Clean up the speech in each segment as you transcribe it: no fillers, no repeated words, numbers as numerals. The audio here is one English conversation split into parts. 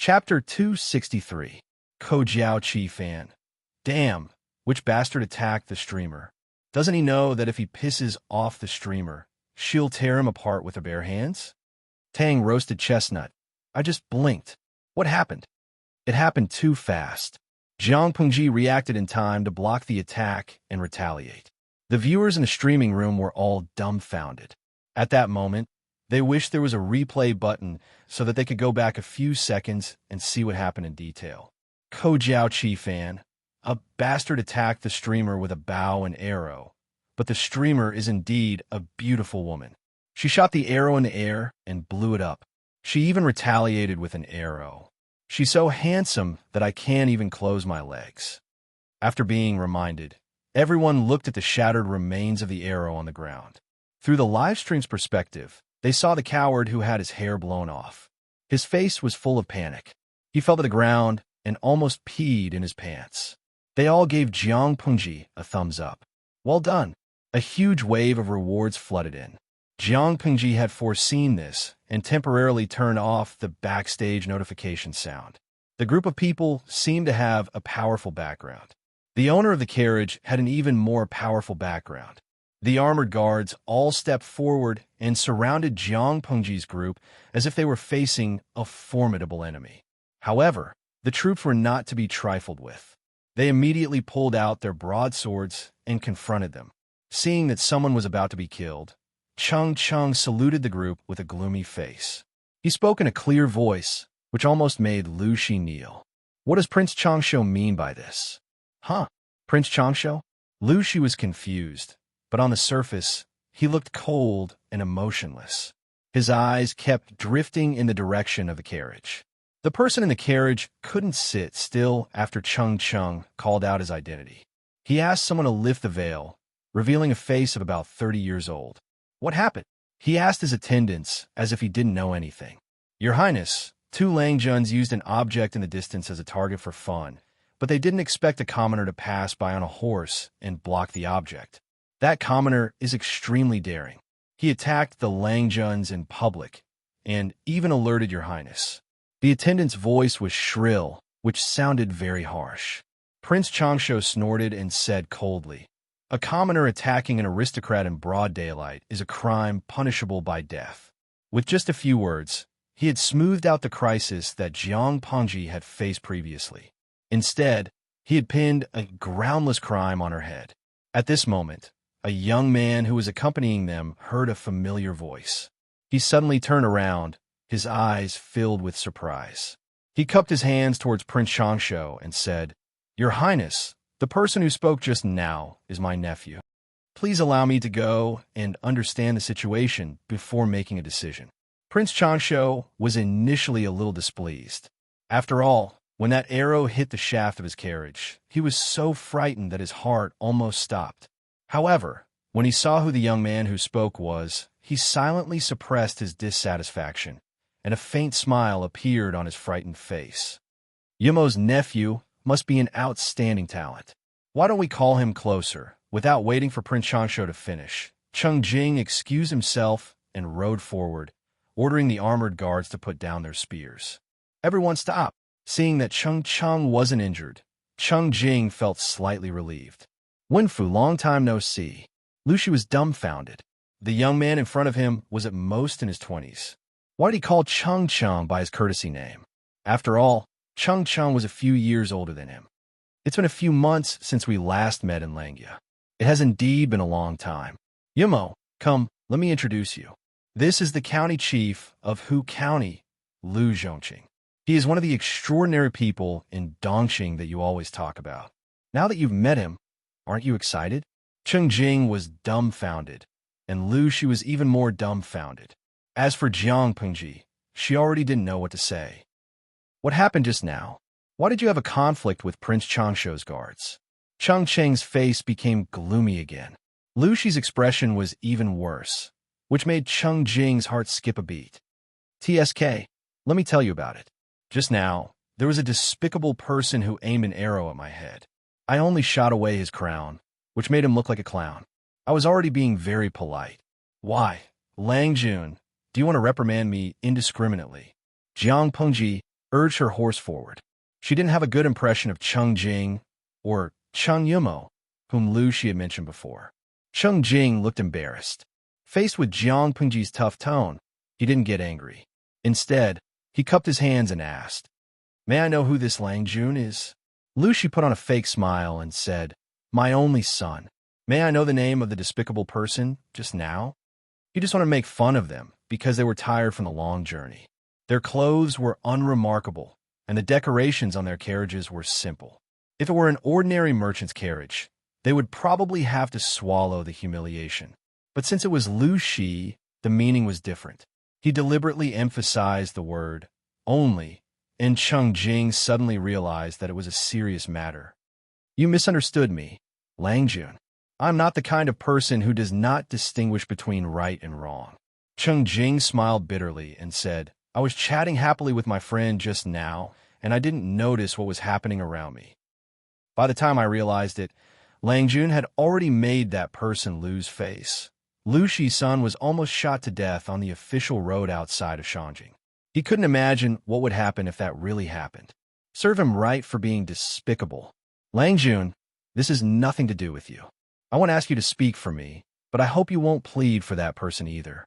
Chapter 263. Ko Jiao Chi Fan. Damn, which bastard attacked the streamer? Doesn't he know that if he pisses off the streamer, she'll tear him apart with her bare hands? Tang roasted chestnut. I just blinked. What happened? It happened too fast. Jiang Pengji reacted in time to block the attack and retaliate. The viewers in the streaming room were all dumbfounded. At that moment, they wished there was a replay button so that they could go back a few seconds and see what happened in detail. Ko Jiao Chi Fan. A bastard attacked the streamer with a bow and arrow. But the streamer is indeed a beautiful woman. She shot the arrow in the air and blew it up. She even retaliated with an arrow. She's so handsome that I can't even close my legs. After being reminded, everyone looked at the shattered remains of the arrow on the ground. Through the live stream's perspective, they saw the coward who had his hair blown off. His face was full of panic. He fell to the ground and almost peed in his pants. They all gave Jiang Pengji a thumbs up. Well done. A huge wave of rewards flooded in. Jiang Pengji had foreseen this and temporarily turned off the backstage notification sound. The group of people seemed to have a powerful background. The owner of the carriage had an even more powerful background. The armored guards all stepped forward and surrounded Jiang Pengji's group as if they were facing a formidable enemy. However, the troops were not to be trifled with. They immediately pulled out their broadswords and confronted them. Seeing that someone was about to be killed, Chung saluted the group with a gloomy face. He spoke in a clear voice, which almost made Lu Shi kneel. What does Prince Changsho mean by this? Huh? Prince Changsho? Lu Shi was confused, but on the surface, he looked cold and emotionless. His eyes kept drifting in the direction of the carriage. The person in the carriage couldn't sit still after Chung called out his identity. He asked someone to lift the veil, revealing a face of about 30 years old. What happened? He asked his attendants as if he didn't know anything. Your Highness, two Langjuns used an object in the distance as a target for fun, but they didn't expect a commoner to pass by on a horse and block the object. That commoner is extremely daring. He attacked the Langjuns in public and even alerted Your Highness. The attendant's voice was shrill, which sounded very harsh. Prince Changsho snorted and said coldly, a commoner attacking an aristocrat in broad daylight is a crime punishable by death. With just a few words, he had smoothed out the crisis that Jiang Pengji had faced previously. Instead, he had pinned a groundless crime on her head. At this moment, a young man who was accompanying them heard a familiar voice. He suddenly turned around, his eyes filled with surprise. He cupped his hands towards Prince Changsho and said, Your Highness, the person who spoke just now is my nephew. Please allow me to go and understand the situation before making a decision. Prince Changsho was initially a little displeased. After all, when that arrow hit the shaft of his carriage, he was so frightened that his heart almost stopped. However, when he saw who the young man who spoke was, he silently suppressed his dissatisfaction, and a faint smile appeared on his frightened face. Yumo's nephew must be an outstanding talent. Why don't we call him closer? Without waiting for Prince Changsho to finish, Cheng Jing excused himself and rode forward, ordering the armored guards to put down their spears. Everyone stopped. Seeing that Cheng wasn't injured, Cheng Jing felt slightly relieved. Wenfu, long time no see. Lu Shi was dumbfounded. The young man in front of him was at most in his 20s. Why did he call Cheng by his courtesy name? After all, Cheng was a few years older than him. It's been a few months since we last met in Langya. It has indeed been a long time. Yumo, come, let me introduce you. This is the county chief of Hu County, Lu Zhongqing. He is one of the extraordinary people in Dongqing that you always talk about. Now that you've met him, aren't you excited? Cheng Jing was dumbfounded, and Lu Shi was even more dumbfounded. As for Jiang Pengji, she already didn't know what to say. What happened just now? Why did you have a conflict with Prince Changsho's guards? Cheng Cheng's face became gloomy again. Lu Shi's expression was even worse, which made Cheng Jing's heart skip a beat. TSK, let me tell you about it. Just now, there was a despicable person who aimed an arrow at my head. I only shot away his crown, which made him look like a clown. I was already being very polite. Why, Lang Jun, do you want to reprimand me indiscriminately? Jiang Pengji, urged her horse forward. She didn't have a good impression of Cheng Jing or Cheng Yumo, whom Lu Shi had mentioned before. Cheng Jing looked embarrassed. Faced with Jiang Pengji's tough tone, he didn't get angry. Instead, he cupped his hands and asked, "May I know who this Lang Jun is?" Lu Shi put on a fake smile and said, "My only son. May I know the name of the despicable person just now?" He just wanted to make fun of them because they were tired from the long journey. Their clothes were unremarkable, and the decorations on their carriages were simple. If it were an ordinary merchant's carriage, they would probably have to swallow the humiliation. But since it was Lu Shi, the meaning was different. He deliberately emphasized the word only, and Cheng Jing suddenly realized that it was a serious matter. "You misunderstood me, Lang Jun. I'm not the kind of person who does not distinguish between right and wrong." Cheng Jing smiled bitterly and said, "I was chatting happily with my friend just now, and I didn't notice what was happening around me." By the time I realized it, Lang Jun had already made that person lose face. Lu Shi's son was almost shot to death on the official road outside of Shanjing. He couldn't imagine what would happen if that really happened. Serve him right for being despicable. "Lang Jun, this has nothing to do with you. I won't ask you to speak for me, but I hope you won't plead for that person either."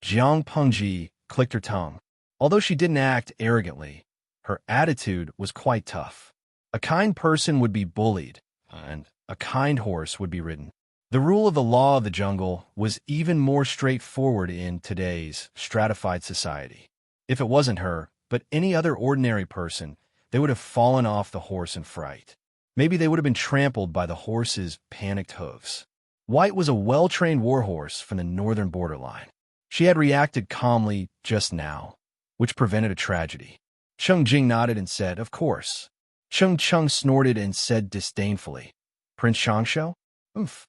Jiang Pengji clicked her tongue. Although she didn't act arrogantly, her attitude was quite tough. A kind person would be bullied, and a kind horse would be ridden. The rule of the law of the jungle was even more straightforward in today's stratified society. If it wasn't her, but any other ordinary person, they would have fallen off the horse in fright. Maybe they would have been trampled by the horse's panicked hooves. White was a well-trained warhorse from the northern borderline. She had reacted calmly just now, which prevented a tragedy. Cheng Jing nodded and said, "Of course." Cheng snorted and said disdainfully, "Prince Changsho?" "Oof."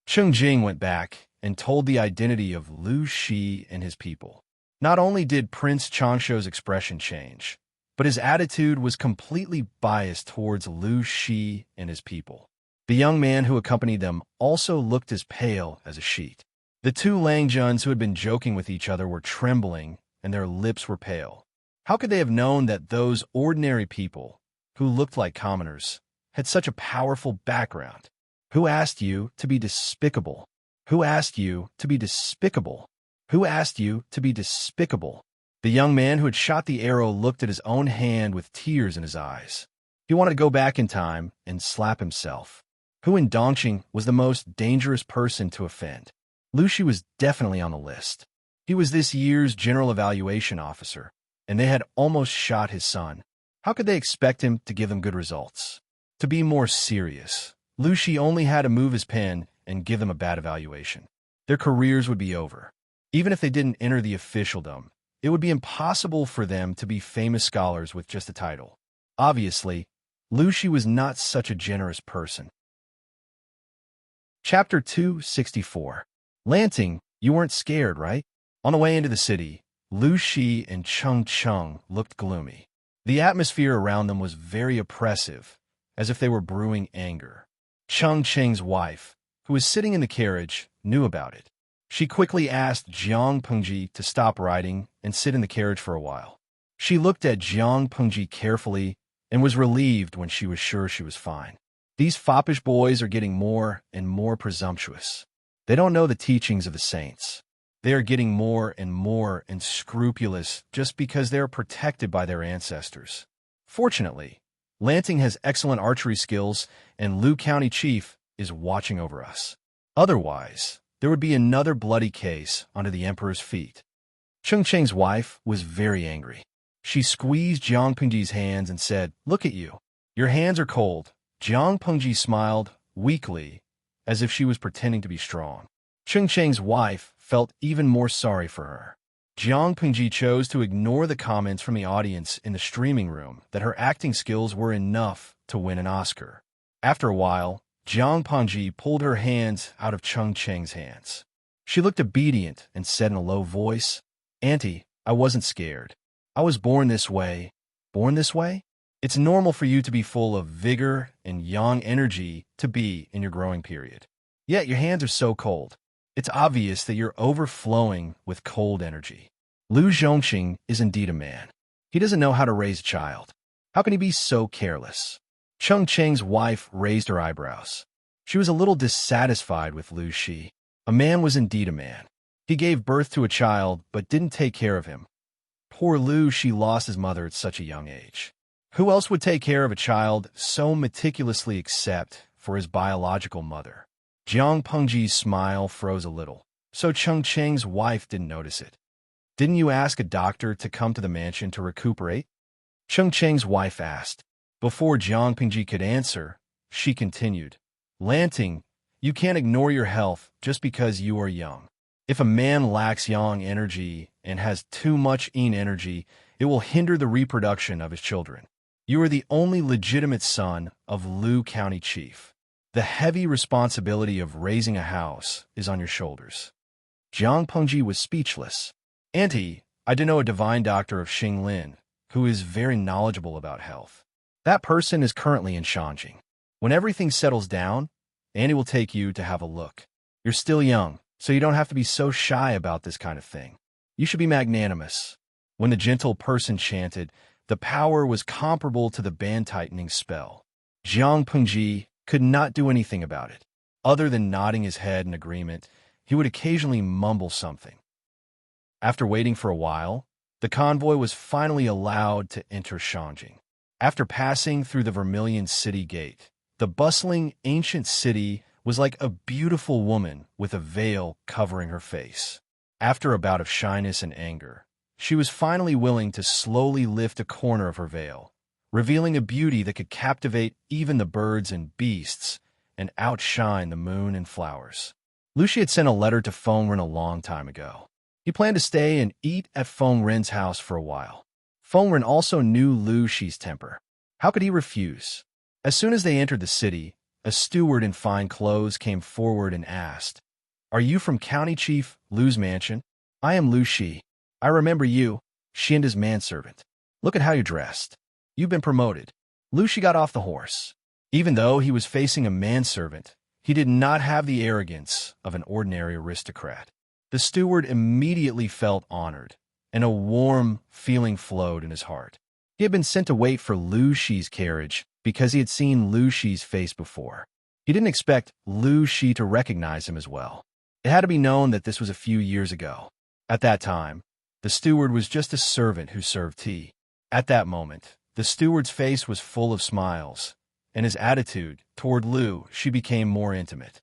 Cheng Jing went back and told the identity of Lu Shi and his people. Not only did Prince Changsho's expression change, but his attitude was completely biased towards Lu Shi and his people. The young man who accompanied them also looked as pale as a sheet. The two Lang Juns who had been joking with each other were trembling, and their lips were pale. How could they have known that those ordinary people, who looked like commoners, had such a powerful background? Who asked you to be despicable? Who asked you to be despicable? Who asked you to be despicable? The young man who had shot the arrow looked at his own hand with tears in his eyes. He wanted to go back in time and slap himself. Who in Dongqing was the most dangerous person to offend? Lu Shi was definitely on the list. He was this year's general evaluation officer, and they had almost shot his son. How could they expect him to give them good results? To be more serious, Lu Shi only had to move his pen and give them a bad evaluation. Their careers would be over. Even if they didn't enter the officialdom, it would be impossible for them to be famous scholars with just a title. Obviously, Lu Shi was not such a generous person. Chapter 264. Lanting, you weren't scared, right? On the way into the city, Lu Shi and Cheng looked gloomy. The atmosphere around them was very oppressive, as if they were brewing anger. Cheng's wife, who was sitting in the carriage, knew about it. She quickly asked Jiang Pengji to stop riding and sit in the carriage for a while. She looked at Jiang Pengji carefully and was relieved when she was sure she was fine. These foppish boys are getting more and more presumptuous. They don't know the teachings of the saints. They are getting more and more unscrupulous just because they are protected by their ancestors. Fortunately, Lanting has excellent archery skills, and Lu County Chief is watching over us. Otherwise, there would be another bloody case under the Emperor's feet. Cheng's wife was very angry. She squeezed Jiang Pengji's hands and said, "Look at you. Your hands are cold." Jiang Pengji smiled weakly, as if she was pretending to be strong. Cheng's wife felt even more sorry for her. Jiang Pengji chose to ignore the comments from the audience in the streaming room that her acting skills were enough to win an Oscar. After a while, Jiang Pengji pulled her hands out of Cheng's hands. She looked obedient and said in a low voice, "Auntie, I wasn't scared. I was born this way." "Born this way?" It's normal for you to be full of vigor and yang energy to be in your growing period. Yet your hands are so cold. It's obvious that you're overflowing with cold energy. Lu Zhongxing is indeed a man. He doesn't know how to raise a child. How can he be so careless? Cheng Cheng's wife raised her eyebrows. She was a little dissatisfied with Lu Shi. A man was indeed a man. He gave birth to a child, but didn't take care of him. Poor Lu Shi lost his mother at such a young age. Who else would take care of a child so meticulously except for his biological mother? Jiang Pengji's smile froze a little, so Cheng Cheng's wife didn't notice it. Didn't you ask a doctor to come to the mansion to recuperate? Cheng Cheng's wife asked. Before Jiang Pengji could answer, she continued, Lanting, you can't ignore your health just because you are young. If a man lacks yang energy and has too much yin energy, it will hinder the reproduction of his children. You are the only legitimate son of Lu County Chief. The heavy responsibility of raising a house is on your shoulders. Jiang Pengji was speechless. Auntie, I do know a divine doctor of Xinglin who is very knowledgeable about health. That person is currently in Shanjing. When everything settles down, Annie will take you to have a look. You're still young, so you don't have to be so shy about this kind of thing. You should be magnanimous. When the gentle person chanted, the power was comparable to the band-tightening spell. Jiang Pengji could not do anything about it. Other than nodding his head in agreement, he would occasionally mumble something. After waiting for a while, the convoy was finally allowed to enter Shanjing. After passing through the Vermilion City Gate, the bustling, ancient city was like a beautiful woman with a veil covering her face. After a bout of shyness and anger, she was finally willing to slowly lift a corner of her veil, revealing a beauty that could captivate even the birds and beasts and outshine the moon and flowers. Lu Shi had sent a letter to Feng Ren a long time ago. He planned to stay and eat at Feng Ren's house for a while. Feng Ren also knew Lu Shi's temper. How could he refuse? As soon as they entered the city, a steward in fine clothes came forward and asked, Are you from County Chief Lu's mansion? I am Lu Shi. I remember you, Shi and his manservant. Look at how you're dressed. You've been promoted. Lu Shi got off the horse. Even though he was facing a manservant, he did not have the arrogance of an ordinary aristocrat. The steward immediately felt honored, and a warm feeling flowed in his heart. He had been sent to wait for Lu Shi's carriage because he had seen Lu Shi's face before. He didn't expect Lu Shi to recognize him as well. It had to be known that this was a few years ago. At that time, the steward was just a servant who served tea. At that moment, the steward's face was full of smiles, and his attitude toward Lu Shi became more intimate.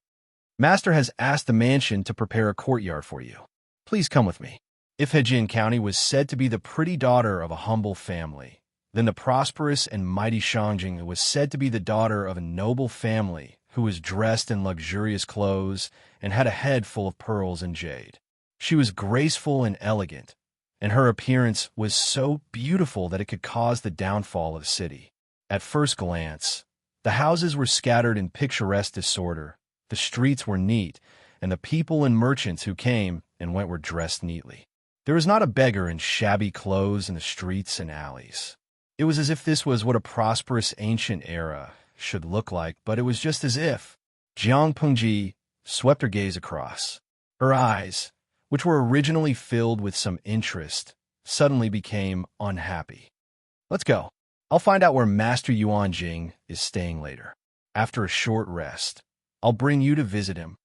Master has asked the mansion to prepare a courtyard for you. Please come with me. If Hejin County was said to be the pretty daughter of a humble family, then the prosperous and mighty Shanjing was said to be the daughter of a noble family who was dressed in luxurious clothes and had a head full of pearls and jade. She was graceful and elegant, and her appearance was so beautiful that it could cause the downfall of the city. At first glance, the houses were scattered in picturesque disorder, the streets were neat, and the people and merchants who came and went were dressed neatly. There was not a beggar in shabby clothes in the streets and alleys. It was as if this was what a prosperous ancient era should look like, but it was just as if. Jiang Pengji swept her gaze across. Her eyes, which were originally filled with some interest, suddenly became unhappy. Let's go. I'll find out where Master Yuan Jing is staying later. After a short rest, I'll bring you to visit him.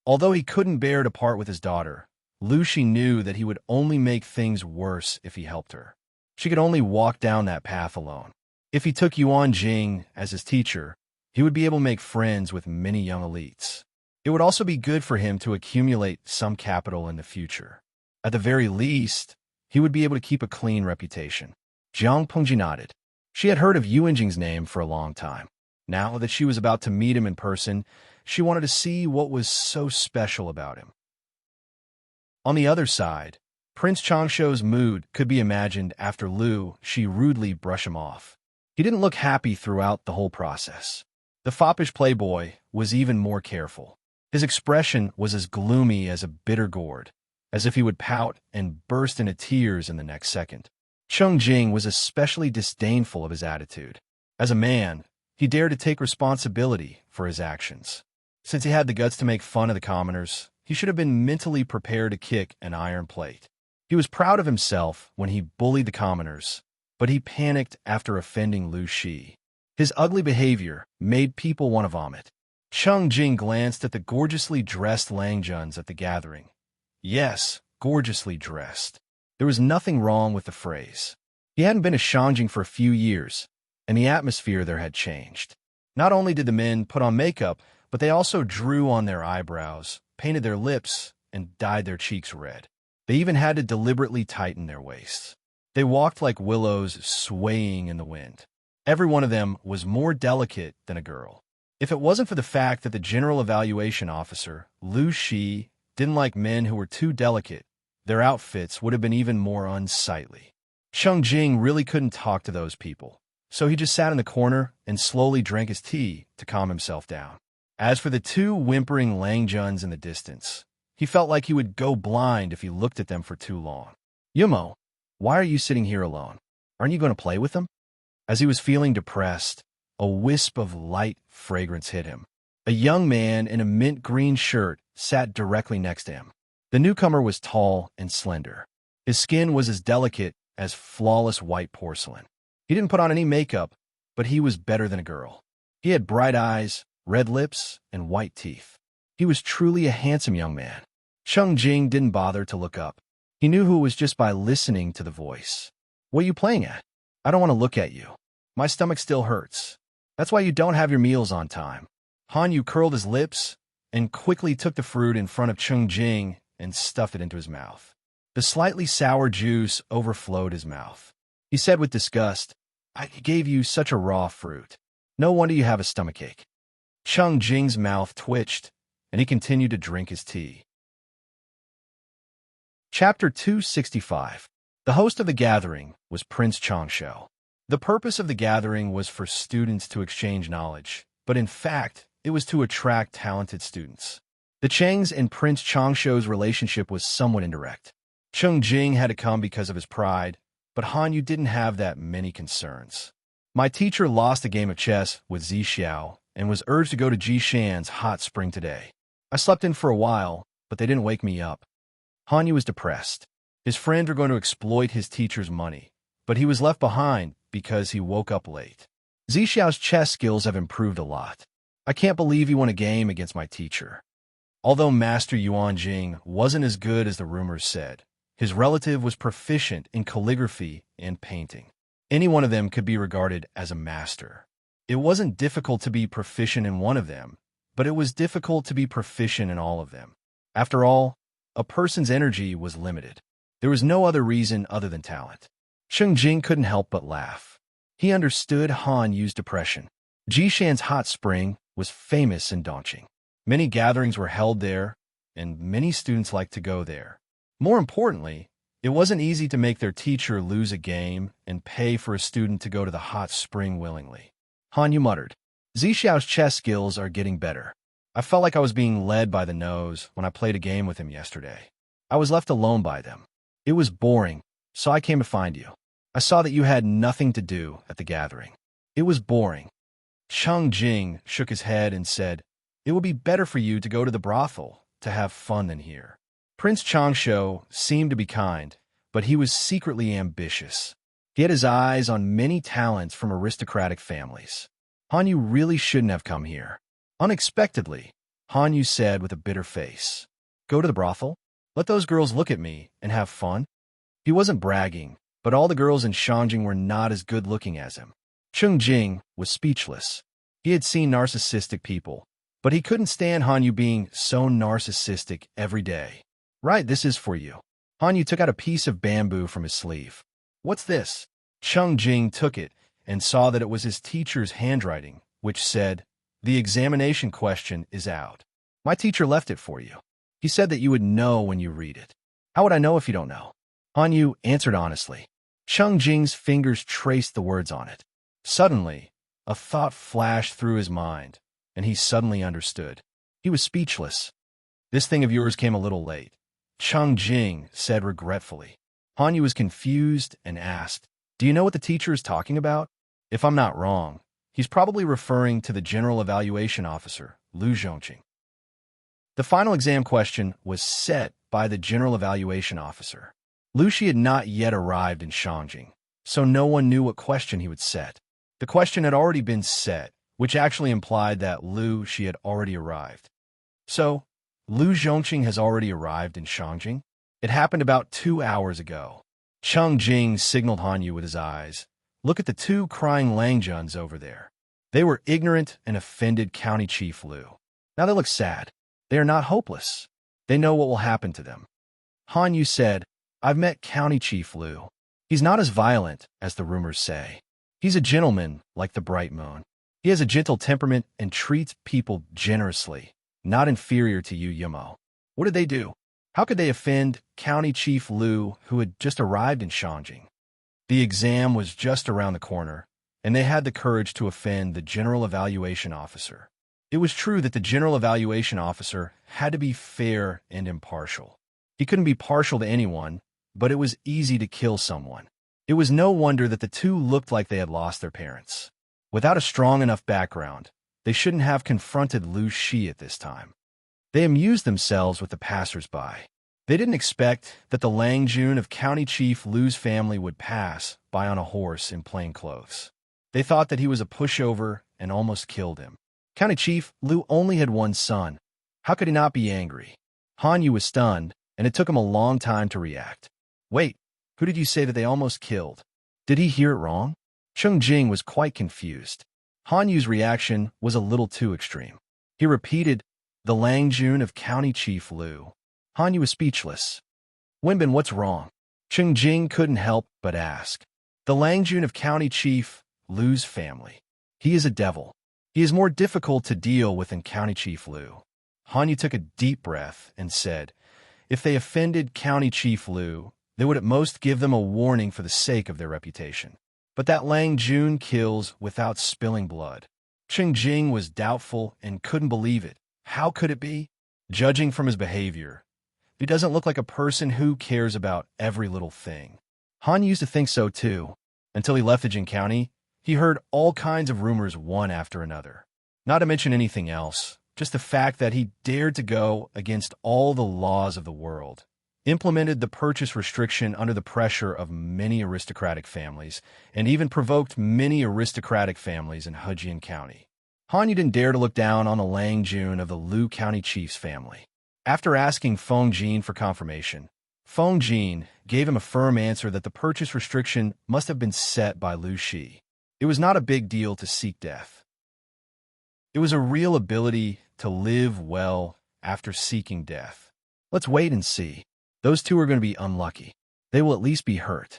Although he couldn't bear to part with his daughter, Lu Shi knew that he would only make things worse if he helped her. She could only walk down that path alone. If he took Yuan Jing as his teacher, he would be able to make friends with many young elites. It would also be good for him to accumulate some capital in the future. At the very least, he would be able to keep a clean reputation. Jiang Pengji nodded. She had heard of Yuan Jing's name for a long time. Now that she was about to meet him in person, she wanted to see what was so special about him. On the other side, Prince Changshuo's mood could be imagined after Lu Shi rudely brushed him off. He didn't look happy throughout the whole process. The foppish playboy was even more careful. His expression was as gloomy as a bitter gourd, as if he would pout and burst into tears in the next second. Cheng Jing was especially disdainful of his attitude. As a man, he dared to take responsibility for his actions. Since he had the guts to make fun of the commoners, he should have been mentally prepared to kick an iron plate. He was proud of himself when he bullied the commoners, but he panicked after offending Lu Shi. His ugly behavior made people want to vomit. Cheng Jing glanced at the gorgeously dressed Langjuns at the gathering. Yes, gorgeously dressed. There was nothing wrong with the phrase. He hadn't been a Shangjing for a few years, and the atmosphere there had changed. Not only did the men put on makeup, but they also drew on their eyebrows, painted their lips, and dyed their cheeks red. They even had to deliberately tighten their waists. They walked like willows swaying in the wind. Every one of them was more delicate than a girl. If it wasn't for the fact that the General Evaluation Officer, Lu Shi, didn't like men who were too delicate, their outfits would have been even more unsightly. Cheng Jing really couldn't talk to those people, so he just sat in the corner and slowly drank his tea to calm himself down. As for the two whimpering Langjuns in the distance, he felt like he would go blind if he looked at them for too long. Yumo, why are you sitting here alone? Aren't you going to play with them? As he was feeling depressed, a wisp of light fragrance hit him. A young man in a mint green shirt sat directly next to him. The newcomer was tall and slender. His skin was as delicate as flawless white porcelain. He didn't put on any makeup, but he was better than a girl. He had bright eyes, red lips, and white teeth. He was truly a handsome young man. Cheng Jing didn't bother to look up. He knew who it was just by listening to the voice. What are you playing at? I don't want to look at you. My stomach still hurts. That's why you don't have your meals on time. Han Yu curled his lips and quickly took the fruit in front of Cheng Jing and stuffed it into his mouth. The slightly sour juice overflowed his mouth. He said with disgust, I gave you such a raw fruit. No wonder you have a stomachache. Cheng Jing's mouth twitched, and he continued to drink his tea. Chapter 265. The host of the gathering was Prince Changsho. The purpose of the gathering was for students to exchange knowledge, but in fact, it was to attract talented students. The Changs and Prince Changsho's relationship was somewhat indirect. Cheng Jing had to come because of his pride, but Han Yu didn't have that many concerns. My teacher lost a game of chess with Zi Xiao and was urged to go to Jishan's hot spring today. I slept in for a while, but they didn't wake me up. Han Yu was depressed. His friends were going to exploit his teacher's money, but he was left behind because he woke up late. Zi Xiao's chess skills have improved a lot. I can't believe he won a game against my teacher. Although Master Yuan Jing wasn't as good as the rumors said, his relative was proficient in calligraphy and painting. Any one of them could be regarded as a master. It wasn't difficult to be proficient in one of them, but it was difficult to be proficient in all of them. After all, a person's energy was limited. There was no other reason other than talent. Cheng Jing couldn't help but laugh. He understood Han Yu's depression. Jishan's hot spring was famous in Dongqing. Many gatherings were held there, and many students liked to go there. More importantly, it wasn't easy to make their teacher lose a game and pay for a student to go to the hot spring willingly. Han Yu muttered, Zi Xiao's chess skills are getting better. I felt like I was being led by the nose when I played a game with him yesterday. I was left alone by them. It was boring, so I came to find you. I saw that you had nothing to do at the gathering. It was boring. Cheng Jing shook his head and said, It would be better for you to go to the brothel to have fun than here. Prince Changsho seemed to be kind, but he was secretly ambitious. He had his eyes on many talents from aristocratic families. Han Yu really shouldn't have come here. Unexpectedly, Han Yu said with a bitter face, Go to the brothel? Let those girls look at me and have fun? He wasn't bragging, but all the girls in Shangjing were not as good-looking as him. Cheng Jing was speechless. He had seen narcissistic people, but he couldn't stand Han Yu being so narcissistic every day. Right, this is for you. Han Yu took out a piece of bamboo from his sleeve. What's this? Cheng Jing took it and saw that it was his teacher's handwriting, which said, The examination question is out. My teacher left it for you. He said that you would know when you read it. How would I know if you don't know? Han Yu answered honestly. Cheng Jing's fingers traced the words on it. Suddenly, a thought flashed through his mind, and he suddenly understood. He was speechless. This thing of yours came a little late, Cheng Jing said regretfully. Han Yu was confused and asked, Do you know what the teacher is talking about? If I'm not wrong, he's probably referring to the General Evaluation Officer, Lu Zhongqing. The final exam question was set by the General Evaluation Officer. Lu Shi had not yet arrived in Shangjing, so no one knew what question he would set. The question had already been set, which actually implied that Lu Shi had already arrived. So, Lu Zhongqing has already arrived in Shangjing? It happened about 2 hours ago. Cheng Jing signaled Han Yu with his eyes. Look at the two crying Langjuns over there. They were ignorant and offended County Chief Lu. Now they look sad. They are not hopeless. They know what will happen to them. Han Yu said, I've met County Chief Lu. He's not as violent as the rumors say. He's a gentleman like the bright moon. He has a gentle temperament and treats people generously, not inferior to you, Yamo. What did they do? How could they offend County Chief Lu, who had just arrived in Shangjing? The exam was just around the corner, and they had the courage to offend the General Evaluation Officer. It was true that the General Evaluation Officer had to be fair and impartial. He couldn't be partial to anyone, but it was easy to kill someone. It was no wonder that the two looked like they had lost their parents. Without a strong enough background, they shouldn't have confronted Lu Shi at this time. They amused themselves with the passers-by. They didn't expect that the Lang Jun of County Chief Lu's family would pass by on a horse in plain clothes. They thought that he was a pushover and almost killed him. County Chief Lu only had one son. How could he not be angry? Han Yu was stunned, and it took him a long time to react. Wait, who did you say that they almost killed? Did he hear it wrong? Cheng Jing was quite confused. Han Yu's reaction was a little too extreme. He repeated, the Lang Jun of County Chief Lu. Han Yu was speechless. Wenbin, what's wrong? Cheng Jing couldn't help but ask. The Lang Jun of County Chief Lu's family. He is a devil. He is more difficult to deal with than County Chief Lu. Han Yu took a deep breath and said, if they offended County Chief Lu, they would at most give them a warning for the sake of their reputation. But that Lang Jun kills without spilling blood. Cheng Jing was doubtful and couldn't believe it. How could it be? Judging from his behavior, he doesn't look like a person who cares about every little thing. Han used to think so too. Until he left the Jing County, he heard all kinds of rumors one after another. Not to mention anything else, just the fact that he dared to go against all the laws of the world, implemented the purchase restriction under the pressure of many aristocratic families, and even provoked many aristocratic families in Hejian County. Han Yu didn't dare to look down on the Lang Jun of the Lu County Chief's family. After asking Feng Jin for confirmation, Feng Jin gave him a firm answer that the purchase restriction must have been set by Lu Shi. It was not a big deal to seek death. It was a real ability to live well after seeking death. Let's wait and see. Those two are going to be unlucky. They will at least be hurt.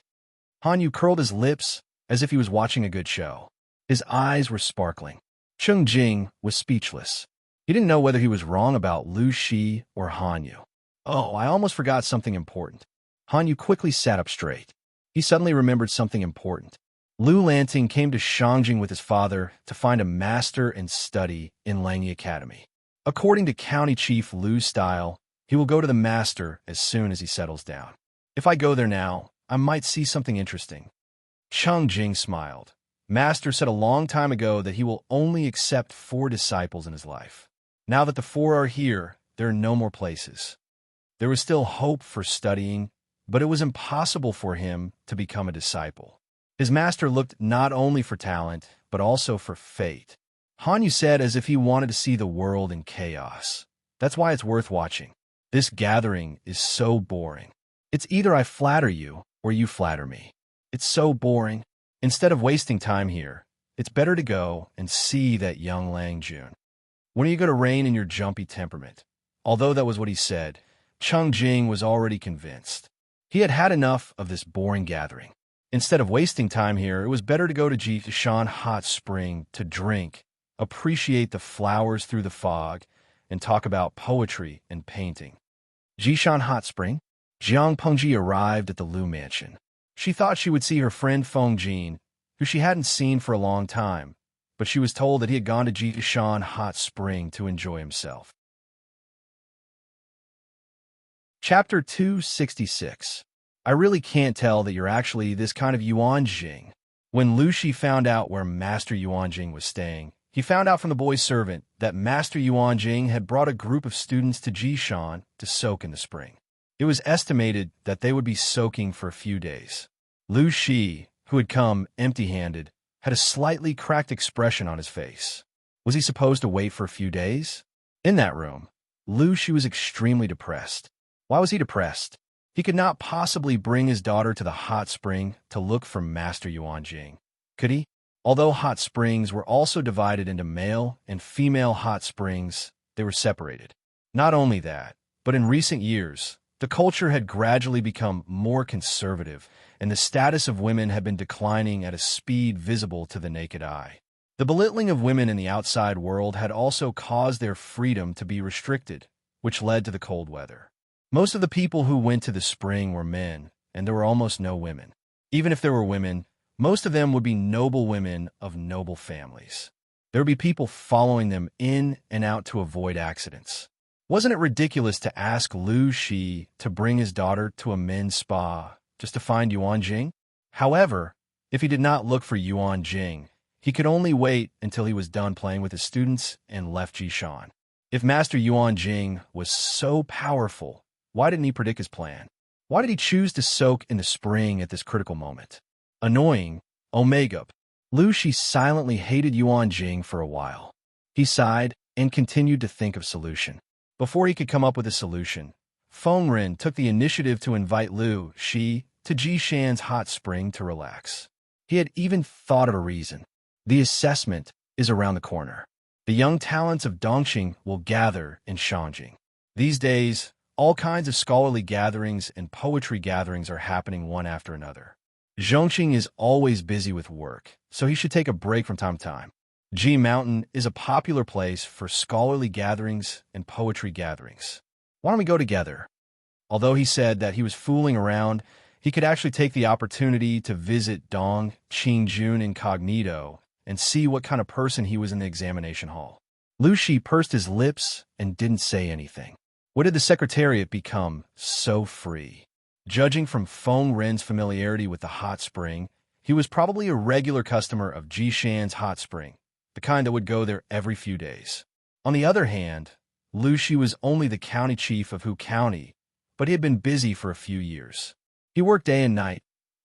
Han Yu curled his lips as if he was watching a good show. His eyes were sparkling. Cheng Jing was speechless. He didn't know whether he was wrong about Lu Shi or Han Yu. Oh, I almost forgot something important. Han Yu quickly sat up straight. He suddenly remembered something important. Lu Lanting came to Shangjing with his father to find a master and study in Langyi Academy. According to County Chief Lu's style, he will go to the master as soon as he settles down. If I go there now, I might see something interesting. Cheng Jing smiled. Master said a long time ago that he will only accept 4 disciples in his life. Now that the 4 are here, there are no more places. There was still hope for studying, but it was impossible for him to become a disciple. His master looked not only for talent, but also for fate. Han Yu said as if he wanted to see the world in chaos. That's why it's worth watching. This gathering is so boring. It's either I flatter you or you flatter me. It's so boring. Instead of wasting time here, it's better to go and see that young Lang Jun. When are you going to rein in your jumpy temperament? Although that was what he said, Cheng Jing was already convinced. He had had enough of this boring gathering. Instead of wasting time here, it was better to go to Jishan Hot Spring to drink, appreciate the flowers through the fog, and talk about poetry and painting. Jishan Hot Spring? Jiang Pengji arrived at the Lu mansion. She thought she would see her friend Feng Jin, who she hadn't seen for a long time, but she was told that he had gone to Jishan Hot Spring to enjoy himself. Chapter 266. I really can't tell that you're actually this kind of Yuan Jing. When Lu Shi found out where Master Yuan Jing was staying, he found out from the boy's servant that Master Yuan Jing had brought a group of students to Jishan to soak in the spring. It was estimated that they would be soaking for a few days. Lu Shi, who had come empty-handed, had a slightly cracked expression on his face. Was he supposed to wait for a few days? In that room, Lu Shi was extremely depressed. Why was he depressed? He could not possibly bring his daughter to the hot spring to look for Master Yuan Jing. Could he? Although hot springs were also divided into male and female hot springs, they were separated. Not only that, but in recent years, the culture had gradually become more conservative, and the status of women had been declining at a speed visible to the naked eye. The belittling of women in the outside world had also caused their freedom to be restricted, which led to the cold weather. Most of the people who went to the spring were men, and there were almost no women. Even if there were women, most of them would be noble women of noble families. There would be people following them in and out to avoid accidents. Wasn't it ridiculous to ask Lu Shi to bring his daughter to a men's spa just to find Yuan Jing? However, if he did not look for Yuan Jing, he could only wait until he was done playing with his students and left Jishan. If Master Yuan Jing was so powerful, why didn't he predict his plan? Why did he choose to soak in the spring at this critical moment? Annoying, Omega. Lu Shi silently hated Yuan Jing for a while. He sighed and continued to think of solution. Before he could come up with a solution, Feng Ren took the initiative to invite Lu Shi to Jishan's hot spring to relax. He had even thought of a reason. The assessment is around the corner. The young talents of Dongqing will gather in Shangjing. These days, all kinds of scholarly gatherings and poetry gatherings are happening one after another. Zhongqing is always busy with work, so he should take a break from time to time. Ji Mountain is a popular place for scholarly gatherings and poetry gatherings. Why don't we go together? Although he said that he was fooling around, he could actually take the opportunity to visit Dong Qingjun incognito and see what kind of person he was in the examination hall. Lu Shi pursed his lips and didn't say anything. What did the secretariat become so free? Judging from Feng Ren's familiarity with the hot spring, he was probably a regular customer of Jishan's hot spring, the kind that would go there every few days. On the other hand, Lu Shi was only the county chief of Hu County, but he had been busy for a few years. He worked day and night,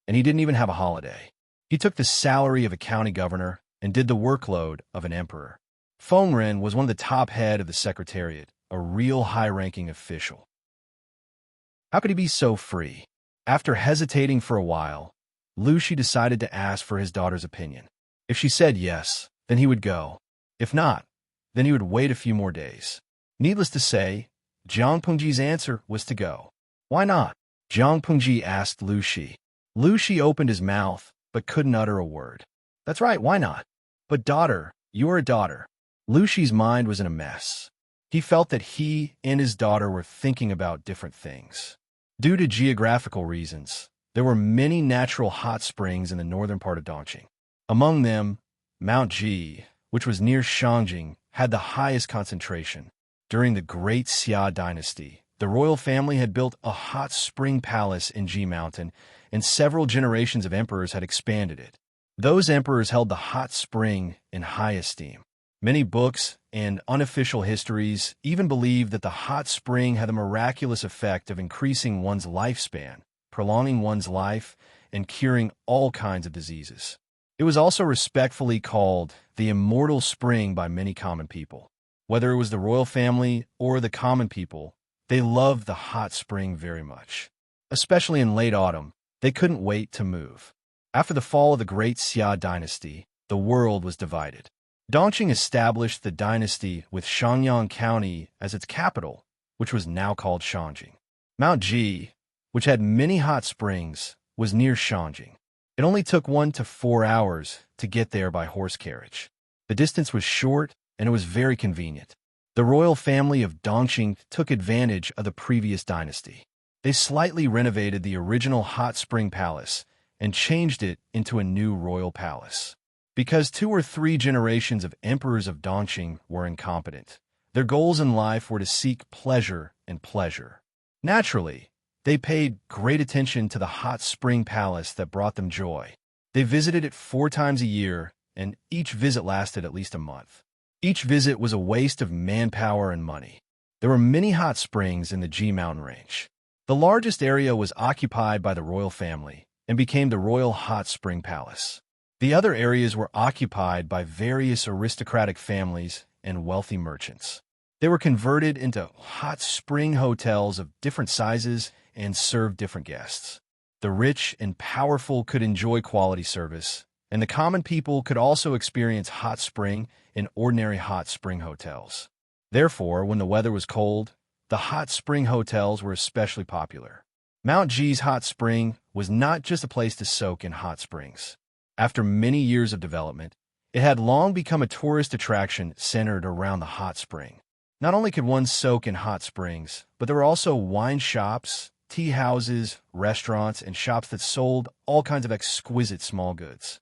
and he didn't even have a holiday. He took the salary of a county governor and did the workload of an emperor. Feng Ren was one of the top head of the secretariat, a real high-ranking official. How could he be so free? After hesitating for a while, Lu Shi decided to ask for his daughter's opinion. If she said yes, then he would go. If not, then he would wait a few more days. Needless to say, Jiang Pengji's answer was to go. Why not? Jiang Pengji asked Lu Shi. Lu Shi opened his mouth, but couldn't utter a word. That's right, why not? But daughter, you're a daughter. Lu Shi's mind was in a mess. He felt that he and his daughter were thinking about different things. Due to geographical reasons, there were many natural hot springs in the northern part of Dongqing. Among them, Mount Ji, which was near Shangjing, had the highest concentration. During the Great Xia dynasty, the royal family had built a hot spring palace in Ji Mountain, and several generations of emperors had expanded it. Those emperors held the hot spring in high esteem. Many books and unofficial histories even believe that the hot spring had the miraculous effect of increasing one's lifespan, prolonging one's life, and curing all kinds of diseases. It was also respectfully called the immortal spring by many common people. Whether it was the royal family or the common people, they loved the hot spring very much. Especially in late autumn, they couldn't wait to move. After the fall of the Great Xia dynasty, the world was divided. Dongqing established the dynasty with Shangyang County as its capital, which was now called Shangjing. Mount Ji, which had many hot springs, was near Shangjing. It only took 1 to 4 hours to get there by horse carriage. The distance was short, and it was very convenient. The royal family of Dongqing took advantage of the previous dynasty. They slightly renovated the original hot spring palace and changed it into a new royal palace. Because 2 or 3 generations of emperors of Dongqing were incompetent, their goals in life were to seek pleasure and pleasure. Naturally, they paid great attention to the hot spring palace that brought them joy. They visited it 4 times a year, and each visit lasted at least a month. Each visit was a waste of manpower and money. There were many hot springs in the Ji Mountain range. The largest area was occupied by the royal family, and became the Royal Hot Spring Palace. The other areas were occupied by various aristocratic families and wealthy merchants. They were converted into hot spring hotels of different sizes and served different guests. The rich and powerful could enjoy quality service, and the common people could also experience hot spring in ordinary hot spring hotels. Therefore, when the weather was cold, the hot spring hotels were especially popular. Mount G's hot spring was not just a place to soak in hot springs. After many years of development, it had long become a tourist attraction centered around the hot spring. Not only could one soak in hot springs, but there were also wine shops, tea houses, restaurants, and shops that sold all kinds of exquisite small goods.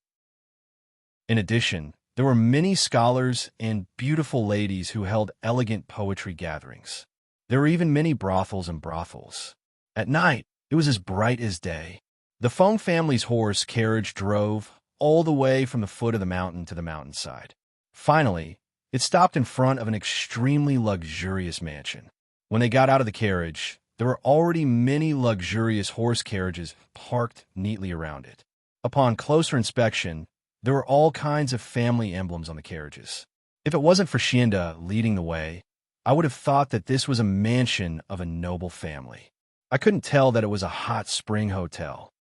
In addition, there were many scholars and beautiful ladies who held elegant poetry gatherings. There were even many brothels and brothels. At night, it was as bright as day. The Feng family's horse carriage drove all the way from the foot of the mountain to the mountainside. Finally, it stopped in front of an extremely luxurious mansion. When they got out of the carriage, there were already many luxurious horse carriages parked neatly around it. Upon closer inspection, there were all kinds of family emblems on the carriages. If it wasn't for Xianda leading the way, I would have thought that this was a mansion of a noble family. I couldn't tell that it was a hot spring hotel.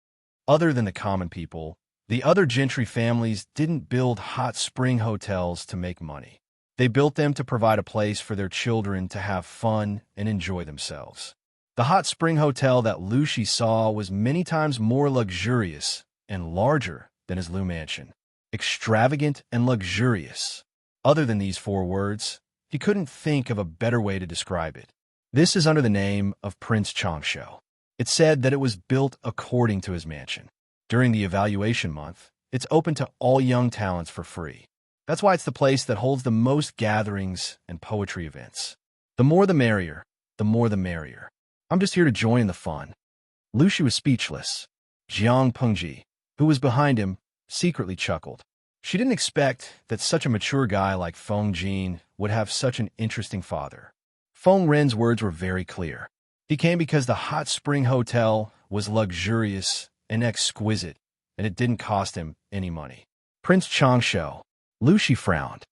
Other than the common people, the other gentry families didn't build hot spring hotels to make money. They built them to provide a place for their children to have fun and enjoy themselves. The hot spring hotel that Lu Shi saw was many times more luxurious and larger than his Lu mansion. Extravagant and luxurious. Other than these 4 words, he couldn't think of a better way to describe it. This is under the name of Prince Changsho. It said that it was built according to his mansion. During the evaluation month, it's open to all young talents for free. That's why it's the place that holds the most gatherings and poetry events. The more the merrier, the more the merrier. I'm just here to join the fun. Lu Shi was speechless. Jiang Pengji, who was behind him, secretly chuckled. She didn't expect that such a mature guy like Feng Jin would have such an interesting father. Feng Ren's words were very clear. He came because the hot spring hotel was luxurious and exquisite, and it didn't cost him any money. Prince Changsho. Lu Shi frowned.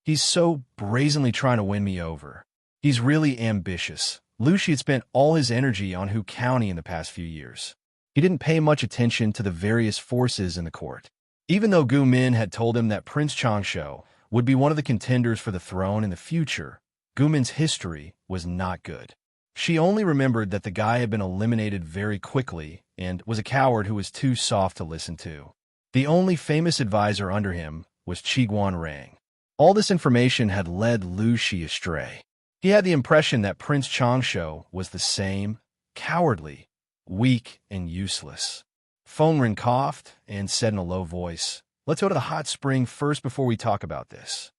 He's so brazenly trying to win me over. He's really ambitious. Lu Shi had spent all his energy on Hu County in the past few years. He didn't pay much attention to the various forces in the court. Even though Gu Min had told him that Prince Changsho would be one of the contenders for the throne in the future, Gu Min's history was not good. She only remembered that the guy had been eliminated very quickly and was a coward who was too soft to listen to. The only famous advisor under him was Qiguan Rang. All this information had led Lu Shi astray. He had the impression that Prince Changsho was the same, cowardly, weak, and useless. Feng Ren coughed and said in a low voice, "Let's go to the hot spring first before we talk about this."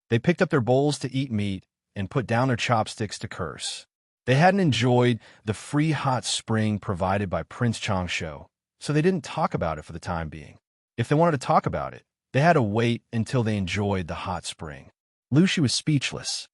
They picked up their bowls to eat meat and put down their chopsticks to curse. They hadn't enjoyed the free hot spring provided by Prince Changsho, so they didn't talk about it for the time being. If they wanted to talk about it, they had to wait until they enjoyed the hot spring. Lu Shi was speechless.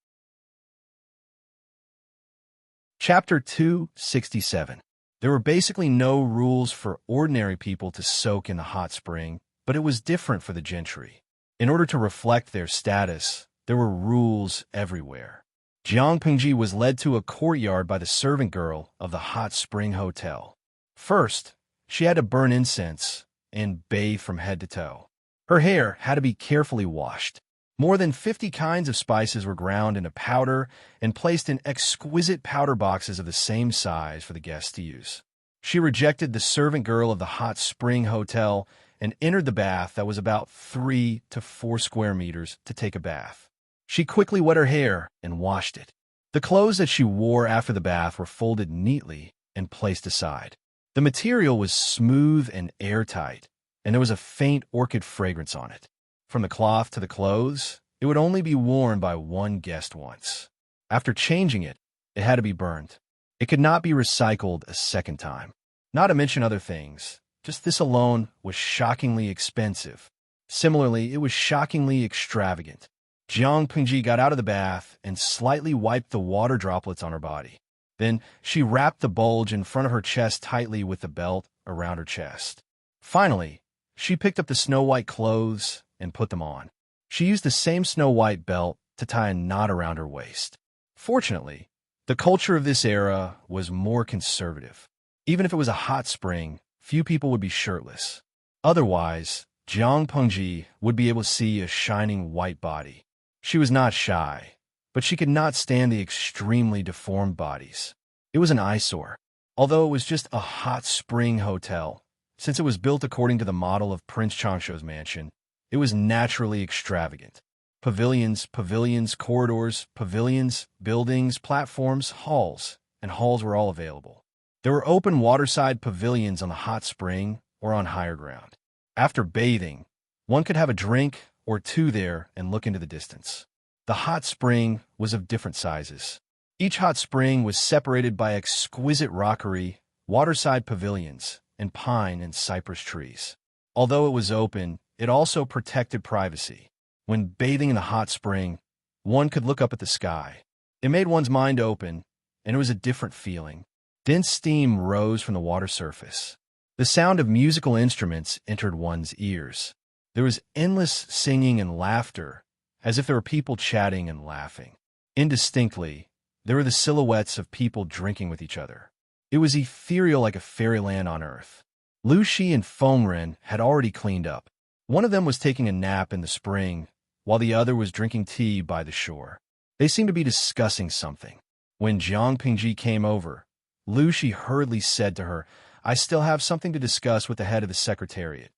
Chapter 267. There were basically no rules for ordinary people to soak in the hot spring, but it was different for the gentry. In order to reflect their status, there were rules everywhere. Jiang Pengji was led to a courtyard by the servant girl of the hot spring hotel. First, she had to burn incense and bathe from head to toe. Her hair had to be carefully washed. More than 50 kinds of spices were ground into powder and placed in exquisite powder boxes of the same size for the guests to use. She rejected the servant girl of the hot spring hotel and entered the bath that was about 3 to 4 square meters to take a bath. She quickly wet her hair and washed it. The clothes that she wore after the bath were folded neatly and placed aside. The material was smooth and airtight, and there was a faint orchid fragrance on it. From the cloth to the clothes, it would only be worn by one guest once. After changing it, it had to be burned. It could not be recycled a second time. Not to mention other things, just this alone was shockingly expensive. Similarly, it was shockingly extravagant. Jiang Pengji got out of the bath and slightly wiped the water droplets on her body. Then she wrapped the bulge in front of her chest tightly with the belt around her chest. Finally, she picked up the snow-white clothes and put them on. She used the same snow-white belt to tie a knot around her waist. Fortunately, the culture of this era was more conservative. Even if it was a hot spring, few people would be shirtless. Otherwise, Jiang Pengji would be able to see a shining white body. She was not shy, but she could not stand the extremely deformed bodies. It was an eyesore. Although it was just a hot spring hotel, since it was built according to the model of Prince Changsho's mansion, it was naturally extravagant. Pavilions, corridors, pavilions, buildings, platforms, halls, and halls were all available. There were open waterside pavilions on the hot spring or on higher ground. After bathing, one could have a drink or two there and look into the distance. The hot spring was of different sizes. Each hot spring was separated by exquisite rockery, waterside pavilions, and pine and cypress trees. Although it was open, it also protected privacy. When bathing in the hot spring, one could look up at the sky. It made one's mind open, and it was a different feeling. Dense steam rose from the water surface. The sound of musical instruments entered one's ears. There was endless singing and laughter, as if there were people chatting and laughing. Indistinctly, there were the silhouettes of people drinking with each other. It was ethereal like a fairyland on earth. Lu Shi and Fengren had already cleaned up. One of them was taking a nap in the spring, while the other was drinking tea by the shore. They seemed to be discussing something. When Jiang Pingji came over, Lu Shi hurriedly said to her, "I still have something to discuss with the head of the secretariat."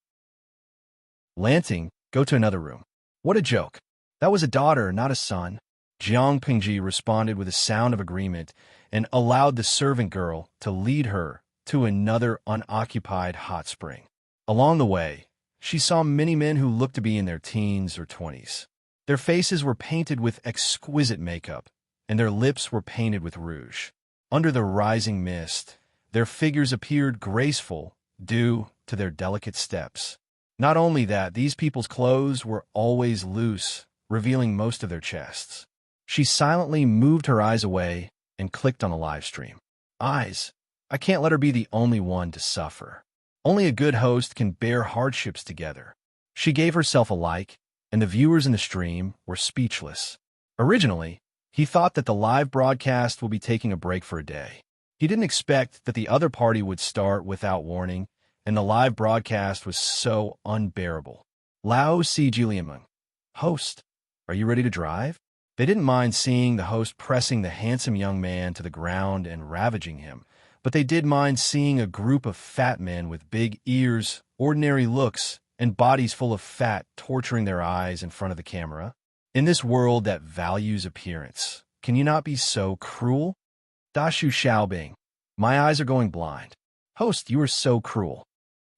Lanting, go to another room. What a joke. That was a daughter, not a son. Jiang Pingji responded with a sound of agreement and allowed the servant girl to lead her to another unoccupied hot spring. Along the way, she saw many men who looked to be in their teens or 20s. Their faces were painted with exquisite makeup, and their lips were painted with rouge. Under the rising mist, their figures appeared graceful due to their delicate steps. Not only that, these people's clothes were always loose, revealing most of their chests. She silently moved her eyes away and clicked on the live stream. Eyes. I can't let her be the only one to suffer. Only a good host can bear hardships together. She gave herself a like, and the viewers in the stream were speechless. Originally, he thought that the live broadcast would be taking a break for a day. He didn't expect that the other party would start without warning, and the live broadcast was so unbearable. Lao Si Jiliameng. Host, are you ready to drive? They didn't mind seeing the host pressing the handsome young man to the ground and ravaging him, but they did mind seeing a group of fat men with big ears, ordinary looks, and bodies full of fat torturing their eyes in front of the camera. In this world that values appearance, can you not be so cruel? Dashu Xiaobing. My eyes are going blind. Host, you are so cruel.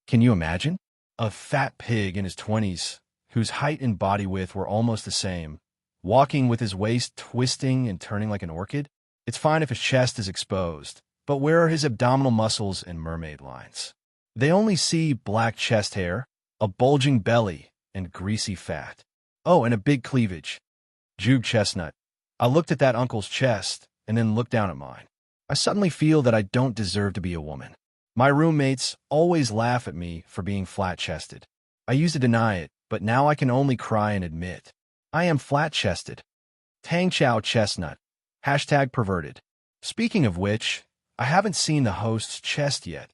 Can you imagine? A fat pig in his 20s, whose height and body width were almost the same, walking with his waist twisting and turning like an orchid? It's fine if his chest is exposed, but where are his abdominal muscles and mermaid lines? They only see black chest hair, a bulging belly, and greasy fat. Oh, and a big cleavage. Jube Chestnut. I looked at that uncle's chest and then looked down at mine. I suddenly feel that I don't deserve to be a woman. My roommates always laugh at me for being flat-chested. I used to deny it, but now I can only cry and admit. I am flat-chested. Tang Chow Chestnut. #perverted. Speaking of which, I haven't seen the host's chest yet.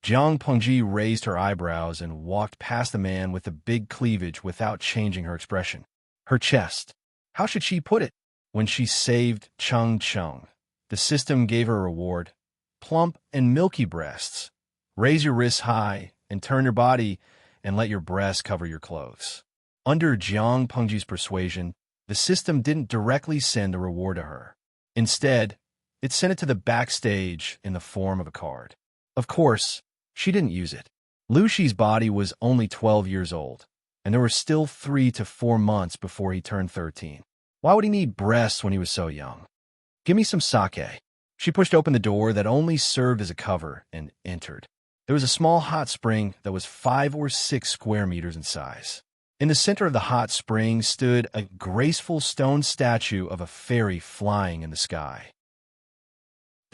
Jiang Pengji raised her eyebrows and walked past the man with the big cleavage without changing her expression. Her chest. How should she put it? When she saved Chung Chung, the system gave her a reward. Plump and milky breasts. Raise your wrists high and turn your body and let your breasts cover your clothes. Under Jiang Pengji's persuasion, the system didn't directly send a reward to her. Instead, it sent it to the backstage in the form of a card. Of course, she didn't use it. Lu Shi's body was only 12 years old, and there were still 3 to 4 months before he turned 13. Why would he need breasts when he was so young? Give me some sake. She pushed open the door that only served as a cover and entered. There was a small hot spring that was 5 or 6 square meters in size. In the center of the hot spring stood a graceful stone statue of a fairy flying in the sky.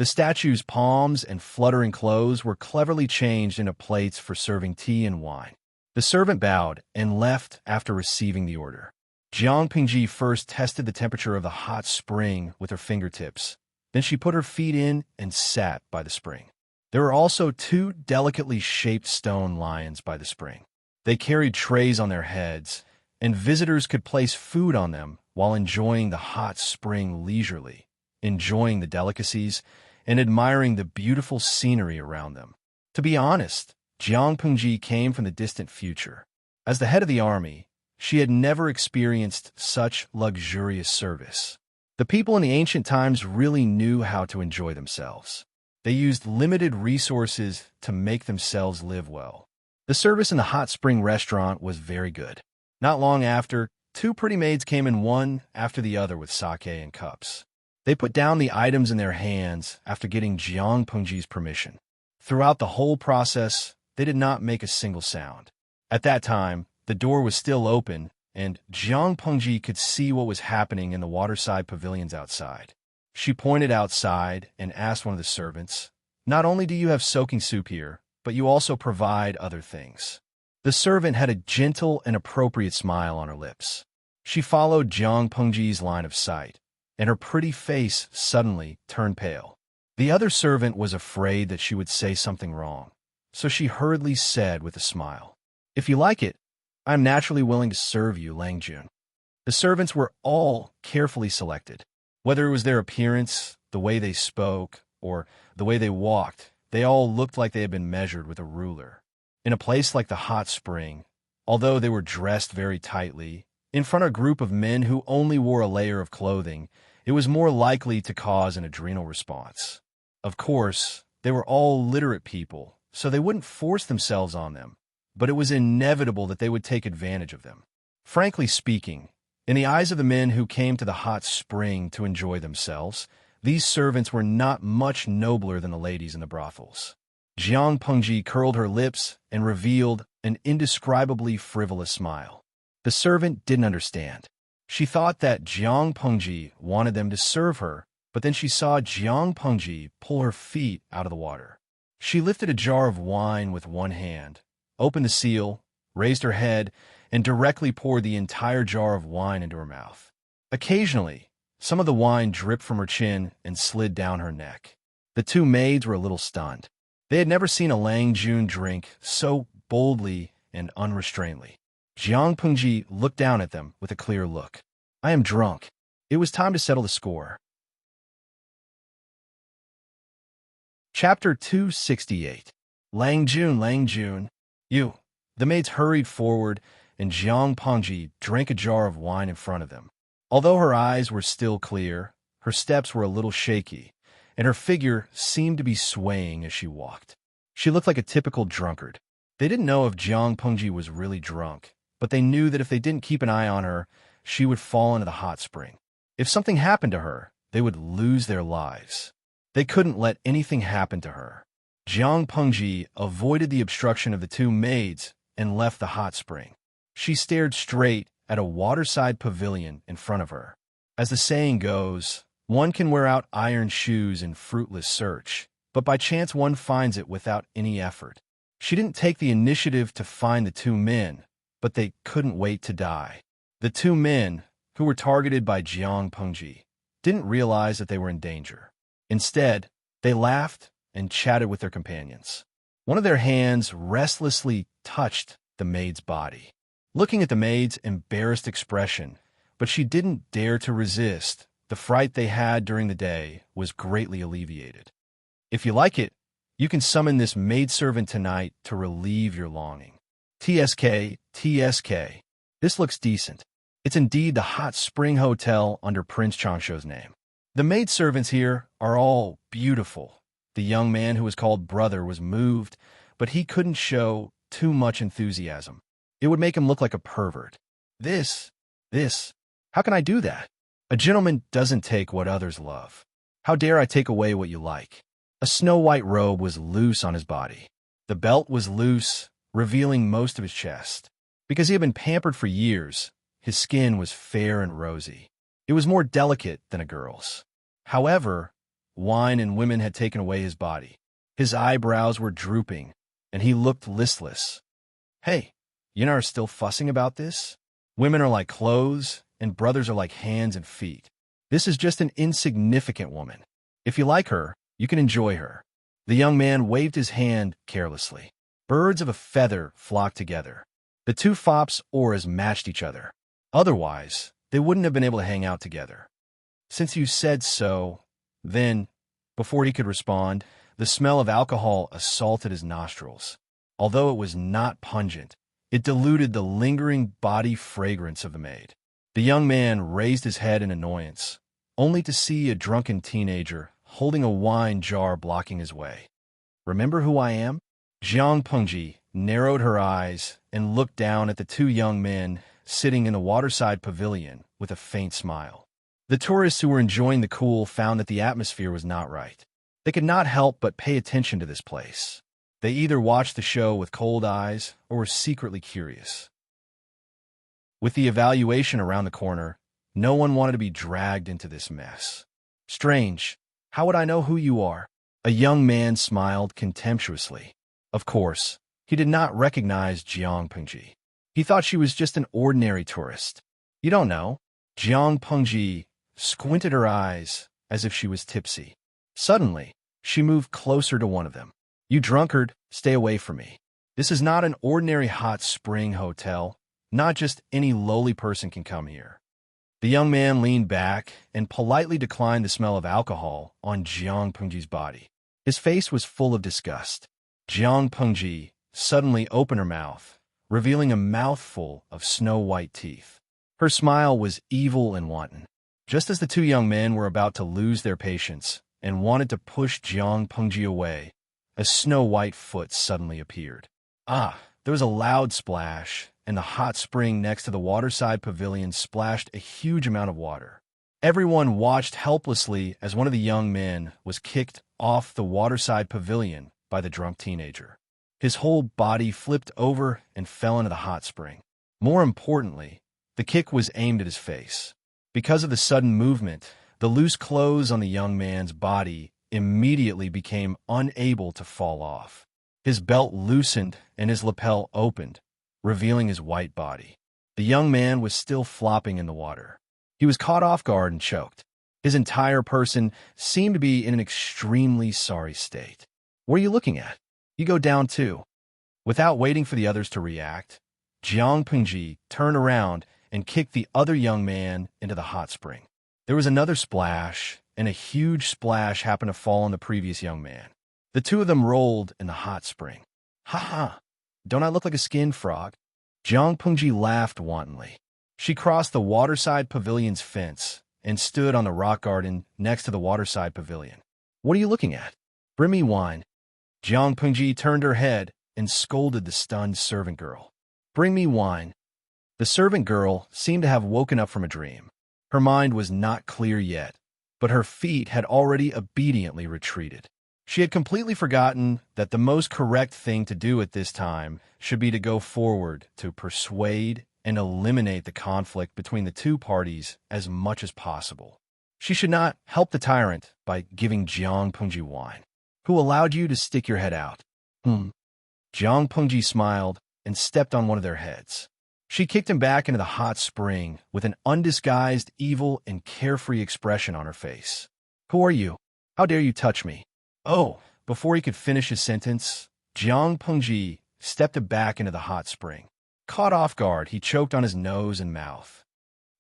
The statue's palms and fluttering clothes were cleverly changed into plates for serving tea and wine. The servant bowed and left after receiving the order. Jiang Pingji first tested the temperature of the hot spring with her fingertips. Then she put her feet in and sat by the spring. There were also two delicately shaped stone lions by the spring. They carried trays on their heads, and visitors could place food on them while enjoying the hot spring leisurely, enjoying the delicacies, and admiring the beautiful scenery around them. To be honest, Jiang Pengji came from the distant future. As the head of the army, she had never experienced such luxurious service. The people in the ancient times really knew how to enjoy themselves. They used limited resources to make themselves live well. The service in the hot spring restaurant was very good. Not long after, two pretty maids came in one after the other with sake and cups. They put down the items in their hands after getting Jiang Pengji's permission. Throughout the whole process, they did not make a single sound. At that time, the door was still open, and Jiang Pengji could see what was happening in the waterside pavilions outside. She pointed outside and asked one of the servants, "Not only do you have soaking soup here, but you also provide other things." The servant had a gentle and appropriate smile on her lips. She followed Jiang Pengji's line of sight, and her pretty face suddenly turned pale. The other servant was afraid that she would say something wrong, so she hurriedly said with a smile, "If you like it, I am naturally willing to serve you, Langjun." The servants were all carefully selected. Whether it was their appearance, the way they spoke, or the way they walked, they all looked like they had been measured with a ruler. In a place like the hot spring, although they were dressed very tightly, in front of a group of men who only wore a layer of clothing, it was more likely to cause an adrenal response. Of course, they were all literate people, so they wouldn't force themselves on them, but it was inevitable that they would take advantage of them. Frankly speaking, in the eyes of the men who came to the hot spring to enjoy themselves, these servants were not much nobler than the ladies in the brothels. Jiang Pengji curled her lips and revealed an indescribably frivolous smile. The servant didn't understand. She thought that Jiang Pengji wanted them to serve her, but then she saw Jiang Pengji pull her feet out of the water. She lifted a jar of wine with one hand, opened the seal, raised her head, and directly poured the entire jar of wine into her mouth. Occasionally, some of the wine dripped from her chin and slid down her neck. The two maids were a little stunned. They had never seen a Langjun drink so boldly and unrestrainedly. Jiang Pengji looked down at them with a clear look. "I am drunk." It was time to settle the score. Chapter 268. Langjun, Langjun. You. The maids hurried forward, and Jiang Pengji drank a jar of wine in front of them. Although her eyes were still clear, her steps were a little shaky, and her figure seemed to be swaying as she walked. She looked like a typical drunkard. They didn't know if Jiang Pengji was really drunk, but they knew that if they didn't keep an eye on her, she would fall into the hot spring. If something happened to her, they would lose their lives. They couldn't let anything happen to her. Jiang Pengji avoided the obstruction of the two maids and left the hot spring. She stared straight at a waterside pavilion in front of her. As the saying goes, one can wear out iron shoes in fruitless search, but by chance one finds it without any effort. She didn't take the initiative to find the two men, but they couldn't wait to die. The two men, who were targeted by Jiang Pengji, didn't realize that they were in danger. Instead, they laughed and chatted with their companions. One of their hands restlessly touched the maid's body. Looking at the maid's embarrassed expression, but she didn't dare to resist, the fright they had during the day was greatly alleviated. "If you like it, you can summon this maidservant tonight to relieve your longing." TSK, TSK. This looks decent. It's indeed the Hot Spring Hotel under Prince Changsho's name. The maidservants here are all beautiful. The young man who was called Brother was moved, but he couldn't show too much enthusiasm. It would make him look like a pervert. This, how can I do that? A gentleman doesn't take what others love. How dare I take away what you like? A snow-white robe was loose on his body. The belt was loose, revealing most of his chest. Because he had been pampered for years, his skin was fair and rosy. It was more delicate than a girl's. However, wine and women had taken away his body. His eyebrows were drooping, and he looked listless. Hey, you are still fussing about this? Women are like clothes, and brothers are like hands and feet. This is just an insignificant woman. If you like her, you can enjoy her. The young man waved his hand carelessly. Birds of a feather flocked together. The two fops' auras matched each other. Otherwise, they wouldn't have been able to hang out together. Since you said so, then, before he could respond, the smell of alcohol assaulted his nostrils. Although it was not pungent, it diluted the lingering body fragrance of the maid. The young man raised his head in annoyance, only to see a drunken teenager holding a wine jar blocking his way. Remember who I am? Jiang Pengji narrowed her eyes and looked down at the two young men sitting in the waterside pavilion with a faint smile. The tourists who were enjoying the cool found that the atmosphere was not right. They could not help but pay attention to this place. They either watched the show with cold eyes or were secretly curious. With the evaluation around the corner, no one wanted to be dragged into this mess. Strange. How would I know who you are? A young man smiled contemptuously. Of course, he did not recognize Jiang Pengji. He thought she was just an ordinary tourist. You don't know. Jiang Pengji squinted her eyes as if she was tipsy. Suddenly, she moved closer to one of them. You drunkard, stay away from me. This is not an ordinary hot spring hotel. Not just any lowly person can come here. The young man leaned back and politely declined the smell of alcohol on Jiang Pengji's body. His face was full of disgust. Jiang Pengji suddenly opened her mouth, revealing a mouthful of snow-white teeth. Her smile was evil and wanton. Just as the two young men were about to lose their patience and wanted to push Jiang Pengji away, a snow-white foot suddenly appeared. There was a loud splash, and the hot spring next to the waterside pavilion splashed a huge amount of water. Everyone watched helplessly as one of the young men was kicked off the waterside pavilion by the drunk teenager. His whole body flipped over and fell into the hot spring. More importantly, the kick was aimed at his face. Because of the sudden movement, the loose clothes on the young man's body immediately became unable to fall off. His belt loosened and his lapel opened, revealing his white body. The young man was still flopping in the water. He was caught off guard and choked. His entire person seemed to be in an extremely sorry state. What are you looking at? You go down too. Without waiting for the others to react, Jiang Pengji turned around and kicked the other young man into the hot spring. There was another splash, and a huge splash happened to fall on the previous young man. The two of them rolled in the hot spring. Ha ha! Don't I look like a skinned frog? Jiang Pengji laughed wantonly. She crossed the waterside pavilion's fence and stood on the rock garden next to the waterside pavilion. What are you looking at? Bring me wine. Jiang Pengji turned her head and scolded the stunned servant girl. Bring me wine. The servant girl seemed to have woken up from a dream. Her mind was not clear yet, but her feet had already obediently retreated. She had completely forgotten that the most correct thing to do at this time should be to go forward to persuade and eliminate the conflict between the two parties as much as possible. She should not help the tyrant by giving Jiang Pengji wine. Who allowed you to stick your head out? Jiang Pengji smiled and stepped on one of their heads. She kicked him back into the hot spring with an undisguised evil and carefree expression on her face. Who are you? How dare you touch me? Oh, before he could finish his sentence, Jiang Pengji stepped back into the hot spring. Caught off guard, he choked on his nose and mouth.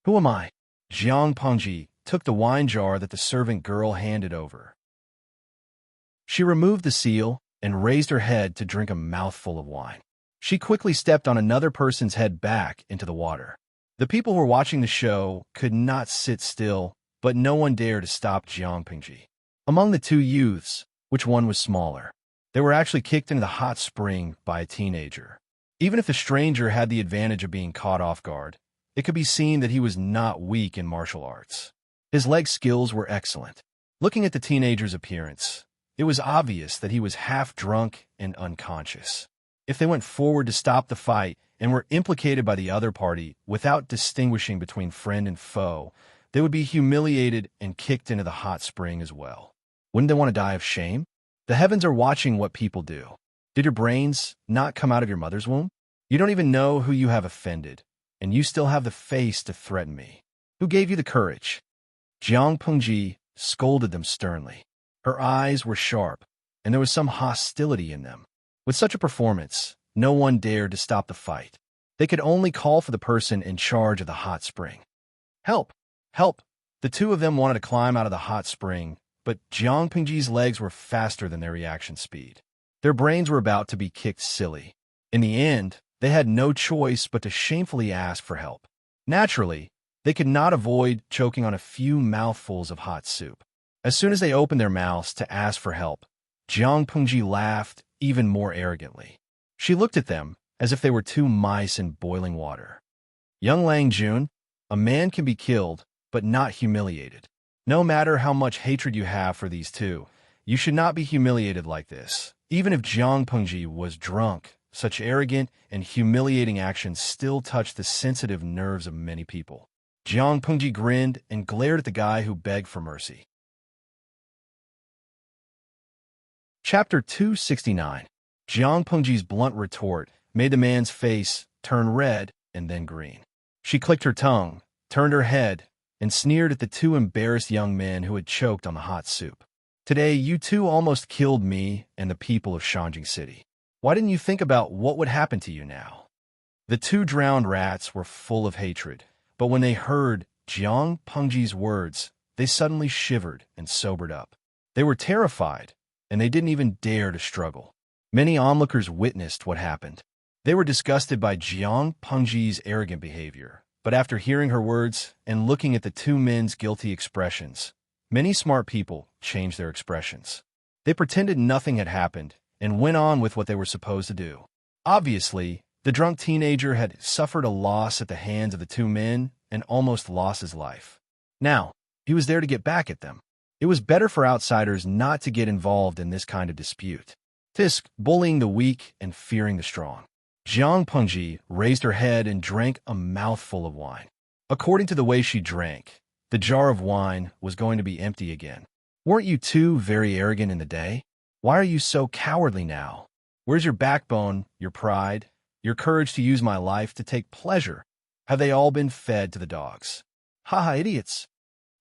Who am I? Jiang Pengji took the wine jar that the servant girl handed over. She removed the seal and raised her head to drink a mouthful of wine. She quickly stepped on another person's head back into the water. The people who were watching the show could not sit still, but no one dared to stop Jiang Pengji. Among the two youths, which one was smaller? They were actually kicked into the hot spring by a teenager. Even if the stranger had the advantage of being caught off guard, it could be seen that he was not weak in martial arts. His leg skills were excellent. Looking at the teenager's appearance, it was obvious that he was half drunk and unconscious. If they went forward to stop the fight and were implicated by the other party without distinguishing between friend and foe, they would be humiliated and kicked into the hot spring as well. Wouldn't they want to die of shame? The heavens are watching what people do. Did your brains not come out of your mother's womb? You don't even know who you have offended, and you still have the face to threaten me. Who gave you the courage? Jiang Pengji scolded them sternly. Her eyes were sharp, and there was some hostility in them. With such a performance, no one dared to stop the fight. They could only call for the person in charge of the hot spring. Help! Help! The two of them wanted to climb out of the hot spring, but Jiang Pengji's legs were faster than their reaction speed. Their brains were about to be kicked silly. In the end, they had no choice but to shamefully ask for help. Naturally, they could not avoid choking on a few mouthfuls of hot soup. As soon as they opened their mouths to ask for help, Jiang Pengji laughed even more arrogantly. She looked at them as if they were two mice in boiling water. Young Lang Jun, a man can be killed, but not humiliated. No matter how much hatred you have for these two, you should not be humiliated like this. Even if Jiang Pengji was drunk, such arrogant and humiliating actions still touched the sensitive nerves of many people. Jiang Pengji grinned and glared at the guy who begged for mercy. Chapter 269. Jiang Pengji's blunt retort made the man's face turn red and then green. She clicked her tongue, turned her head, and sneered at the two embarrassed young men who had choked on the hot soup. Today, you two almost killed me and the people of Shanjing City. Why didn't you think about what would happen to you now? The two drowned rats were full of hatred, but when they heard Jiang Pengji's words, they suddenly shivered and sobered up. They were terrified, and they didn't even dare to struggle. Many onlookers witnessed what happened. They were disgusted by Jiang Pengji's arrogant behavior, but after hearing her words and looking at the two men's guilty expressions, many smart people changed their expressions. They pretended nothing had happened and went on with what they were supposed to do. Obviously, the drunk teenager had suffered a loss at the hands of the two men and almost lost his life. Now, he was there to get back at them. It was better for outsiders not to get involved in this kind of dispute. Tisk, bullying the weak and fearing the strong. Jiang Pengji raised her head and drank a mouthful of wine. According to the way she drank, the jar of wine was going to be empty again. Weren't you two very arrogant in the day? Why are you so cowardly now? Where's your backbone, your pride, your courage to use my life to take pleasure? Have they all been fed to the dogs? Haha, idiots!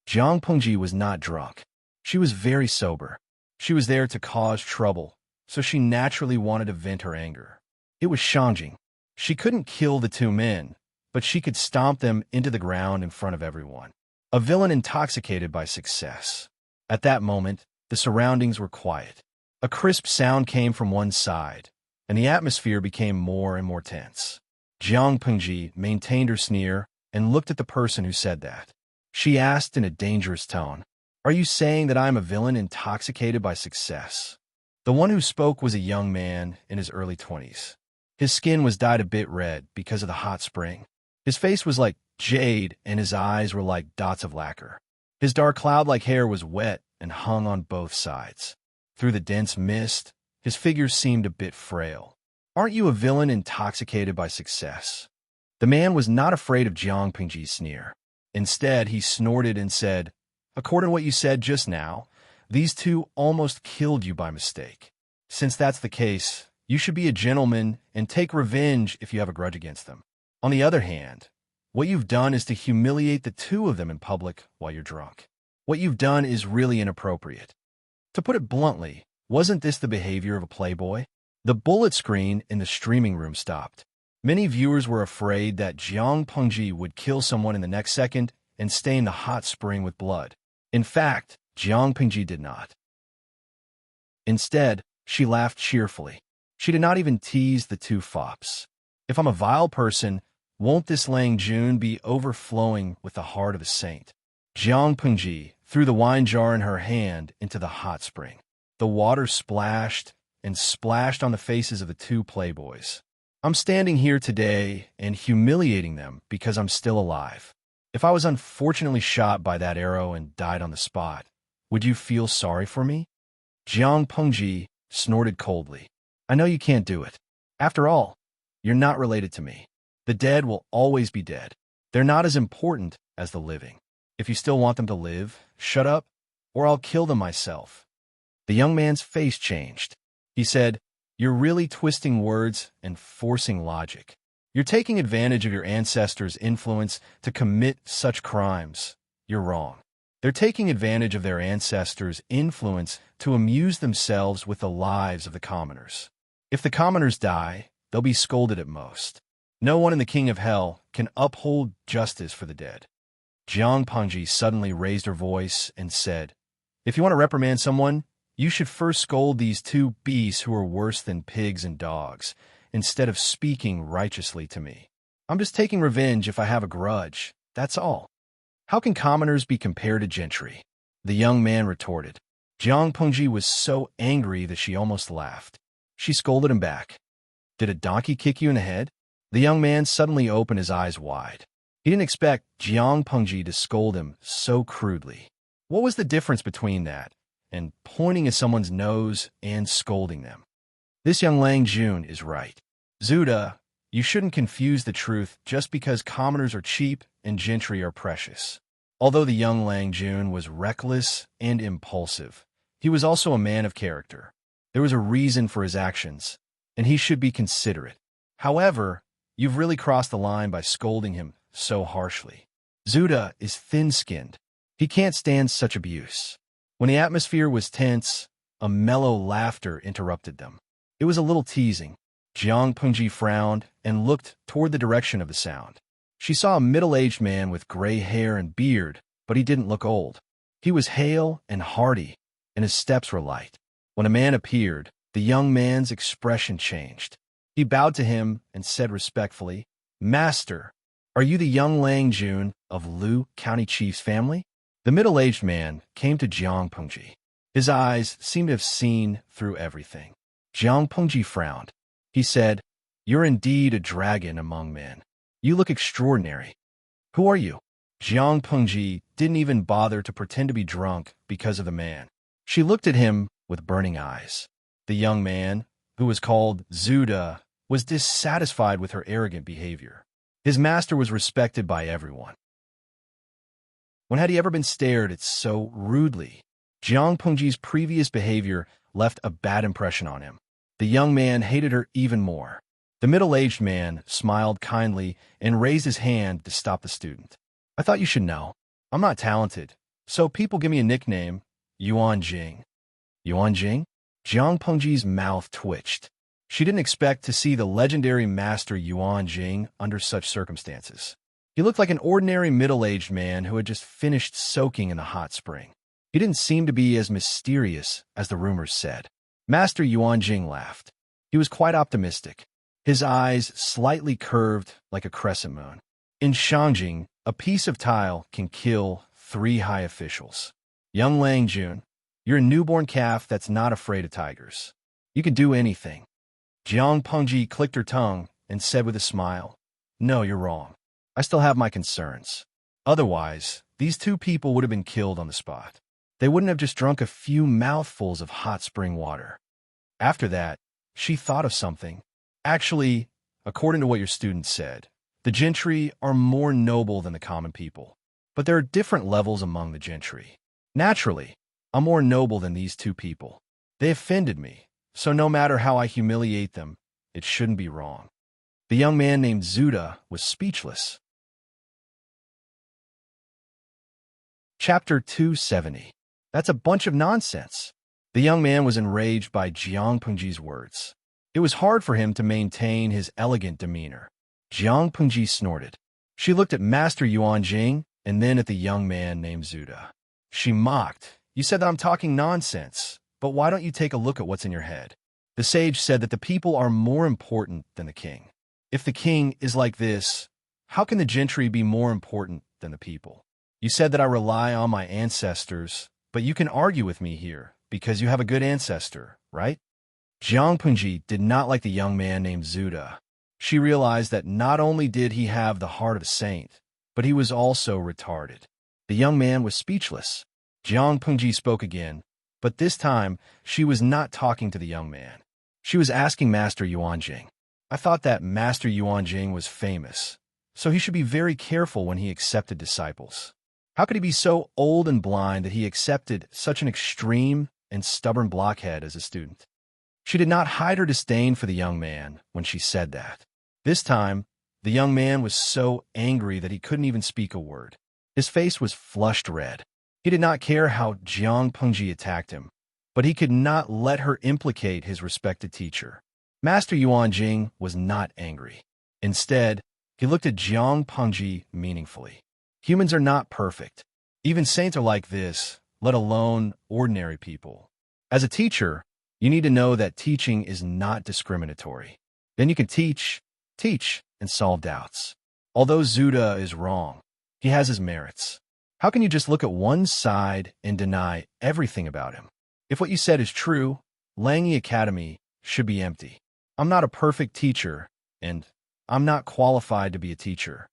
Jiang Pengji was not drunk. She was very sober. She was there to cause trouble, so she naturally wanted to vent her anger. It was Shanjing. She couldn't kill the two men, but she could stomp them into the ground in front of everyone. A villain intoxicated by success. At that moment, the surroundings were quiet. A crisp sound came from one side, and the atmosphere became more and more tense. Jiang Pengji maintained her sneer and looked at the person who said that. She asked in a dangerous tone, "Are you saying that I am a villain intoxicated by success?" The one who spoke was a young man in his early 20s. His skin was dyed a bit red because of the hot spring. His face was like jade, and his eyes were like dots of lacquer. His dark cloud-like hair was wet and hung on both sides. Through the dense mist, his figure seemed a bit frail. "Aren't you a villain intoxicated by success?" The man was not afraid of Jiang Pengji's sneer. Instead, he snorted and said, "According to what you said just now, these two almost killed you by mistake. Since that's the case, you should be a gentleman and take revenge if you have a grudge against them. On the other hand, what you've done is to humiliate the two of them in public while you're drunk. What you've done is really inappropriate. To put it bluntly, wasn't this the behavior of a playboy?" The bullet screen in the streaming room stopped. Many viewers were afraid that Jiang Pengji would kill someone in the next second and stain the hot spring with blood. In fact, Jiang Pengji did not. Instead, she laughed cheerfully. She did not even tease the two fops. "If I'm a vile person, won't this Lang Jun be overflowing with the heart of a saint?" Jiang Pengji threw the wine jar in her hand into the hot spring. The water splashed and splashed on the faces of the two playboys. "I'm standing here today and humiliating them because I'm still alive. If I was unfortunately shot by that arrow and died on the spot, would you feel sorry for me?" Jiang Pengji snorted coldly. "I know you can't do it. After all, you're not related to me. The dead will always be dead. They're not as important as the living. If you still want them to live, shut up, or I'll kill them myself." The young man's face changed. He said, "You're really twisting words and forcing logic. You're taking advantage of your ancestors' influence to commit such crimes. You're wrong. They're taking advantage of their ancestors' influence to amuse themselves with the lives of the commoners. If the commoners die, they'll be scolded at most. No one in the King of Hell can uphold justice for the dead." Jiang Pengji suddenly raised her voice and said, "If you want to reprimand someone, you should first scold these two beasts who are worse than pigs and dogs, instead of speaking righteously to me. I'm just taking revenge if I have a grudge, that's all. How can commoners be compared to gentry?" The young man retorted. Jiang Pengji was so angry that she almost laughed. She scolded him back. "Did a donkey kick you in the head?" The young man suddenly opened his eyes wide. He didn't expect Jiang Pengji to scold him so crudely. What was the difference between that and pointing at someone's nose and scolding them? This young Lang Jun is right. Zuda, you shouldn't confuse the truth just because commoners are cheap and gentry are precious. Although the young Lang Jun was reckless and impulsive, he was also a man of character. There was a reason for his actions, and he should be considerate. However, you've really crossed the line by scolding him so harshly. Zuda is thin-skinned. He can't stand such abuse. When the atmosphere was tense, a mellow laughter interrupted them. It was a little teasing. Jiang Pengji frowned and looked toward the direction of the sound. She saw a middle-aged man with gray hair and beard, but he didn't look old. He was hale and hearty, and his steps were light. When a man appeared, the young man's expression changed. He bowed to him and said respectfully, "Master, are you the young Lang Jun of Lu County Chief's family?" The middle-aged man came to Jiang Pengji. His eyes seemed to have seen through everything. Jiang Pengji frowned. He said, "You're indeed a dragon among men. You look extraordinary. Who are you?" Jiang Pengji didn't even bother to pretend to be drunk because of the man. She looked at him with burning eyes. The young man, who was called Zuda, was dissatisfied with her arrogant behavior. His master was respected by everyone. When had he ever been stared at so rudely? Jiang Pengji's previous behavior left a bad impression on him. The young man hated her even more. The middle-aged man smiled kindly and raised his hand to stop the student. "I thought you should know. I'm not talented, so people give me a nickname, Yuan Jing." Yuan Jing? Jiang Pengji's mouth twitched. She didn't expect to see the legendary master Yuan Jing under such circumstances. He looked like an ordinary middle-aged man who had just finished soaking in a hot spring. He didn't seem to be as mysterious as the rumors said. Master Yuan Jing laughed. He was quite optimistic. His eyes slightly curved like a crescent moon. In Shangjing, a piece of tile can kill 3 high officials. Young Lang Jun, you're a newborn calf that's not afraid of tigers. You can do anything. Jiang Pengji clicked her tongue and said with a smile, "No, you're wrong. I still have my concerns. Otherwise, these 2 people would have been killed on the spot. They wouldn't have just drunk a few mouthfuls of hot spring water." After that, she thought of something. "Actually, according to what your student said, the gentry are more noble than the common people. But there are different levels among the gentry. Naturally, I'm more noble than these 2 people. They offended me, so no matter how I humiliate them, it shouldn't be wrong." The young man named Zuda was speechless. Chapter 270. That's a bunch of nonsense. The young man was enraged by Jiang Pengji's words. It was hard for him to maintain his elegant demeanor. Jiang Pengji snorted. She looked at Master Yuan Jing and then at the young man named Zuda. She mocked. "You said that I'm talking nonsense, but why don't you take a look at what's in your head?" The sage said that the people are more important than the king. If the king is like this, how can the gentry be more important than the people? You said that I rely on my ancestors, but you can argue with me here because you have a good ancestor, right? Jiang Pengji did not like the young man named Zuda. She realized that not only did he have the heart of a saint, but he was also retarded. The young man was speechless. Jiang Pengji spoke again, but this time she was not talking to the young man. She was asking Master Yuan Jing. "I thought that Master Yuan Jing was famous, so he should be very careful when he accepted disciples. How could he be so old and blind that he accepted such an extreme and stubborn blockhead as a student. She did not hide her disdain for the young man when she said that. This time, the young man was so angry that he couldn't even speak a word. His face was flushed red. He did not care how Jiang Pengji attacked him, but he could not let her implicate his respected teacher. Master Yuan Jing was not angry. Instead, he looked at Jiang Pengji meaningfully. Humans are not perfect. Even saints are like this, let alone ordinary people. As a teacher, you need to know that teaching is not discriminatory. Then you can teach, and solve doubts. Although Zuda is wrong, he has his merits. How can you just look at one side and deny everything about him? If what you said is true, Langyi Academy should be empty. I'm not a perfect teacher, and I'm not qualified to be a teacher.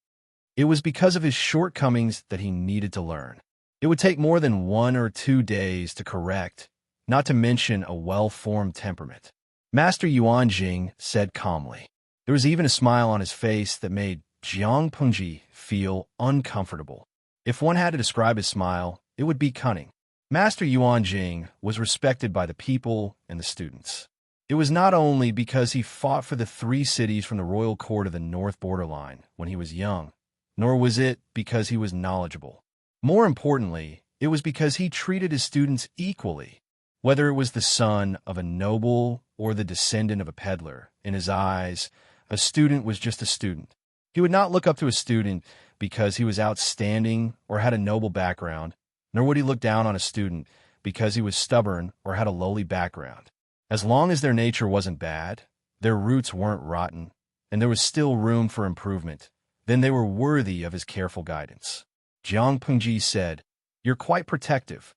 It was because of his shortcomings that he needed to learn. It would take more than 1 or 2 days to correct, not to mention a well-formed temperament. Master Yuan Jing said calmly. There was even a smile on his face that made Jiang Pengji feel uncomfortable. If one had to describe his smile, it would be cunning. Master Yuan Jing was respected by the people and the students. It was not only because he fought for the 3 cities from the royal court of the north borderline when he was young, nor was it because he was knowledgeable. More importantly, it was because he treated his students equally. Whether it was the son of a noble or the descendant of a peddler, in his eyes, a student was just a student. He would not look up to a student because he was outstanding or had a noble background, nor would he look down on a student because he was stubborn or had a lowly background. As long as their nature wasn't bad, their roots weren't rotten, and there was still room for improvement, then they were worthy of his careful guidance. Jiang Pengji said, "You're quite protective."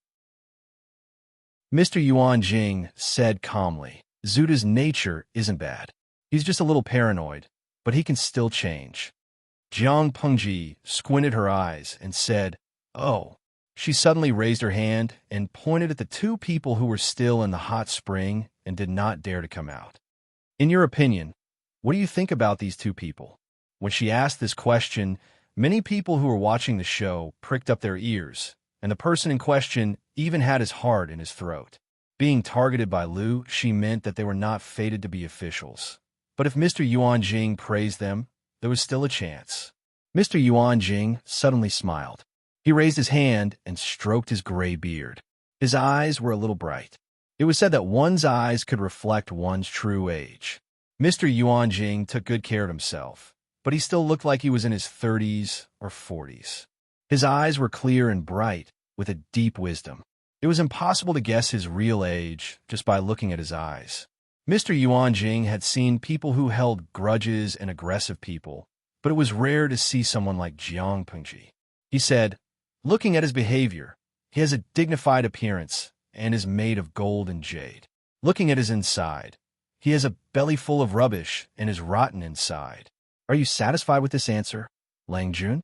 Mr. Yuan Jing said calmly, "Zuda's nature isn't bad. He's just a little paranoid, but he can still change." Jiang Pengji squinted her eyes and said, "Oh." She suddenly raised her hand and pointed at the 2 people who were still in the hot spring and did not dare to come out. "In your opinion, what do you think about these 2 people?" When she asked this question, many people who were watching the show pricked up their ears, and the person in question even had his heart in his throat. Being targeted by Lu, she meant that they were not fated to be officials. But if Mr. Yuan Jing praised them, there was still a chance. Mr. Yuan Jing suddenly smiled. He raised his hand and stroked his gray beard. His eyes were a little bright. It was said that one's eyes could reflect one's true age. Mr. Yuan Jing took good care of himself, but he still looked like he was in his 30s or 40s. His eyes were clear and bright, with a deep wisdom. It was impossible to guess his real age just by looking at his eyes. Mr. Yuan Jing had seen people who held grudges and aggressive people, but it was rare to see someone like Jiang Pengji. He said, "Looking at his behavior, he has a dignified appearance and is made of gold and jade. Looking at his inside, he has a belly full of rubbish and is rotten inside. Are you satisfied with this answer, Lang Jun?"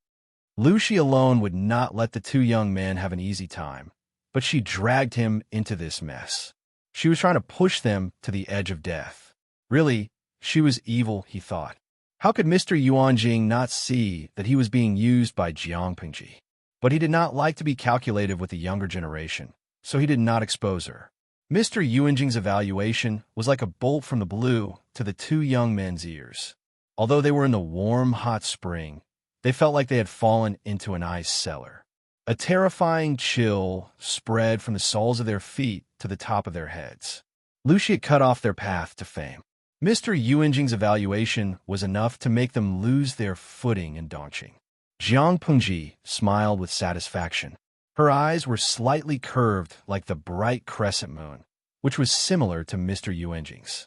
Lu Shi alone would not let the 2 young men have an easy time, but she dragged him into this mess. She was trying to push them to the edge of death. Really, she was evil, he thought. How could Mr. Yuan Jing not see that he was being used by Jiang Pengji? But he did not like to be calculative with the younger generation, so he did not expose her. Mr. Yuan Jing's evaluation was like a bolt from the blue to the 2 young men's ears. Although they were in the warm, hot spring, they felt like they had fallen into an ice cellar. A terrifying chill spread from the soles of their feet to the top of their heads. Lu Shi had cut off their path to fame. Mr. Yuan Jing's evaluation was enough to make them lose their footing in Dongqing. Jiang Pengji smiled with satisfaction. Her eyes were slightly curved like the bright crescent moon, which was similar to Mr. Yuan Jing's.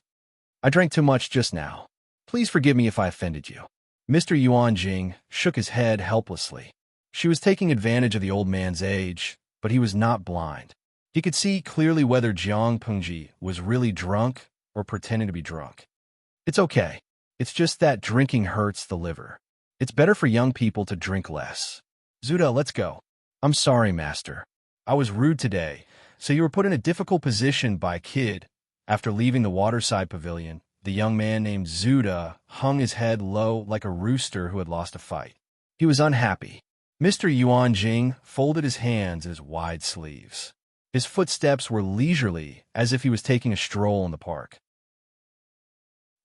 "I drank too much just now. Please forgive me if I offended you." Mr. Yuan Jing shook his head helplessly. She was taking advantage of the old man's age, but he was not blind. He could see clearly whether Jiang Pengji was really drunk or pretending to be drunk. "It's okay. It's just that drinking hurts the liver. It's better for young people to drink less. Zuda, let's go." "I'm sorry, Master. I was rude today, so you were put in a difficult position by a kid." After leaving the waterside pavilion, the young man named Zuda hung his head low like a rooster who had lost a fight. He was unhappy. Mr. Yuan Jing folded his hands in his wide sleeves. His footsteps were leisurely, as if he was taking a stroll in the park.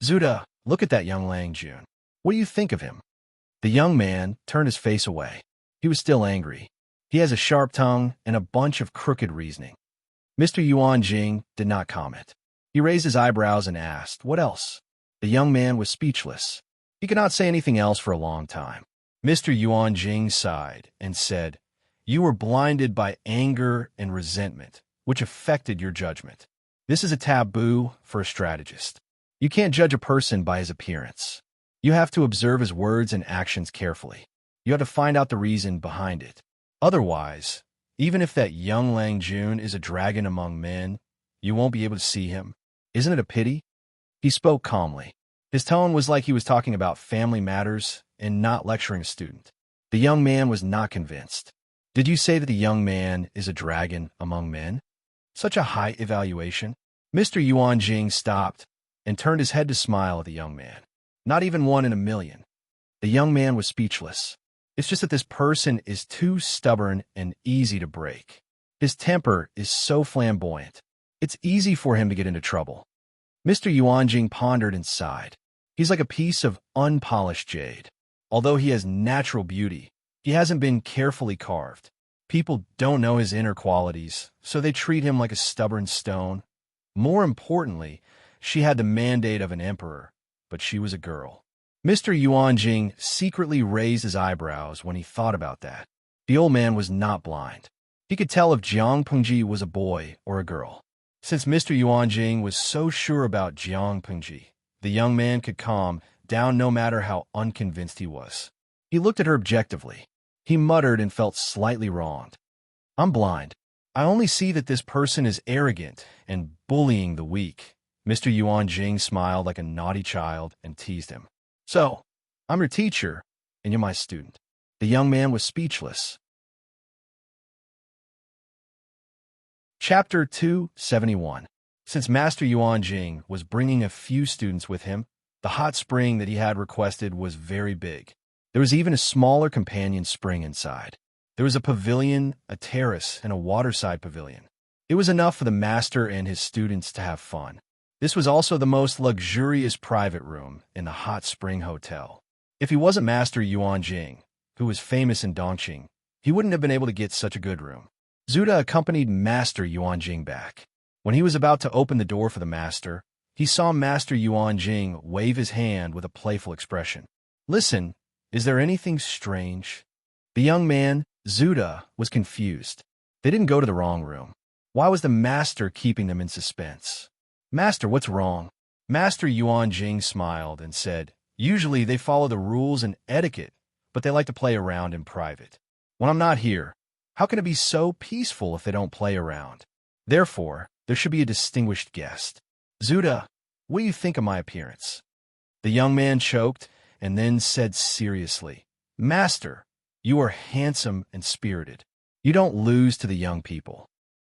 "Zuda, look at that young Lang Jun. What do you think of him?" The young man turned his face away. He was still angry. He has a sharp tongue and a bunch of crooked reasoning. Mr. Yuan Jing did not comment. He raised his eyebrows and asked, "What else?" The young man was speechless. He could not say anything else for a long time. Mr. Yuan Jing sighed and said, "You were blinded by anger and resentment, which affected your judgment. This is a taboo for a strategist. You can't judge a person by his appearance. You have to observe his words and actions carefully. You have to find out the reason behind it. Otherwise, even if that young Lang Jun is a dragon among men, you won't be able to see him. Isn't it a pity?" He spoke calmly. His tone was like he was talking about family matters and not lecturing a student. The young man was not convinced. "Did you say that the young man is a dragon among men? Such a high evaluation?" Mr. Yuan Jing stopped and turned his head to smile at the young man. "Not even one in a million." The young man was speechless. It's just that this person is too stubborn and easy to break. His temper is so flamboyant. It's easy for him to get into trouble. Mr. Yuanjing pondered and sighed. He's like a piece of unpolished jade. Although he has natural beauty, he hasn't been carefully carved. People don't know his inner qualities, so they treat him like a stubborn stone. More importantly, she had the mandate of an emperor, but she was a girl. Mr. Yuanjing secretly raised his eyebrows when he thought about that. The old man was not blind. He could tell if Jiang Pengji was a boy or a girl. Since Mr. Yuanjing was so sure about Jiang Pengji, the young man could calm down no matter how unconvinced he was. He looked at her objectively. He muttered and felt slightly wronged. "I'm blind. I only see that this person is arrogant and bullying the weak." Mr. Yuanjing smiled like a naughty child and teased him. "So, I'm your teacher, and you're my student." The young man was speechless. Chapter 271. Since Master Yuanjing was bringing a few students with him, the hot spring that he had requested was very big. There was even a smaller companion spring inside. There was a pavilion, a terrace, and a waterside pavilion. It was enough for the master and his students to have fun. This was also the most luxurious private room in the hot spring hotel. If he wasn't Master Yuanjing, who was famous in Dongqing, he wouldn't have been able to get such a good room. Zuda accompanied Master Yuanjing back. When he was about to open the door for the master, he saw Master Yuanjing wave his hand with a playful expression. "Listen, is there anything strange?" The young man, Zuda, was confused. They didn't go to the wrong room. Why was the master keeping them in suspense? "Master, what's wrong?" Master Yuanjing smiled and said, "Usually they follow the rules and etiquette, but they like to play around in private. When I'm not here, how can it be so peaceful if they don't play around? Therefore, there should be a distinguished guest. Zuda, what do you think of my appearance?" The young man choked and then said seriously, "Master, you are handsome and spirited. You don't lose to the young people."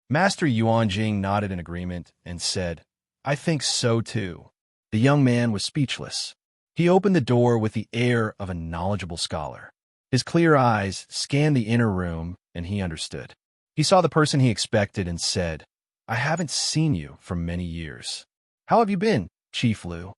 Master Yuanjing nodded in agreement and said, "I think so too." The young man was speechless. He opened the door with the air of a knowledgeable scholar. His clear eyes scanned the inner room, and he understood. He saw the person he expected and said, "I haven't seen you for many years. How have you been, Chief Liu?"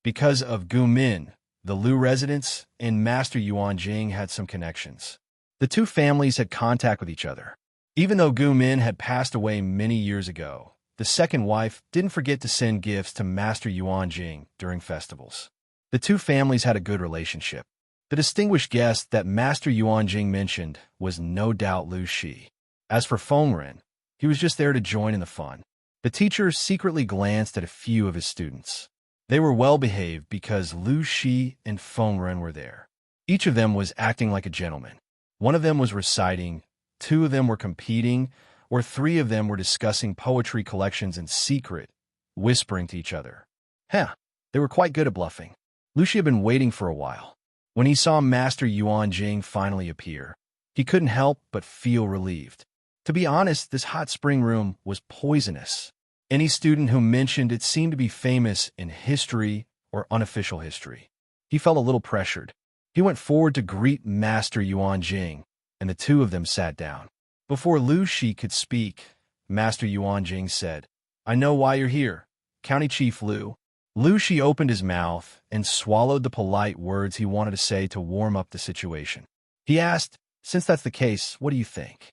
Because of Gu Min, the Liu residents, and Master Yuanjing had some connections. The two families had contact with each other. Even though Gu Min had passed away many years ago, the second wife didn't forget to send gifts to Master Yuanjing during festivals. The two families had a good relationship. The distinguished guest that Master Yuanjing mentioned was no doubt Lu Shi. As for Fengren, he was just there to join in the fun. The teacher secretly glanced at a few of his students. They were well-behaved because Lu Shi and Fengren were there. Each of them was acting like a gentleman. One of them was reciting, two of them were competing, or three of them were discussing poetry collections in secret, whispering to each other. They were quite good at bluffing. Lu Shi had been waiting for a while. When he saw Master Yuanjing finally appear, he couldn't help but feel relieved. To be honest, this hot spring room was poisonous. Any student who mentioned it seemed to be famous in history or unofficial history. He felt a little pressured. He went forward to greet Master Yuanjing, and the two of them sat down. Before Lu Shi could speak, Master Yuan Jing said. I know why you're here, County Chief Lu. Lu Shi opened his mouth and swallowed the polite words he wanted to say to warm up the situation. He asked, since that's the case, what do you think?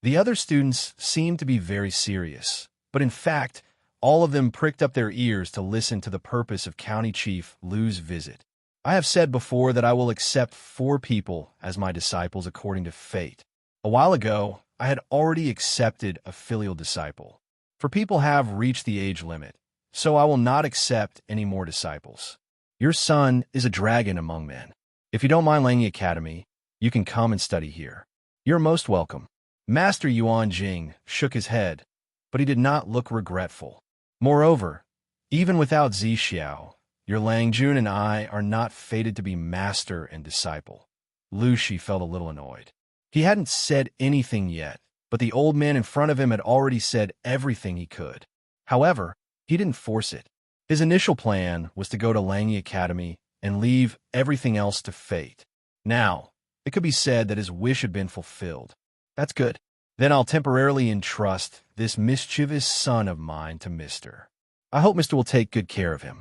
The other students seemed to be very serious, but in fact, all of them pricked up their ears to listen to the purpose of County Chief Lu's visit. I have said before that I will accept 4 people as my disciples according to fate. A while ago, I had already accepted a filial disciple. For people have reached the age limit, so I will not accept any more disciples. Your son is a dragon among men. If you don't mind Langi Academy, you can come and study here. You're most welcome. Master Yuan Jing shook his head, but he did not look regretful. Moreover, even without Zixiao, your Lang Jun and I are not fated to be master and disciple. Lu Shi felt a little annoyed. He hadn't said anything yet, but the old man in front of him had already said everything he could. However, he didn't force it. His initial plan was to go to Langi Academy and leave everything else to fate. Now, it could be said that his wish had been fulfilled. That's good. Then I'll temporarily entrust this mischievous son of mine to Mr. I hope Mr. will take good care of him.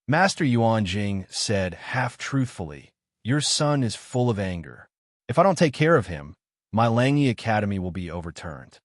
Master Yuan Jing said half-truthfully, your son is full of anger. If I don't take care of him, my Langi Academy will be overturned.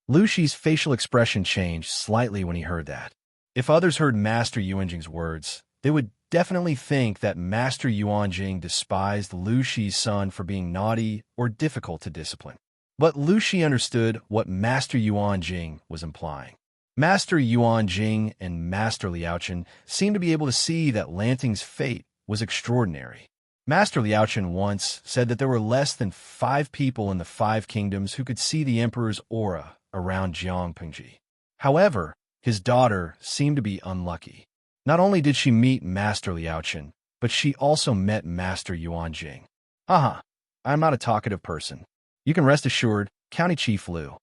Lu Shi's facial expression changed slightly when he heard that. If others heard Master Yuan Jing's words, they would definitely think that Master Yuan Jing despised Lu Shi's son for being naughty or difficult to discipline. But Lu Shi understood what Master Yuan Jing was implying. Master Yuan Jing and Master Liaochen seemed to be able to see that Lanting's fate was extraordinary. Master Liaochen once said that there were less than 5 people in the 5 kingdoms who could see the emperor's aura around Jiangpingji. However, his daughter seemed to be unlucky. Not only did she meet Master Liaochen, but she also met Master Yuan Jing. Haha, I'm not a talkative person. You can rest assured, County Chief Lu.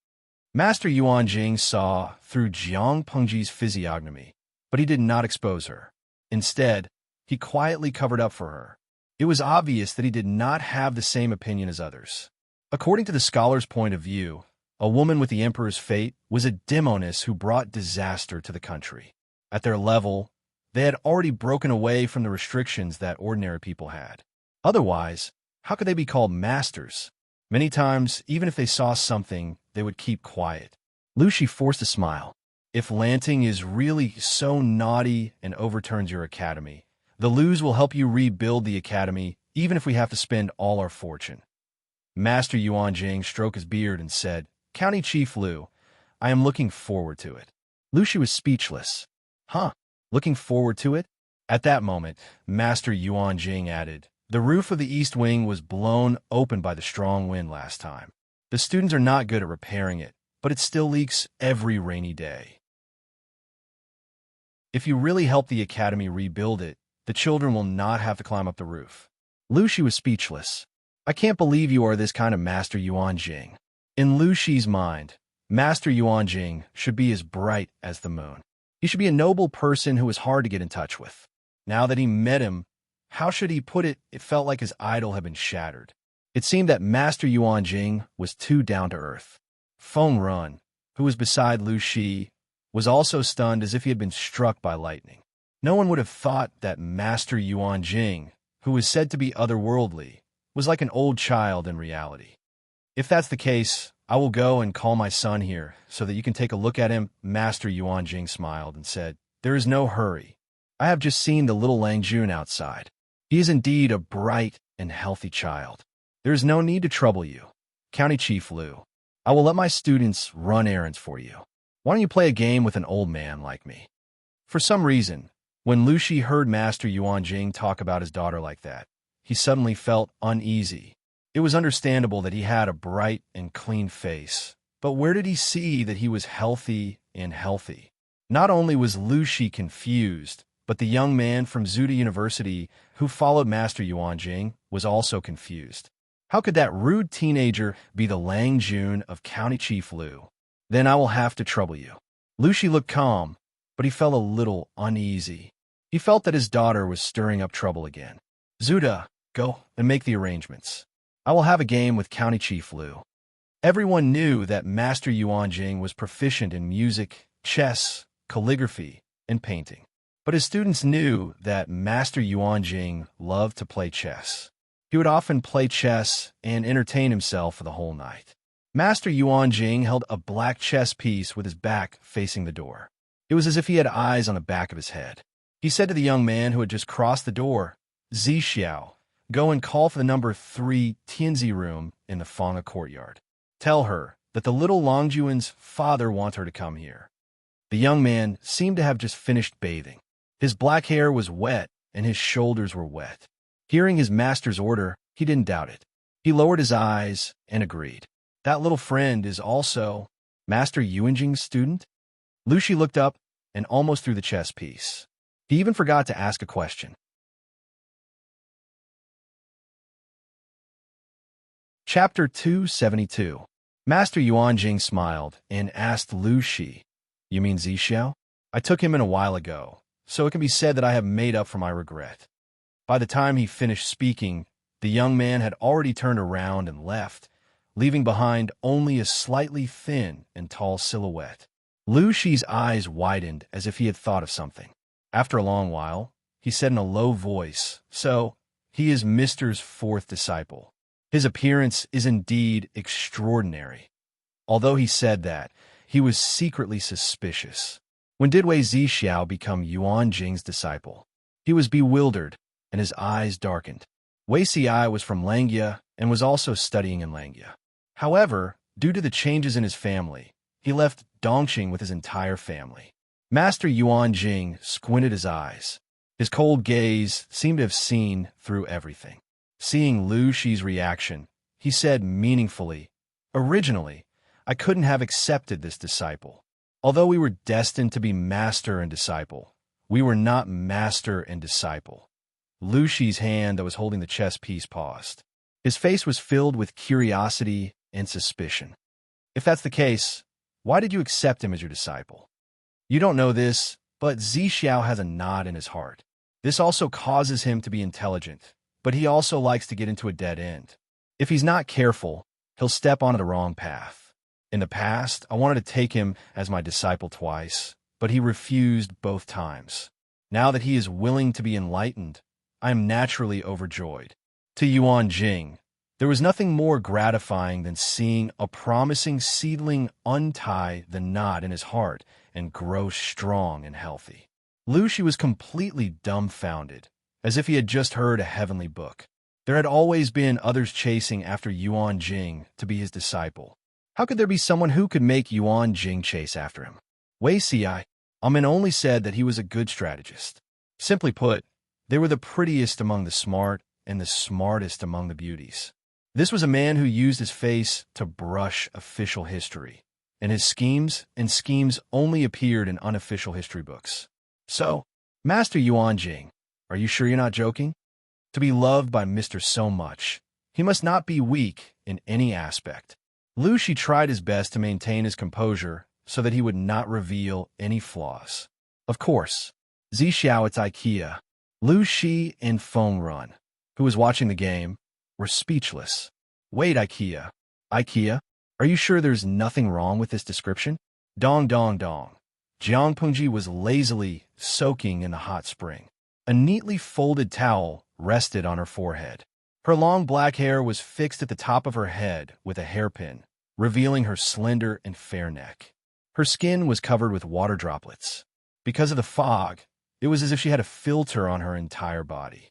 Master Yuan Jing saw through Jiang Pengji's physiognomy, but he did not expose her. Instead, he quietly covered up for her. It was obvious that he did not have the same opinion as others. According to the scholar's point of view, a woman with the emperor's fate was a demoness who brought disaster to the country. At their level, they had already broken away from the restrictions that ordinary people had. Otherwise, how could they be called masters? Many times, even if they saw something, they would keep quiet. Lu Shi forced a smile. If Lanting is really so naughty and overturns your academy, the Lus will help you rebuild the academy, even if we have to spend all our fortune. Master Yuan Jing stroked his beard and said, County Chief Lu, I am looking forward to it. Lu Shi was speechless. Huh? Looking forward to it? At that moment, Master Yuan Jing added, the roof of the east wing was blown open by the strong wind last time. The students are not good at repairing it, but it still leaks every rainy day. If you really help the academy rebuild it, the children will not have to climb up the roof. Lu Shi was speechless. I can't believe you are this kind of Master Yuan Jing. In Lu Shi's mind, Master Yuan Jing should be as bright as the moon. He should be a noble person who is hard to get in touch with. Now that he met him, how should he put it? It felt like his idol had been shattered. It seemed that Master Yuan Jing was too down to earth. Feng Run, who was beside Lu Shi, was also stunned as if he had been struck by lightning. No one would have thought that Master Yuan Jing, who was said to be otherworldly, was like an old child in reality. If that's the case, I will go and call my son here so that you can take a look at him. Master Yuan Jing smiled and said, there is no hurry. I have just seen the little Lang Jun outside. He is indeed a bright and healthy child. There is no need to trouble you. County Chief Lu, I will let my students run errands for you. Why don't you play a game with an old man like me? For some reason, when Lu Shi heard Master Yuan Jing talk about his daughter like that, he suddenly felt uneasy. It was understandable that he had a bright and clean face, but where did he see that he was healthy and healthy? Not only was Lu Shi confused, but the young man from Zuda University who followed Master Yuan Jing was also confused. How could that rude teenager be the Lang Jun of County Chief Lu? Then I will have to trouble you. Lu Shi looked calm, but he felt a little uneasy. He felt that his daughter was stirring up trouble again. Zuda, go and make the arrangements. I will have a game with County Chief Lu. Everyone knew that Master Yuanjing was proficient in music, chess, calligraphy, and painting. But his students knew that Master Yuanjing loved to play chess. He would often play chess and entertain himself for the whole night. Master Yuanjing held a black chess piece with his back facing the door. It was as if he had eyes on the back of his head. He said to the young man who had just crossed the door, "Zixiao, go and call for the number 3 Tianzi room in the Fanga courtyard. Tell her that the little Longjuan's father wants her to come here." The young man seemed to have just finished bathing. His black hair was wet and his shoulders were wet. Hearing his master's order, he didn't doubt it. He lowered his eyes and agreed. That little friend is also Master Yuanjing's student? Lu Shi looked up and almost threw the chess piece. He even forgot to ask a question. Chapter 272. Master Yuanjing smiled and asked Lu Shi, "You mean Zixiao? I took him in a while ago, so it can be said that I have made up for my regret." By the time he finished speaking, the young man had already turned around and left, leaving behind only a slightly thin and tall silhouette. Lu Shi's eyes widened as if he had thought of something. After a long while, he said in a low voice, "So, he is Mr.'s 4th disciple. His appearance is indeed extraordinary." Although he said that, he was secretly suspicious. When did Wei Zixiao become Yuanjing's disciple? He was bewildered, and his eyes darkened. Wei Xi was from Langia and was also studying in Langia. However, due to the changes in his family, he left Dongqing with his entire family. Master Yuanjing squinted his eyes. His cold gaze seemed to have seen through everything. Seeing Lu Shi's reaction, he said meaningfully, "Originally, I couldn't have accepted this disciple. Although we were destined to be master and disciple, we were not master and disciple." Lu Shi's hand that was holding the chess piece paused. His face was filled with curiosity and suspicion. "If that's the case, why did you accept him as your disciple? You don't know this, but Zixiao has a knot in his heart. This also causes him to be intelligent, but he also likes to get into a dead end. If he's not careful, he'll step onto the wrong path. In the past, I wanted to take him as my disciple twice, but he refused both times. Now that he is willing to be enlightened, I am naturally overjoyed." To Yuanjing, there was nothing more gratifying than seeing a promising seedling untie the knot in his heart and grow strong and healthy. Lu Shi was completely dumbfounded, as if he had just heard a heavenly book. There had always been others chasing after Yuanjing to be his disciple. How could there be someone who could make Yuanjing chase after him? Wei Xi only said that he was a good strategist. Simply put, they were the prettiest among the smart and the smartest among the beauties. This was a man who used his face to brush official history, and his schemes only appeared in unofficial history books. So, Master Yuanjing, are you sure you're not joking? To be loved by Mr. So much, he must not be weak in any aspect. Lu Shi tried his best to maintain his composure so that he would not reveal any flaws. Of course, Zixiao at IKEA, Lu Shi and Feng Run, who was watching the game, were speechless. "Wait, IKEA. IKEA, are you sure there's nothing wrong with this description?" Dong dong dong. Jiang Pengji was lazily soaking in the hot spring. A neatly folded towel rested on her forehead. Her long black hair was fixed at the top of her head with a hairpin, revealing her slender and fair neck. Her skin was covered with water droplets. Because of the fog, it was as if she had a filter on her entire body.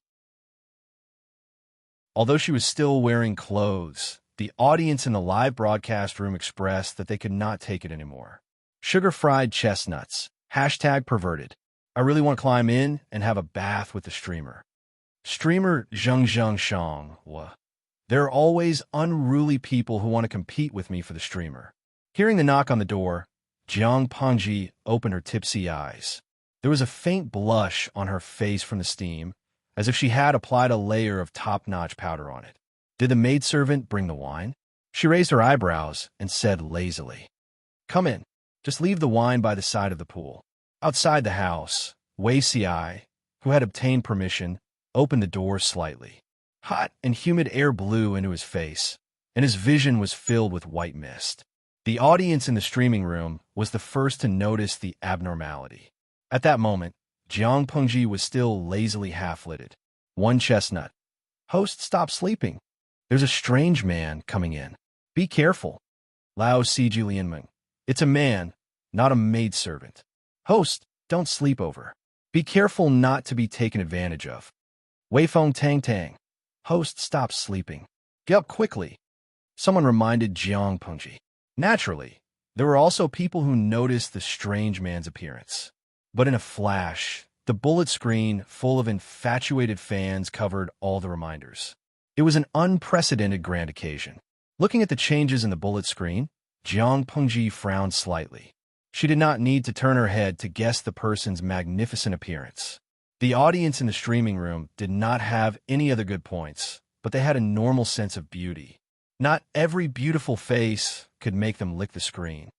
Although she was still wearing clothes, the audience in the live broadcast room expressed that they could not take it anymore. Sugar-fried chestnuts. #perverted. I really want to climb in and have a bath with the streamer. Streamer Zheng Zheng Shang. There are always unruly people who want to compete with me for the streamer. Hearing the knock on the door, Jiang Pengji opened her tipsy eyes. There was a faint blush on her face from the steam, as if she had applied a layer of top-notch powder on it. Did the maidservant bring the wine? She raised her eyebrows and said lazily, "Come in. Just leave the wine by the side of the pool." Outside the house, Wei Xi, who had obtained permission, opened the door slightly. Hot and humid air blew into his face, and his vision was filled with white mist. The audience in the streaming room was the first to notice the abnormality. At that moment, Jiang Pengji was still lazily half-lidded. One chestnut. Host, stop sleeping. There's a strange man coming in. Be careful. Lao Si Lianmeng. It's a man, not a maidservant. Host, don't sleep over. Be careful not to be taken advantage of. Wei Feng Tang Tang. Host, stop sleeping. Get up quickly. Someone reminded Jiang Pengji. Naturally, there were also people who noticed the strange man's appearance. But in a flash, the bullet screen full of infatuated fans covered all the reminders. It was an unprecedented grand occasion. Looking at the changes in the bullet screen, Jiang Pengji frowned slightly. She did not need to turn her head to guess the person's magnificent appearance. The audience in the streaming room did not have any other good points, but they had a normal sense of beauty. Not every beautiful face could make them lick the screen.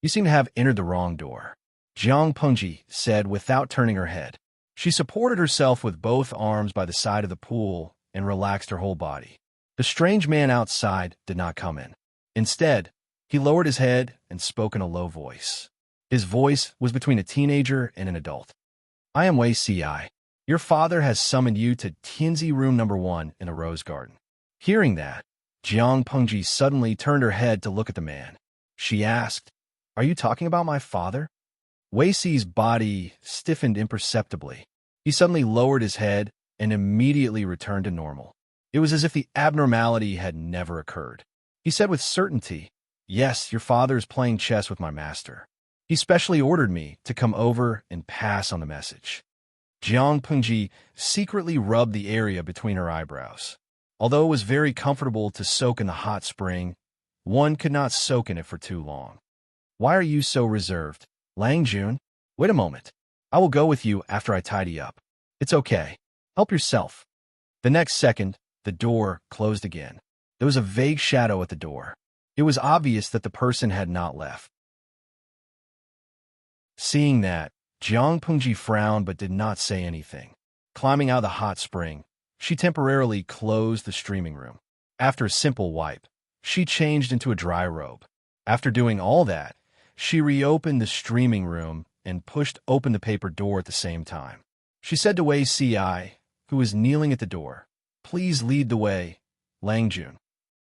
You seem to have entered the wrong door, Jiang Pengji said without turning her head. She supported herself with both arms by the side of the pool and relaxed her whole body. The strange man outside did not come in. Instead, he lowered his head and spoke in a low voice. His voice was between a teenager and an adult. I am Wei Si. Your father has summoned you to Tianzi room number 1 in a rose garden. Hearing that, Jiang Pengji suddenly turned her head to look at the man. She asked, Are you talking about my father? Wei Si's body stiffened imperceptibly. He suddenly lowered his head and immediately returned to normal. It was as if the abnormality had never occurred. He said with certainty, Yes, your father is playing chess with my master. He specially ordered me to come over and pass on the message. Jiang Pengji secretly rubbed the area between her eyebrows. Although it was very comfortable to soak in the hot spring, one could not soak in it for too long. Why are you so reserved, Lang Jun? Wait a moment. I will go with you after I tidy up. It's okay. Help yourself. The next second, the door closed again. There was a vague shadow at the door. It was obvious that the person had not left. Seeing that, Jiang Pengji frowned but did not say anything. Climbing out of the hot spring, she temporarily closed the streaming room. After a simple wipe, she changed into a dry robe. After doing all that, she reopened the streaming room and pushed open the paper door at the same time. She said to Wei Si, who was kneeling at the door, Please lead the way, Lang Jun.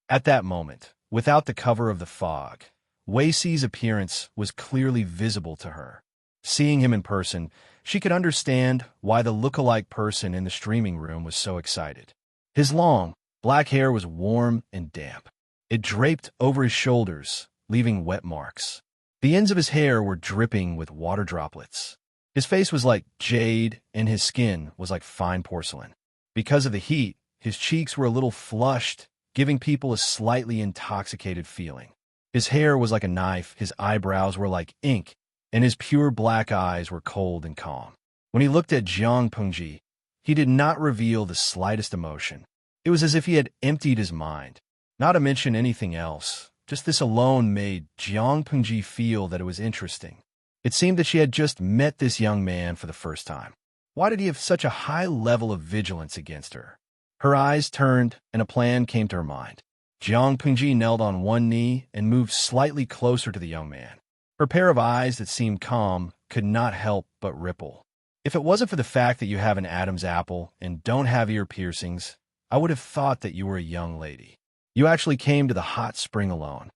At that moment, without the cover of the fog, Wei Si's appearance was clearly visible to her. Seeing him in person, she could understand why the look-alike person in the streaming room was so excited. His long, black hair was warm and damp. It draped over his shoulders, leaving wet marks. The ends of his hair were dripping with water droplets. His face was like jade, and his skin was like fine porcelain. Because of the heat, his cheeks were a little flushed, giving people a slightly intoxicated feeling. His hair was like a knife, his eyebrows were like ink, and his pure black eyes were cold and calm. When he looked at Jiang Pengji, he did not reveal the slightest emotion. It was as if he had emptied his mind. Not to mention anything else, just this alone made Jiang Pengji feel that it was interesting. It seemed that she had just met this young man for the first time. Why did he have such a high level of vigilance against her? Her eyes turned, and a plan came to her mind. Jiang Pengji knelt on one knee and moved slightly closer to the young man. Her pair of eyes that seemed calm could not help but ripple. If it wasn't for the fact that you have an Adam's apple and don't have ear piercings, I would have thought that you were a young lady. You actually came to the hot spring alone.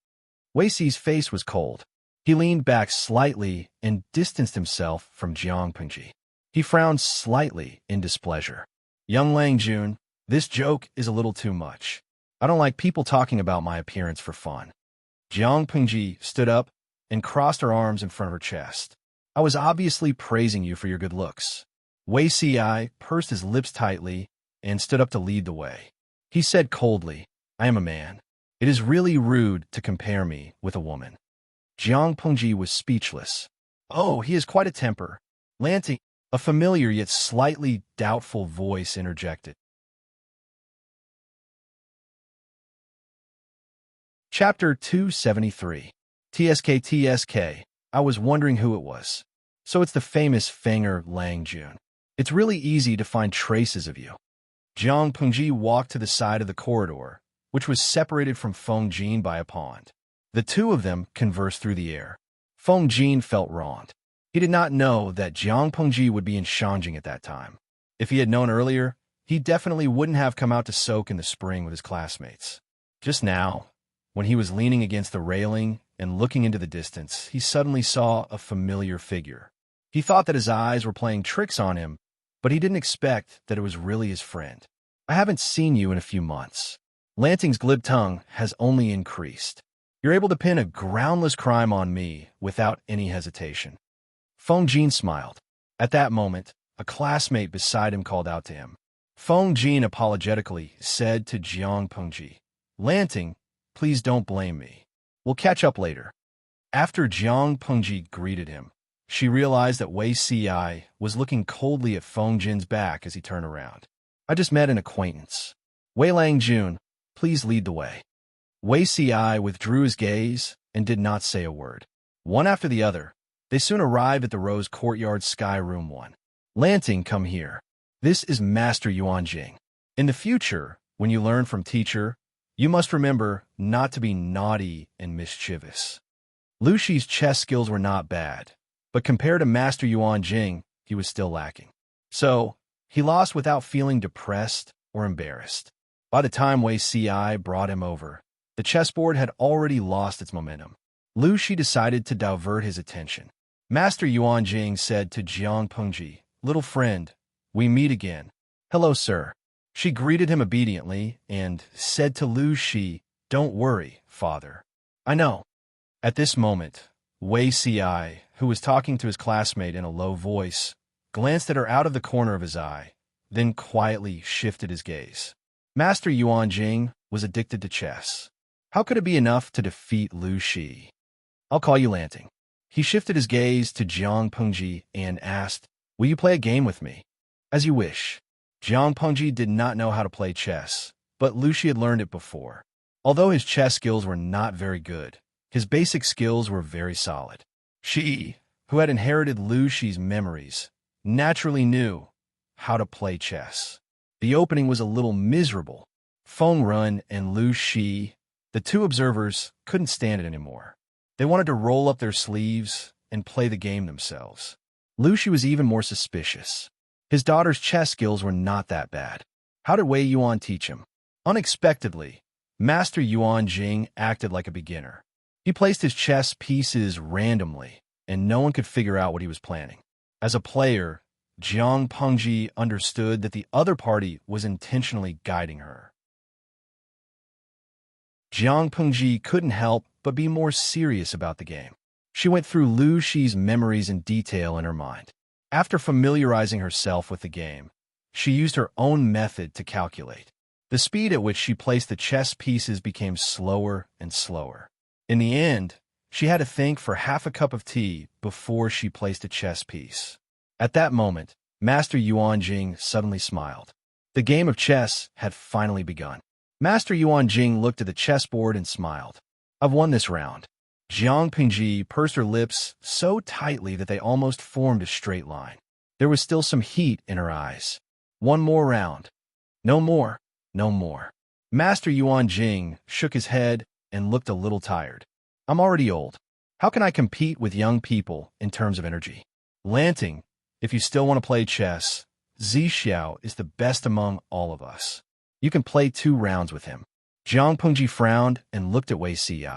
Wei Si's face was cold. He leaned back slightly and distanced himself from Jiang Pengji. He frowned slightly in displeasure. Young Lang Jun, this joke is a little too much. I don't like people talking about my appearance for fun. Jiang Pengji stood up and crossed her arms in front of her chest. I was obviously praising you for your good looks. Wei Si pursed his lips tightly and stood up to lead the way. He said coldly, I am a man. It is really rude to compare me with a woman. Jiang Pengji was speechless. Oh, he has quite a temper. Lanting, a familiar yet slightly doubtful voice interjected. Chapter 273. TSK. I was wondering who it was. So it's the famous Fanger Lang Jun. It's really easy to find traces of you. Jiang Pengji walked to the side of the corridor, which was separated from Feng Jin by a pond. The two of them conversed through the air. Feng Jin felt wronged. He did not know that Jiang Pengji would be enchanting at that time. If he had known earlier, he definitely wouldn't have come out to soak in the spring with his classmates. Just now, when he was leaning against the railing and looking into the distance, he suddenly saw a familiar figure. He thought that his eyes were playing tricks on him, but he didn't expect that it was really his friend. I haven't seen you in a few months. Lanting's glib tongue has only increased. You're able to pin a groundless crime on me without any hesitation. Feng Jin smiled. At that moment, a classmate beside him called out to him. Feng Jin apologetically said to Jiang Pengji, "Lanting, please don't blame me. We'll catch up later." After Jiang Pengji greeted him, she realized that Wei Ci was looking coldly at Feng Jin's back as he turned around. "I just met an acquaintance. Wei Langjun, please lead the way." Wei Ci withdrew his gaze and did not say a word. One after the other, they soon arrived at the Rose Courtyard Sky Room 1. "Lanting, come here. This is Master Yuan Jing. In the future, when you learn from teacher, you must remember not to be naughty and mischievous." Lu Shi's chess skills were not bad, but compared to Master Yuan Jing, he was still lacking. So, he lost without feeling depressed or embarrassed. By the time Wei Ci brought him over, the chessboard had already lost its momentum. Lu Shi decided to divert his attention. Master Yuan Jing said to Jiang Pengji, "Little friend, we meet again." "Hello, sir." She greeted him obediently and said to Lu Shi, "Don't worry, father. I know." At this moment, Wei Ci, who was talking to his classmate in a low voice, glanced at her out of the corner of his eye, then quietly shifted his gaze. Master Yuan Jing was addicted to chess. How could it be enough to defeat Lu Shi? "I'll call you Lanting." He shifted his gaze to Jiang Pengji and asked, "Will you play a game with me?" "As you wish." Jiang Pengji did not know how to play chess, but Lu Shi had learned it before. Although his chess skills were not very good, his basic skills were very solid. She, who had inherited Lu Shi's memories, naturally knew how to play chess. The opening was a little miserable. Feng Run and Lu Shi, the two observers, couldn't stand it anymore. They wanted to roll up their sleeves and play the game themselves. Lu Shi was even more suspicious. His daughter's chess skills were not that bad. How did Wei Yuan teach him? Unexpectedly, Master Yuan Jing acted like a beginner. He placed his chess pieces randomly, and no one could figure out what he was planning. As a player, Jiang Pengji understood that the other party was intentionally guiding her. Jiang Pengji couldn't help but be more serious about the game. She went through Lu Shi's memories in detail in her mind. After familiarizing herself with the game, she used her own method to calculate. The speed at which she placed the chess pieces became slower and slower. In the end, she had to think for half a cup of tea before she placed a chess piece. At that moment, Master Yuan Jing suddenly smiled. The game of chess had finally begun. Master Yuan Jing looked at the chessboard and smiled. "I've won this round." Jiang Pengji pursed her lips so tightly that they almost formed a straight line. There was still some heat in her eyes. "One more round." "No more, no more." Master Yuan Jing shook his head and looked a little tired. "I'm already old. How can I compete with young people in terms of energy?" "Lanting, if you still want to play chess, Zixiao is the best among all of us. You can play 2 rounds with him." Jiang Pengji frowned and looked at Wei Ci.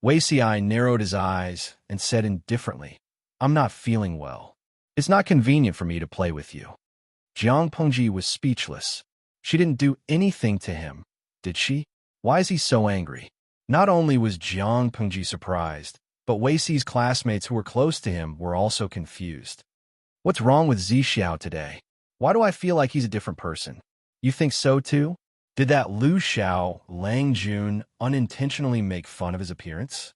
Wei Ci narrowed his eyes and said indifferently, "I'm not feeling well. It's not convenient for me to play with you." Jiang Pengji was speechless. She didn't do anything to him, did she? Why is he so angry? Not only was Jiang Pengji surprised, but Wei Ci's classmates who were close to him were also confused. "What's wrong with Zixiao today? Why do I feel like he's a different person?" "You think so too? Did that Lu Xiao Langjun unintentionally make fun of his appearance?"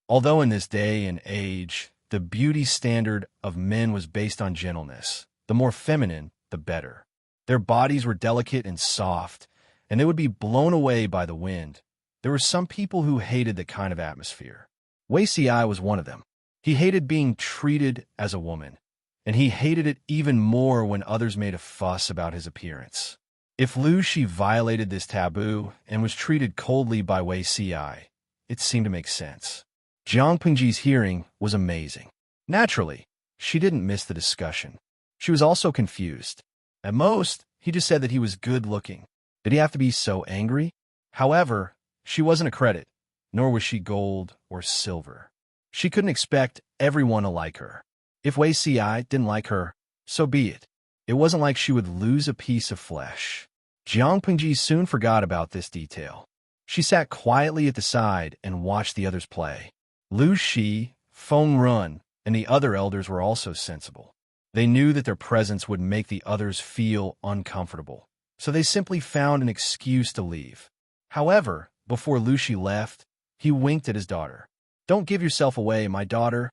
Although in this day and age, the beauty standard of men was based on gentleness, the more feminine, the better. Their bodies were delicate and soft, and they would be blown away by the wind. There were some people who hated that kind of atmosphere. Wei Ci was one of them. He hated being treated as a woman, and he hated it even more when others made a fuss about his appearance. If Lu Shi violated this taboo and was treated coldly by Wei Si, it seemed to make sense. Jiang Pengji's hearing was amazing. Naturally, she didn't miss the discussion. She was also confused. At most, he just said that he was good-looking. Did he have to be so angry? However, she wasn't a credit, nor was she gold or silver. She couldn't expect everyone to like her. If Wei Si didn't like her, so be it. It wasn't like she would lose a piece of flesh. Jiang Pengji soon forgot about this detail. She sat quietly at the side and watched the others play. Lu Shi, Feng Run, and the other elders were also sensible. They knew that their presence would make the others feel uncomfortable, so they simply found an excuse to leave. However, before Lu Shi left, he winked at his daughter. "Don't give yourself away, my daughter.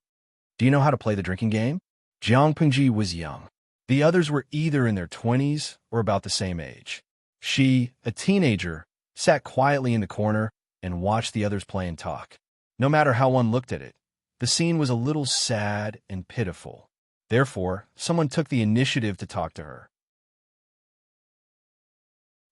Do you know how to play the drinking game?" Jiang Pengji was young. The others were either in their 20s or about the same age. She, a teenager, sat quietly in the corner and watched the others play and talk. No matter how one looked at it, the scene was a little sad and pitiful. Therefore, someone took the initiative to talk to her.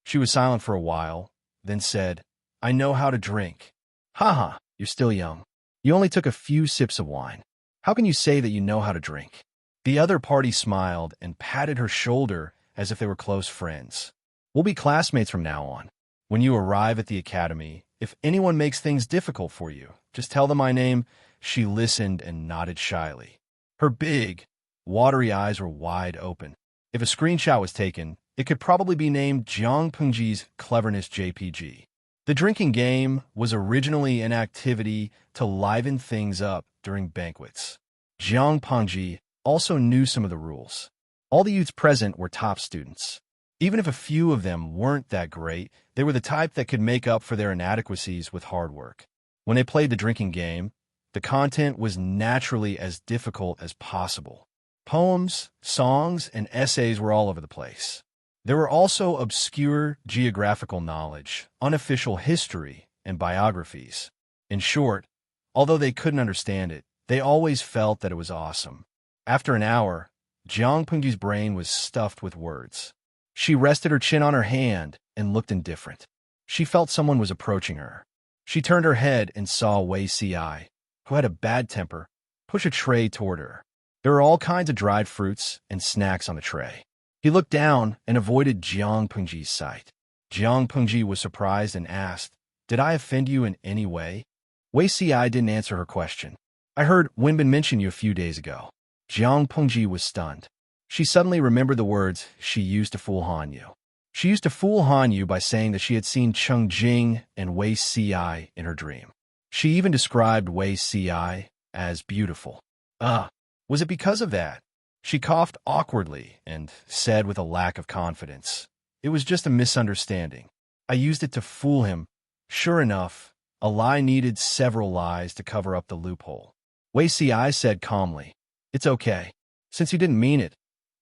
She was silent for a while, then said, "I know how to drink." "Haha, you're still young. You only took a few sips of wine. How can you say that you know how to drink?" The other party smiled and patted her shoulder as if they were close friends. "We'll be classmates from now on. When you arrive at the academy, if anyone makes things difficult for you, just tell them my name." She listened and nodded shyly. Her big, watery eyes were wide open. If a screenshot was taken, it could probably be named Jiang Pengji's Cleverness JPG. The drinking game was originally an activity to liven things up during banquets. Jiang Pengji also knew some of the rules. All the youths present were top students. Even if a few of them weren't that great, they were the type that could make up for their inadequacies with hard work. When they played the drinking game, the content was naturally as difficult as possible. Poems, songs, and essays were all over the place. There were also obscure geographical knowledge, unofficial history, and biographies. In short, although they couldn't understand it, they always felt that it was awesome. After an hour, Jiang Pengji's brain was stuffed with words. She rested her chin on her hand and looked indifferent. She felt someone was approaching her. She turned her head and saw Wei Si, who had a bad temper, push a tray toward her. There were all kinds of dried fruits and snacks on the tray. He looked down and avoided Jiang Pengji's sight. Jiang Pengji was surprised and asked, "Did I offend you in any way?" Wei Si didn't answer her question. "I heard Wenbin mention you a few days ago." Jiang Pengji was stunned. She suddenly remembered the words she used to fool Han Yu. She used to fool Han Yu by saying that she had seen Cheng Jing and Wei Si in her dream. She even described Wei Si as beautiful. Was it because of that? She coughed awkwardly and said with a lack of confidence, "It was just a misunderstanding. I used it to fool him." Sure enough, a lie needed several lies to cover up the loophole. Wei Si said calmly, "It's okay. Since you didn't mean it,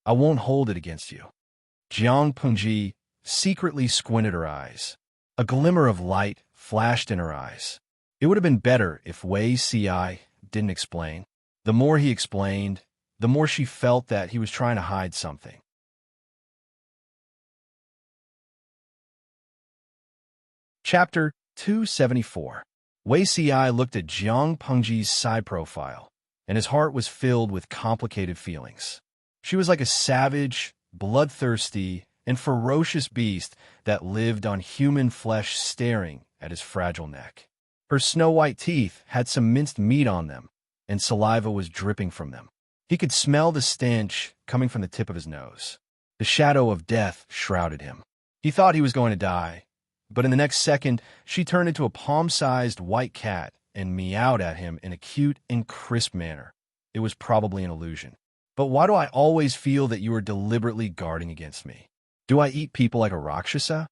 I won't hold it against you." Jiang Pengji secretly squinted her eyes. A glimmer of light flashed in her eyes. It would have been better if Wei Si didn't explain. The more he explained, the more she felt that he was trying to hide something. Chapter 274. Wei Si looked at Jiang Pengji's side profile, and his heart was filled with complicated feelings. She was like a savage, bloodthirsty, and ferocious beast that lived on human flesh staring at his fragile neck. Her snow-white teeth had some minced meat on them, and saliva was dripping from them. He could smell the stench coming from the tip of his nose. The shadow of death shrouded him. He thought he was going to die, but in the next second, she turned into a palm-sized white cat and meowed at him in a cute and crisp manner. It was probably an illusion. "But why do I always feel that you are deliberately guarding against me? Do I eat people like a Rakshasa?"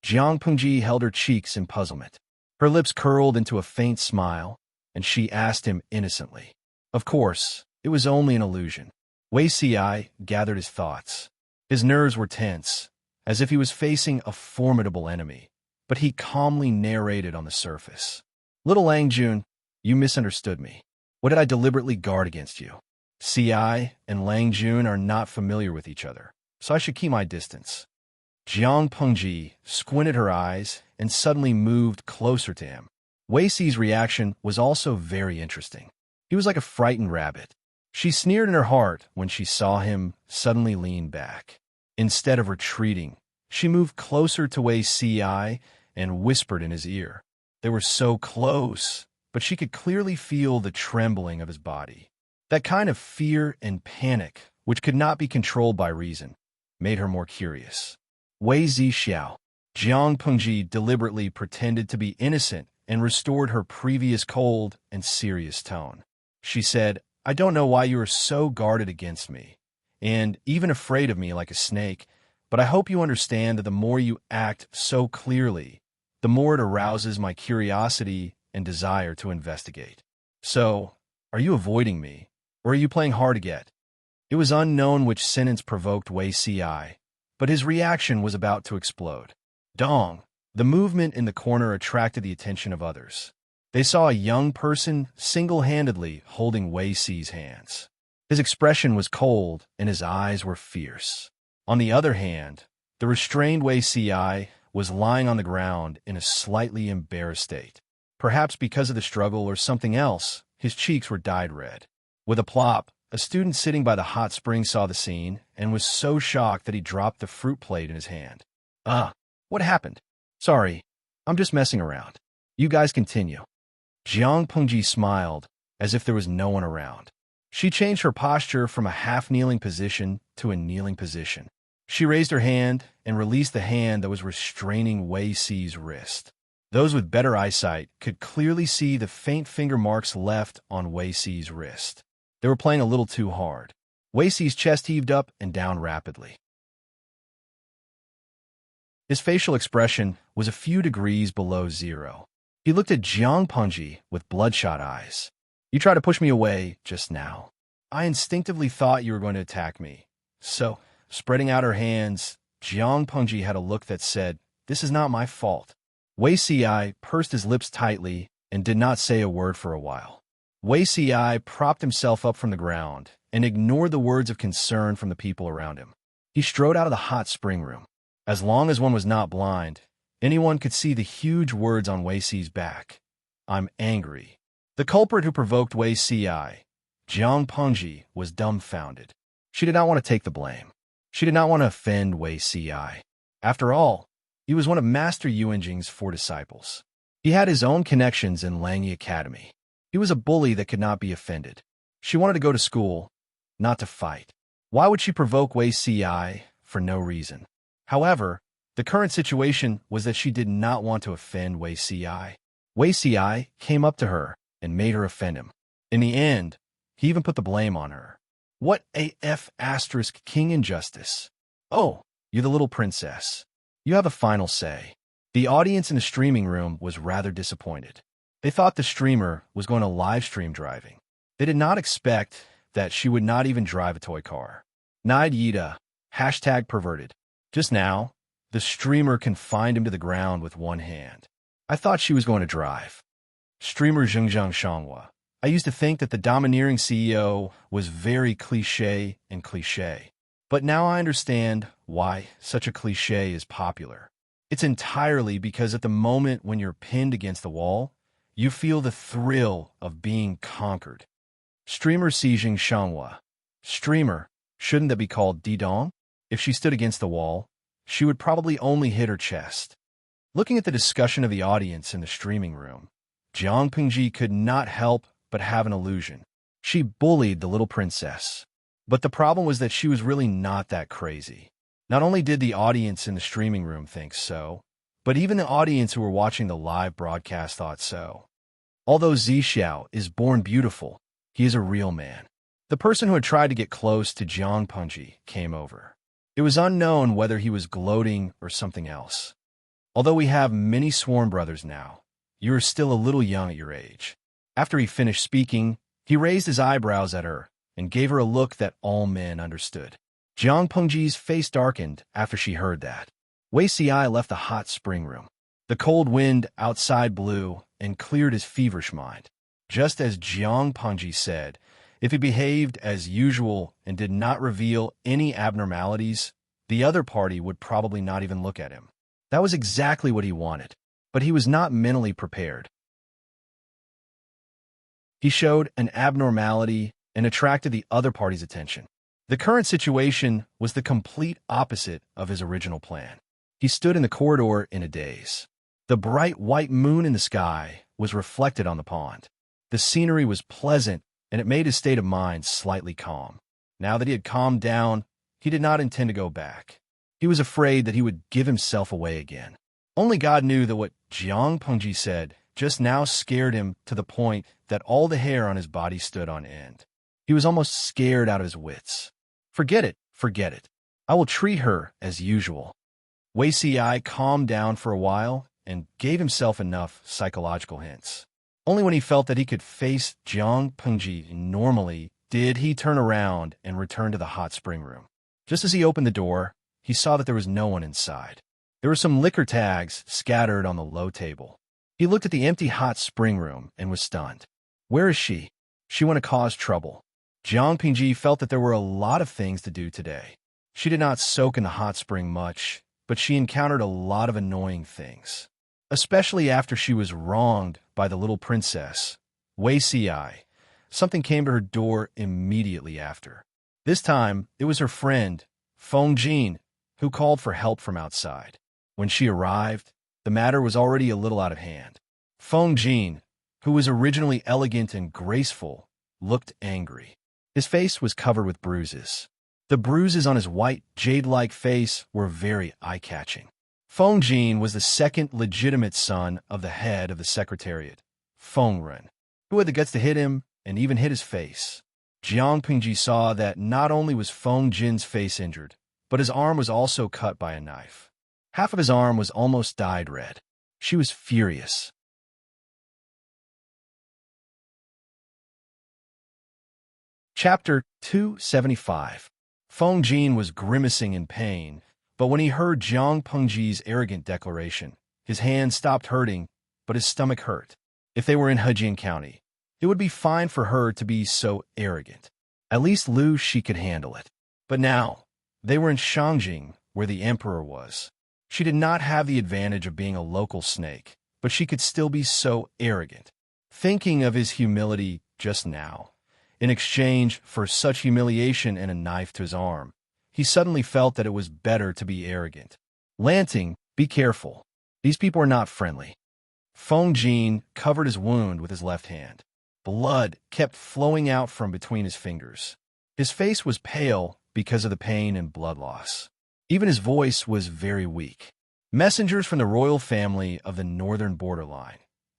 Jiang Pengji held her cheeks in puzzlement. Her lips curled into a faint smile, and she asked him innocently. Of course, it was only an illusion. Wei Si gathered his thoughts. His nerves were tense, as if he was facing a formidable enemy, but he calmly narrated on the surface. "Little Lang Jun, you misunderstood me. What did I deliberately guard against you? Si and Lang Jun are not familiar with each other, so I should keep my distance." Jiang Pengji squinted her eyes and suddenly moved closer to him. Wei Si's reaction was also very interesting. He was like a frightened rabbit. She sneered in her heart when she saw him suddenly lean back. Instead of retreating, she moved closer to Wei Si and whispered in his ear. They were so close, but she could clearly feel the trembling of his body. That kind of fear and panic, which could not be controlled by reason, made her more curious. Wei Zixiao. Jiang Pengji deliberately pretended to be innocent and restored her previous cold and serious tone. She said, I don't know why you are so guarded against me, and even afraid of me like a snake, but I hope you understand that the more you act so clearly, the more it arouses my curiosity and desire to investigate. So, are you avoiding me, or are you playing hard to get? It was unknown which sentence provoked Wei Si, but his reaction was about to explode. Dong! The movement in the corner attracted the attention of others. They saw a young person single-handedly holding Wei Si's hands. His expression was cold and his eyes were fierce. On the other hand, the restrained Wei Si was lying on the ground in a slightly embarrassed state. Perhaps because of the struggle or something else, his cheeks were dyed red. With a plop, a student sitting by the hot spring saw the scene and was so shocked that he dropped the fruit plate in his hand. What happened? Sorry, I'm just messing around. You guys continue. Jiang Pengji smiled, as if there was no one around. She changed her posture from a half-kneeling position to a kneeling position. She raised her hand and released the hand that was restraining Wei Si's wrist. Those with better eyesight could clearly see the faint finger marks left on Wei Si's wrist. They were playing a little too hard. Wei Si's chest heaved up and down rapidly. His facial expression was a few degrees below zero. He looked at Jiang Pengji with bloodshot eyes. You tried to push me away just now. I instinctively thought you were going to attack me. So, spreading out her hands, Jiang Pengji had a look that said, this is not my fault. Wei Si pursed his lips tightly and did not say a word for a while. Wei Si propped himself up from the ground and ignored the words of concern from the people around him. He strode out of the hot spring room. As long as one was not blind, anyone could see the huge words on Wei Si's back. I'm angry. The culprit who provoked Wei Si, Jiang Pengji, was dumbfounded. She did not want to take the blame. She did not want to offend Wei Si. After all, he was one of Master Yuanjing's 4 disciples. He had his own connections in Langyi Academy. He was a bully that could not be offended. She wanted to go to school, not to fight. Why would she provoke Wei Si for no reason? However, the current situation was that she did not want to offend Wei Si. Wei Si came up to her and made her offend him. In the end, he even put the blame on her. What AF * king injustice. Oh, you're the little princess. You have a final say. The audience in the streaming room was rather disappointed. They thought the streamer was going to live stream driving. They did not expect that she would not even drive a toy car. Nide Yida, #perverted. Just now, the streamer confined him to the ground with one hand. I thought she was going to drive. Streamer Zhengzheng Shanghua. I used to think that the domineering CEO was very cliché and cliché. But now I understand why such a cliché is popular. It's entirely because at the moment when you're pinned against the wall, you feel the thrill of being conquered. Streamer Xijing Shanghua. Streamer, shouldn't that be called Didong? If she stood against the wall, she would probably only hit her chest. Looking at the discussion of the audience in the streaming room, Jiang Pengji could not help but have an illusion. She bullied the little princess. But the problem was that she was really not that crazy. Not only did the audience in the streaming room think so, but even the audience who were watching the live broadcast thought so. Although Zixiao is born beautiful, he is a real man. The person who had tried to get close to Jiang Pengji came over. It was unknown whether he was gloating or something else. Although we have many sworn brothers now, you are still a little young at your age. After he finished speaking, he raised his eyebrows at her and gave her a look that all men understood. Jiang Pengji's face darkened after she heard that. Wei Si left the hot spring room. The cold wind outside blew and cleared his feverish mind. Just as Jiang Pengji said, if he behaved as usual and did not reveal any abnormalities, the other party would probably not even look at him. That was exactly what he wanted, but he was not mentally prepared. He showed an abnormality and attracted the other party's attention. The current situation was the complete opposite of his original plan. He stood in the corridor in a daze. The bright white moon in the sky was reflected on the pond. The scenery was pleasant, and it made his state of mind slightly calm. Now that he had calmed down, he did not intend to go back. He was afraid that he would give himself away again. Only God knew that what Jiang Pengji said just now scared him to the point that all the hair on his body stood on end. He was almost scared out of his wits. Forget it, forget it. I will treat her as usual. Wei Ci calmed down for a while and gave himself enough psychological hints. Only when he felt that he could face Jiang Pengji normally did he turn around and return to the hot spring room. Just as he opened the door, he saw that there was no one inside. There were some liquor tags scattered on the low table. He looked at the empty hot spring room and was stunned. Where is she? She want to cause trouble. Jiang Pengji felt that there were a lot of things to do today. She did not soak in the hot spring much, but she encountered a lot of annoying things. Especially after she was wronged by the little princess, Wei Ci. Something came to her door immediately after. This time, it was her friend, Feng Jin, who called for help from outside. When she arrived, the matter was already a little out of hand. Feng Jin, who was originally elegant and graceful, looked angry. His face was covered with bruises. The bruises on his white, jade-like face were very eye-catching. Feng Jin was the second legitimate son of the head of the Secretariat, Feng Ren, who had the guts to hit him and even hit his face. Jiang Pengji saw that not only was Feng Jin's face injured, but his arm was also cut by a knife. Half of his arm was almost dyed red. She was furious. Chapter 275. Feng Jin was grimacing in pain, but when he heard Jiang Pengji's arrogant declaration, his hand stopped hurting, but his stomach hurt. If they were in Hejian County, it would be fine for her to be so arrogant. At least Lu Shi could handle it. But now, they were in Shangjing, where the emperor was. She did not have the advantage of being a local snake, but she could still be so arrogant. Thinking of his humility just now, in exchange for such humiliation and a knife to his arm, he suddenly felt that it was better to be arrogant. Lanting, be careful. These people are not friendly. Feng Jin covered his wound with his left hand. Blood kept flowing out from between his fingers. His face was pale because of the pain and blood loss. Even his voice was very weak. Messengers from the royal family of the northern borderline.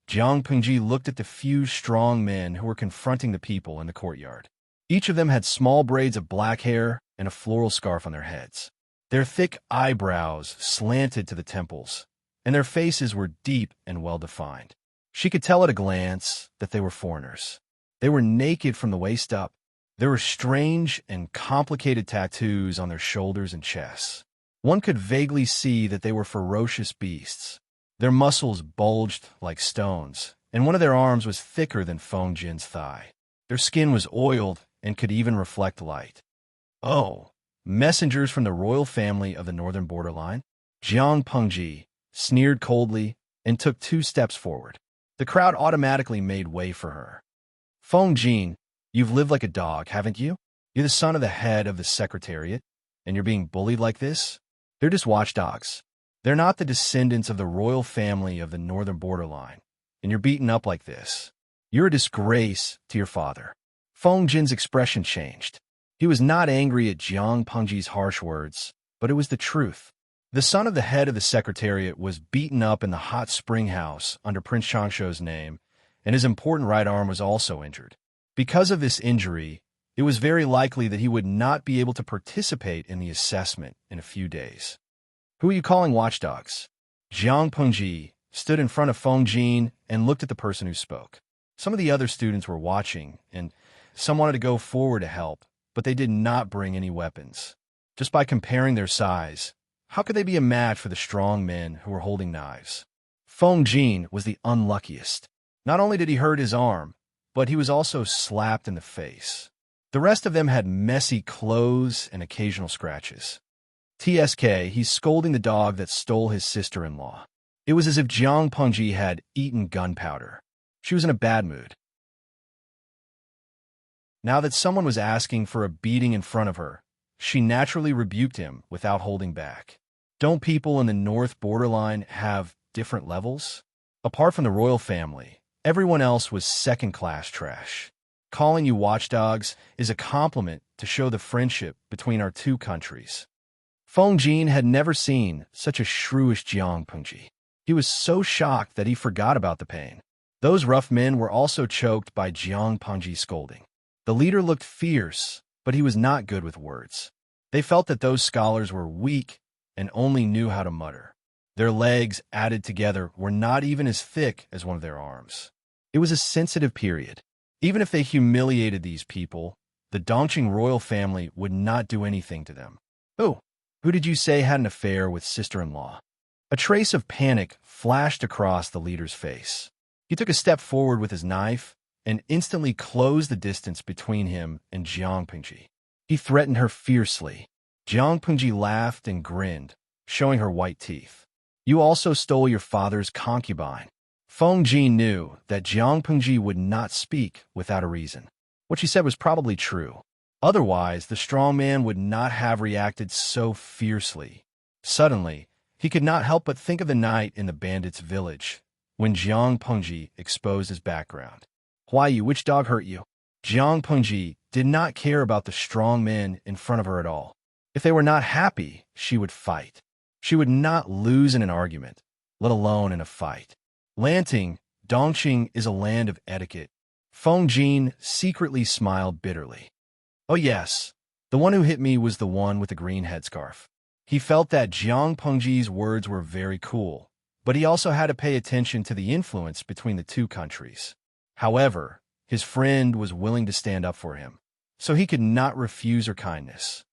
Jiang Pengji looked at the few strong men who were confronting the people in the courtyard. Each of them had small braids of black hair and a floral scarf on their heads. Their thick eyebrows slanted to the temples, and their faces were deep and well-defined. She could tell at a glance that they were foreigners. They were naked from the waist up. There were strange and complicated tattoos on their shoulders and chests. One could vaguely see that they were ferocious beasts. Their muscles bulged like stones, and one of their arms was thicker than Feng Jin's thigh. Their skin was oiled and could even reflect light. Oh, messengers from the royal family of the northern borderline? Jiang Pengji sneered coldly and took 2 steps forward. The crowd automatically made way for her. Feng Jin, you've lived like a dog, haven't you? You're the son of the head of the Secretariat, and you're being bullied like this? They're just watchdogs. They're not the descendants of the royal family of the northern borderline, and you're beaten up like this. You're a disgrace to your father. Feng Jin's expression changed. He was not angry at Jiang Pengji's harsh words, but it was the truth. The son of the head of the Secretariat was beaten up in the hot spring house under Prince Changshuo's name, and his important right arm was also injured. Because of this injury, it was very likely that he would not be able to participate in the assessment in a few days. Who are you calling watchdogs? Jiang Pengji stood in front of Feng Jin and looked at the person who spoke. Some of the other students were watching, and some wanted to go forward to help, but they did not bring any weapons. Just by comparing their size, how could they be a match for the strong men who were holding knives? Feng Jin was the unluckiest. Not only did he hurt his arm, but he was also slapped in the face. The rest of them had messy clothes and occasional scratches. TSK, he's scolding the dog that stole his sister-in-law. It was as if Jiang Pengji had eaten gunpowder. She was in a bad mood. Now that someone was asking for a beating in front of her, she naturally rebuked him without holding back. Don't people in the North borderline have different levels? Apart from the royal family, everyone else was second-class trash. Calling you watchdogs is a compliment to show the friendship between our two countries. Feng Jin had never seen such a shrewish Jiang Pengji. He was so shocked that he forgot about the pain. Those rough men were also choked by Jiang Pengji's scolding. The leader looked fierce, but he was not good with words. They felt that those scholars were weak and only knew how to mutter. Their legs, added together, were not even as thick as one of their arms. It was a sensitive period. Even if they humiliated these people, the Dongqing royal family would not do anything to them. Oh, who did you say had an affair with sister-in-law? A trace of panic flashed across the leader's face. He took a step forward with his knife and instantly closed the distance between him and Jiang Pengji. He threatened her fiercely. Jiang Pengji laughed and grinned, showing her white teeth. You also stole your father's concubine. Feng Jin knew that Jiang Pengji would not speak without a reason. What she said was probably true. Otherwise, the strong man would not have reacted so fiercely. Suddenly, he could not help but think of the night in the bandits' village, when Jiang Pengji exposed his background. Why you? Which dog hurt you? Jiang Pengji did not care about the strong men in front of her at all. If they were not happy, she would fight. She would not lose in an argument, let alone in a fight. Lanting, Dongqing is a land of etiquette. Feng Jin secretly smiled bitterly. Oh yes, the one who hit me was the one with the green headscarf. He felt that Jiang Pengji's words were very cool, but he also had to pay attention to the influence between the two countries. However, his friend was willing to stand up for him, so he could not refuse her kindness.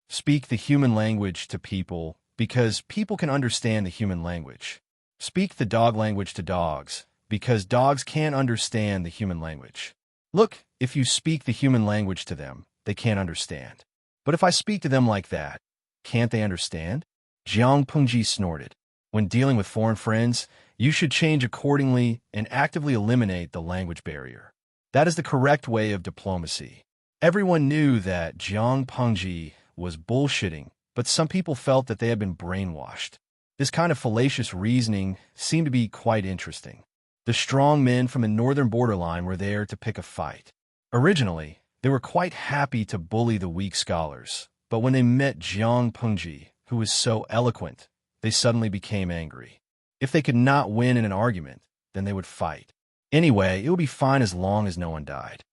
Speak the human language to people, because people can understand the human language. Speak the dog language to dogs, because dogs can't understand the human language. Look, if you speak the human language to them, they can't understand. But if I speak to them like that, can't they understand? Jiang Pengji snorted. When dealing with foreign friends, you should change accordingly and actively eliminate the language barrier. That is the correct way of diplomacy. Everyone knew that Jiang Pengji was bullshitting, but some people felt that they had been brainwashed. This kind of fallacious reasoning seemed to be quite interesting. The strong men from the northern borderline were there to pick a fight. Originally, they were quite happy to bully the weak scholars, but when they met Jiang Pengji, who was so eloquent, they suddenly became angry. If they could not win in an argument, then they would fight. Anyway, it would be fine as long as no one died.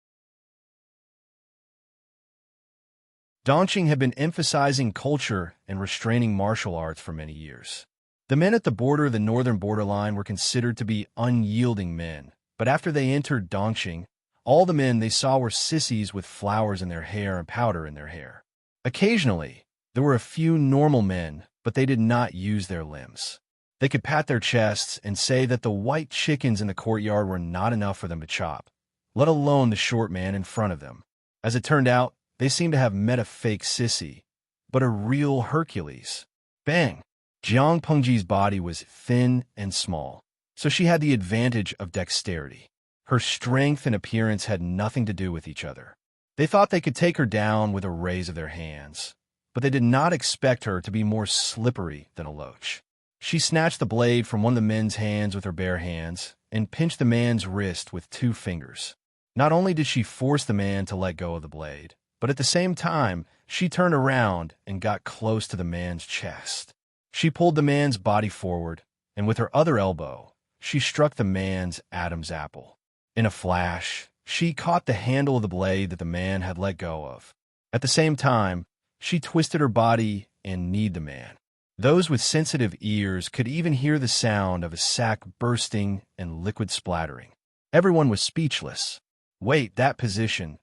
Dongqing had been emphasizing culture and restraining martial arts for many years. The men at the border of the northern borderline were considered to be unyielding men, but after they entered Dongqing, all the men they saw were sissies with flowers in their hair and powder in their hair. Occasionally, there were a few normal men, but they did not use their limbs. They could pat their chests and say that the white chickens in the courtyard were not enough for them to chop, let alone the short man in front of them. As it turned out, they seemed to have met a fake sissy, but a real Hercules. Bang! Jiang Pengji's body was thin and small, so she had the advantage of dexterity. Her strength and appearance had nothing to do with each other. They thought they could take her down with a raise of their hands, but they did not expect her to be more slippery than a loach. She snatched the blade from one of the men's hands with her bare hands and pinched the man's wrist with 2 fingers. Not only did she force the man to let go of the blade, but at the same time, she turned around and got close to the man's chest. She pulled the man's body forward, and with her other elbow, she struck the man's Adam's apple. In a flash, she caught the handle of the blade that the man had let go of. At the same time, she twisted her body and kneed the man. Those with sensitive ears could even hear the sound of a sack bursting and liquid splattering. Everyone was speechless. Wait, that position.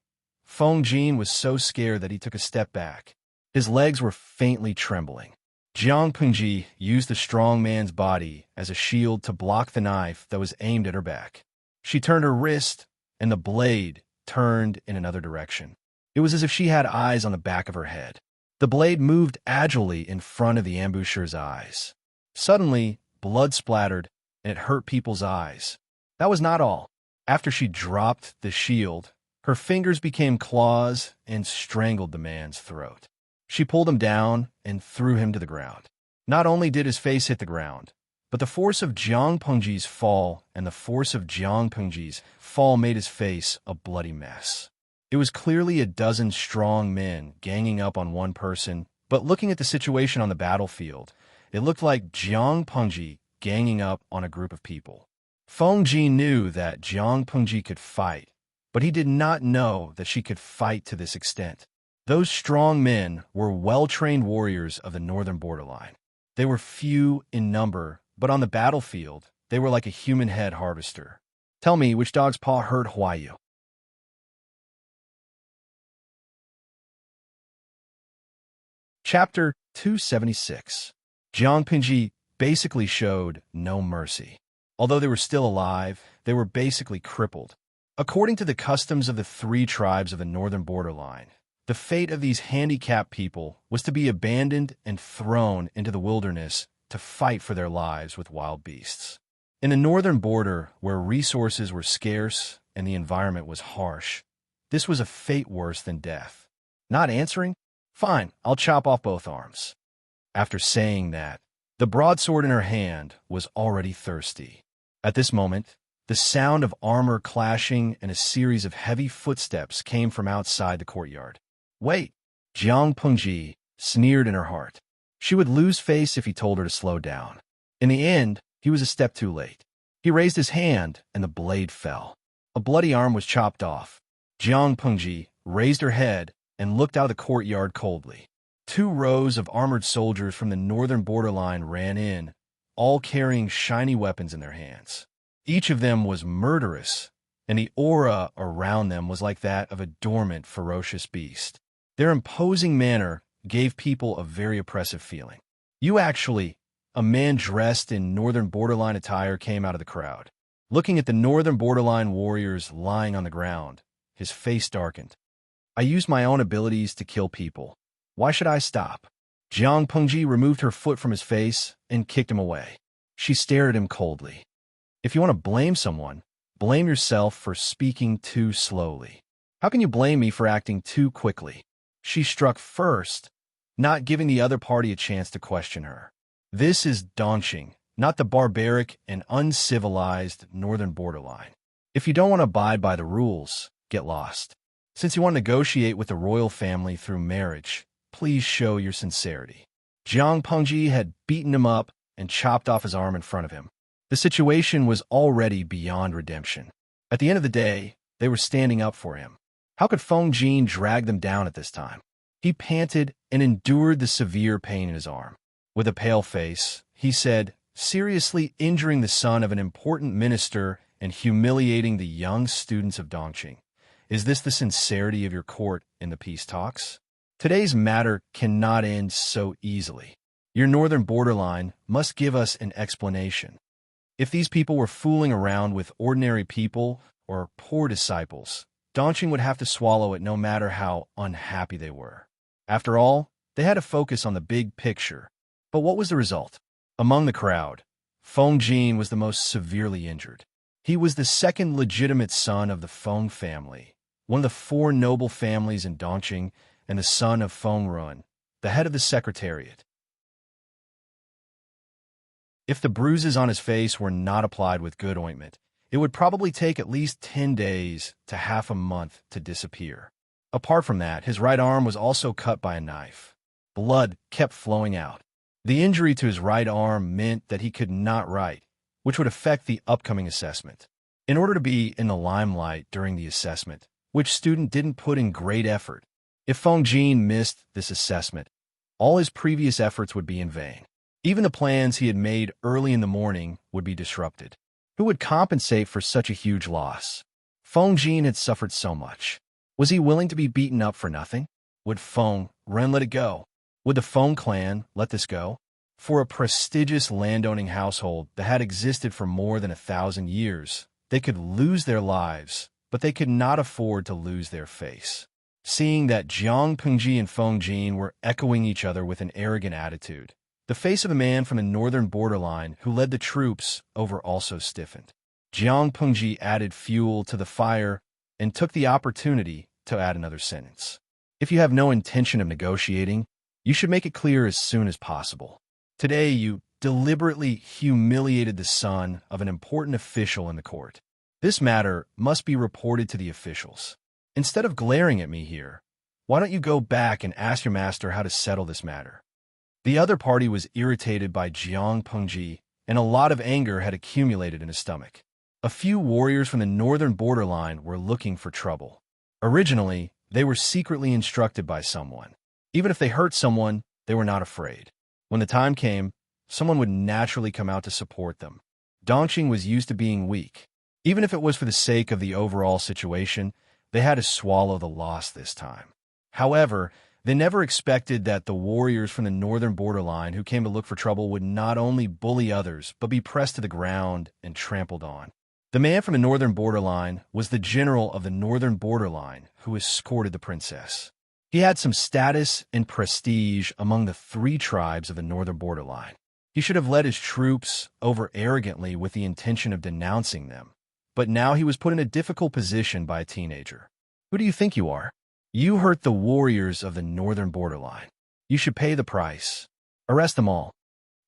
Feng Jin was so scared that he took a step back. His legs were faintly trembling. Jiang Pengji used the strong man's body as a shield to block the knife that was aimed at her back. She turned her wrist, and the blade turned in another direction. It was as if she had eyes on the back of her head. The blade moved agilely in front of the ambusher's eyes. Suddenly, blood splattered, and it hurt people's eyes. That was not all. After she dropped the shield, her fingers became claws and strangled the man's throat. She pulled him down and threw him to the ground. Not only did his face hit the ground, but the force of Jiang Pengji's fall and the force of Jiang Pengji's fall made his face a bloody mess. It was clearly a dozen strong men ganging up on one person, but looking at the situation on the battlefield, it looked like Jiang Pengji ganging up on a group of people. Feng Ji knew that Jiang Pengji could fight, but he did not know that she could fight to this extent. Those strong men were well-trained warriors of the northern borderline. They were few in number, but on the battlefield, they were like a human head harvester. Tell me, which dog's paw hurt Huayu? Chapter 276. Jiang Pengji basically showed no mercy. Although they were still alive, they were basically crippled. According to the customs of the three tribes of the northern borderline, the fate of these handicapped people was to be abandoned and thrown into the wilderness to fight for their lives with wild beasts. In the northern border, where resources were scarce and the environment was harsh, this was a fate worse than death. Not answering? Fine, I'll chop off both arms. After saying that, the broadsword in her hand was already thirsty. At this moment, the sound of armor clashing and a series of heavy footsteps came from outside the courtyard. Wait, Jiang Pengji sneered in her heart. She would lose face if he told her to slow down. In the end, he was a step too late. He raised his hand, and the blade fell. A bloody arm was chopped off. Jiang Pengji raised her head and looked out of the courtyard coldly. 2 rows of armored soldiers from the northern borderline ran in, all carrying shiny weapons in their hands. Each of them was murderous, and the aura around them was like that of a dormant, ferocious beast. Their imposing manner gave people a very oppressive feeling. A man dressed in northern borderline attire came out of the crowd. Looking at the northern borderline warriors lying on the ground, his face darkened. I used my own abilities to kill people. Why should I stop? Jiang Pengji removed her foot from his face and kicked him away. She stared at him coldly. If you want to blame someone, blame yourself for speaking too slowly. How can you blame me for acting too quickly? She struck first, not giving the other party a chance to question her. This is Dongqing, not the barbaric and uncivilized northern borderline. If you don't want to abide by the rules, get lost. Since you want to negotiate with the royal family through marriage, please show your sincerity. Jiang Pengji had beaten him up and chopped off his arm in front of him. The situation was already beyond redemption. At the end of the day, they were standing up for him. How could Feng Jin drag them down at this time? He panted and endured the severe pain in his arm. With a pale face, he said, seriously injuring the son of an important minister and humiliating the young students of Dongqing. Is this the sincerity of your court in the peace talks? Today's matter cannot end so easily. Your northern borderline must give us an explanation. If these people were fooling around with ordinary people or poor disciples, Dongqing would have to swallow it no matter how unhappy they were. After all, they had to focus on the big picture. But what was the result? Among the crowd, Feng Jin was the most severely injured. He was the second legitimate son of the Feng family, one of the 4 noble families in Dongqing, and the son of Feng Run, the head of the secretariat. If the bruises on his face were not applied with good ointment, it would probably take at least 10 days to half a month to disappear. Apart from that, his right arm was also cut by a knife. Blood kept flowing out. The injury to his right arm meant that he could not write, which would affect the upcoming assessment. In order to be in the limelight during the assessment, which student didn't put in great effort? If Feng Jin missed this assessment, all his previous efforts would be in vain. Even the plans he had made early in the morning would be disrupted. Who would compensate for such a huge loss? Feng Jin had suffered so much. Was he willing to be beaten up for nothing? Would Feng Ren let it go? Would the Feng clan let this go? For a prestigious landowning household that had existed for more than 1,000 years, they could lose their lives, but they could not afford to lose their face. Seeing that Jiang Pengji and Feng Jin were echoing each other with an arrogant attitude, the face of the man from the northern borderline who led the troops over also stiffened. Jiang Pengji added fuel to the fire and took the opportunity to add another sentence. If you have no intention of negotiating, you should make it clear as soon as possible. Today, you deliberately humiliated the son of an important official in the court. This matter must be reported to the officials. Instead of glaring at me here, why don't you go back and ask your master how to settle this matter? The other party was irritated by Jiang Pengji, and a lot of anger had accumulated in his stomach. A few warriors from the northern borderline were looking for trouble. Originally, they were secretly instructed by someone. Even if they hurt someone, they were not afraid. When the time came, someone would naturally come out to support them. Dongqing was used to being weak. Even if it was for the sake of the overall situation, they had to swallow the loss this time. However, they never expected that the warriors from the northern borderline who came to look for trouble would not only bully others, but be pressed to the ground and trampled on. The man from the northern borderline was the general of the northern borderline who escorted the princess. He had some status and prestige among the 3 tribes of the northern borderline. He should have led his troops over arrogantly with the intention of denouncing them. But now he was put in a difficult position by a teenager. Who do you think you are? You hurt the warriors of the northern borderline. You should pay the price. Arrest them all.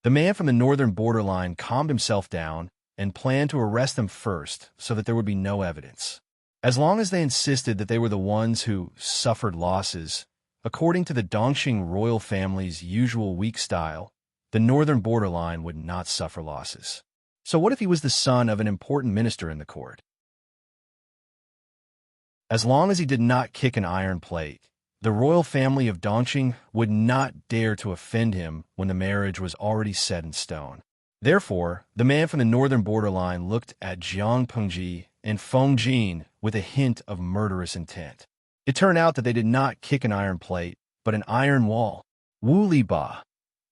The man from the northern borderline calmed himself down and planned to arrest them first so that there would be no evidence. As long as they insisted that they were the ones who suffered losses, according to the Dongqing royal family's usual weak style, the northern borderline would not suffer losses. So what if he was the son of an important minister in the court? As long as he did not kick an iron plate, the royal family of Dongqing would not dare to offend him when the marriage was already set in stone. Therefore, the man from the northern borderline looked at Jiang Pengji and Feng Jin with a hint of murderous intent. It turned out that they did not kick an iron plate, but an iron wall. Wu Liba,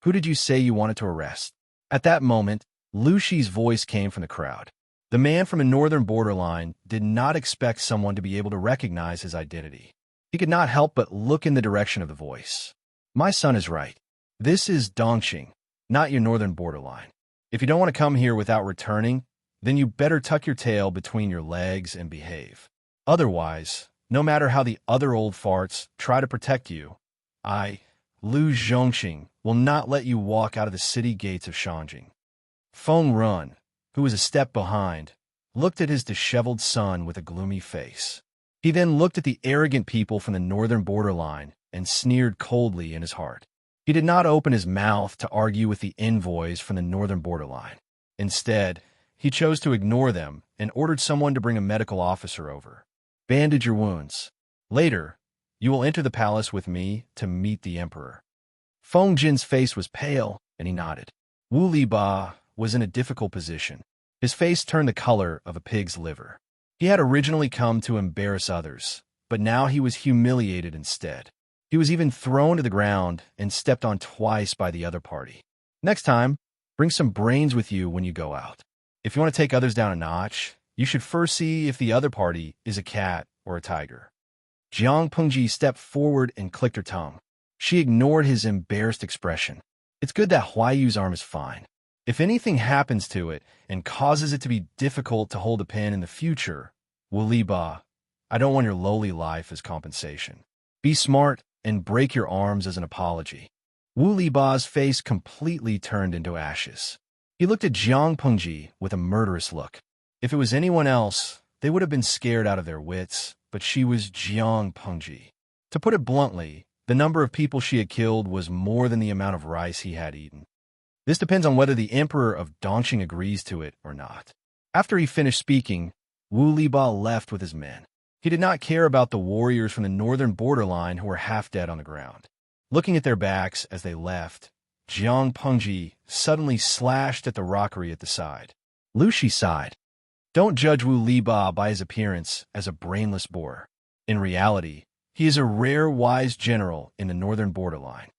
who did you say you wanted to arrest? At that moment, Lu Shi's voice came from the crowd. The man from the northern borderline did not expect someone to be able to recognize his identity. He could not help but look in the direction of the voice. My son is right. This is Dongqing, not your northern borderline. If you don't want to come here without returning, then you better tuck your tail between your legs and behave. Otherwise, no matter how the other old farts try to protect you, Lu Zhongxing, will not let you walk out of the city gates of Shanjing. Feng Run, who was a step behind, looked at his disheveled son with a gloomy face. He then looked at the arrogant people from the northern borderline and sneered coldly in his heart. He did not open his mouth to argue with the envoys from the northern borderline. Instead, he chose to ignore them and ordered someone to bring a medical officer over. Bandage your wounds. Later, you will enter the palace with me to meet the emperor. Feng Jin's face was pale, and he nodded. Wu Liba was in a difficult position. His face turned the color of a pig's liver. He had originally come to embarrass others, but now he was humiliated instead. He was even thrown to the ground and stepped on twice by the other party. Next time, bring some brains with you when you go out. If you want to take others down a notch, you should first see if the other party is a cat or a tiger. Jiang Pengji stepped forward and clicked her tongue. She ignored his embarrassed expression. It's good that Huayu's arm is fine. If anything happens to it and causes it to be difficult to hold a pen in the future, Wu Liba, I don't want your lowly life as compensation. Be smart and break your arms as an apology. Wu Liba's face completely turned into ashes. He looked at Jiang Pengji with a murderous look. If it was anyone else, they would have been scared out of their wits, but she was Jiang Pengji. To put it bluntly, the number of people she had killed was more than the amount of rice he had eaten. This depends on whether the emperor of Dongqing agrees to it or not. After he finished speaking, Wu Liba left with his men. He did not care about the warriors from the northern borderline who were half dead on the ground. Looking at their backs as they left, Jiang Pengji suddenly slashed at the rockery at the side. Lu Shi sighed. Don't judge Wu Liba by his appearance as a brainless boor. In reality, he is a rare wise general in the northern borderline.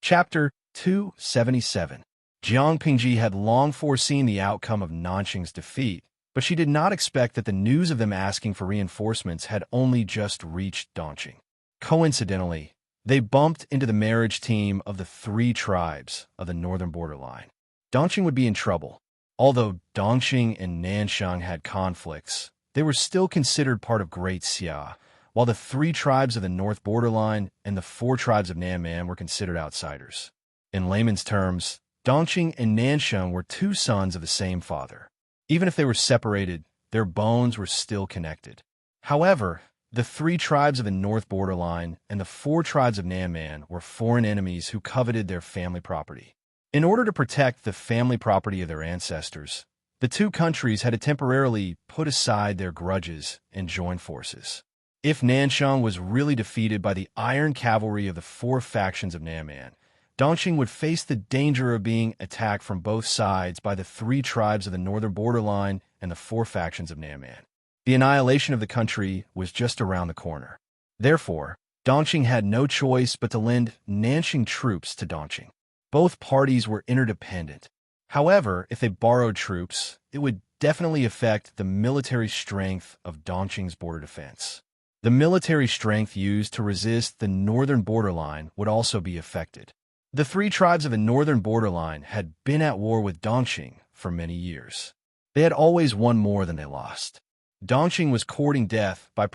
Chapter 277. Jiang Pengji had long foreseen the outcome of Nanqing's defeat, But she did not expect that the news of them asking for reinforcements had only just reached Dongqing. Coincidentally, they bumped into the marriage team of the 3 tribes of the northern borderline. Dongqing would be in trouble. Although Dongqing and Nanshan had conflicts, they were still considered part of Great Xia, while the 3 tribes of the north borderline and the 4 tribes of Nanman were considered outsiders. In layman's terms, Dongqing and Nanshan were 2 sons of the same father. Even if they were separated, their bones were still connected. However, the 3 tribes of the north borderline and the 4 tribes of Nanman were foreign enemies who coveted their family property. In order to protect the family property of their ancestors, the 2 countries had to temporarily put aside their grudges and join forces. If Nanshan was really defeated by the iron cavalry of the 4 factions of Nanman, Dongqing would face the danger of being attacked from both sides by the 3 tribes of the northern borderline and the 4 factions of Nanman. The annihilation of the country was just around the corner. Therefore, Dongqing had no choice but to lend Nanxing troops to Dongqing. Both parties were interdependent. However, if they borrowed troops, it would definitely affect the military strength of Dongqing's border defense. The military strength used to resist the northern borderline would also be affected. The 3 tribes of the northern borderline had been at war with Dongqing for many years. They had always won more than they lost. Dongqing was courting death by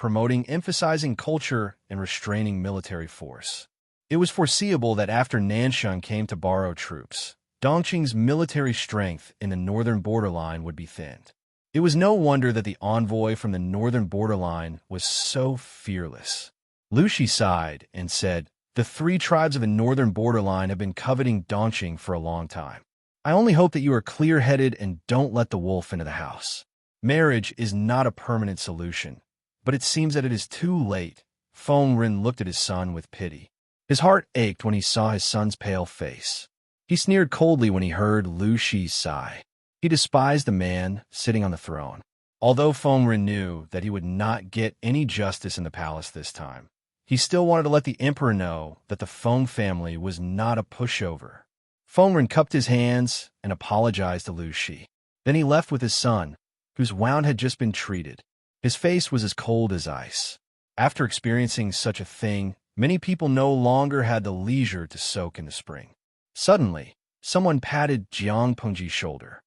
emphasizing culture and restraining military force. It was foreseeable that after Nanshan came to borrow troops, Dongqing's military strength in the northern borderline would be thinned. It was no wonder that the envoy from the northern borderline was so fearless. Lu Shi sighed and said, "The 3 tribes of the northern borderline have been coveting Dongqing for a long time. I only hope that you are clear-headed and don't let the wolf into the house. Marriage is not a permanent solution, but it seems that it is too late." Feng Ren looked at his son with pity. His heart ached when he saw his son's pale face. He sneered coldly when he heard Lu Shi's sigh. He despised the man sitting on the throne. Although Feng Ren knew that he would not get any justice in the palace this time, he still wanted to let the emperor know that the Feng family was not a pushover. Feng Ren cupped his hands and apologized to Lu Shi. Then he left with his son, whose wound had just been treated. His face was as cold as ice. After experiencing such a thing, many people no longer had the leisure to soak in the spring. Suddenly, someone patted Jiang Pengji's shoulder.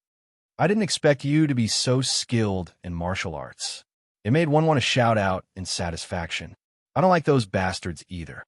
"I didn't expect you to be so skilled in martial arts." It made one want to shout out in satisfaction. "I don't like those bastards either.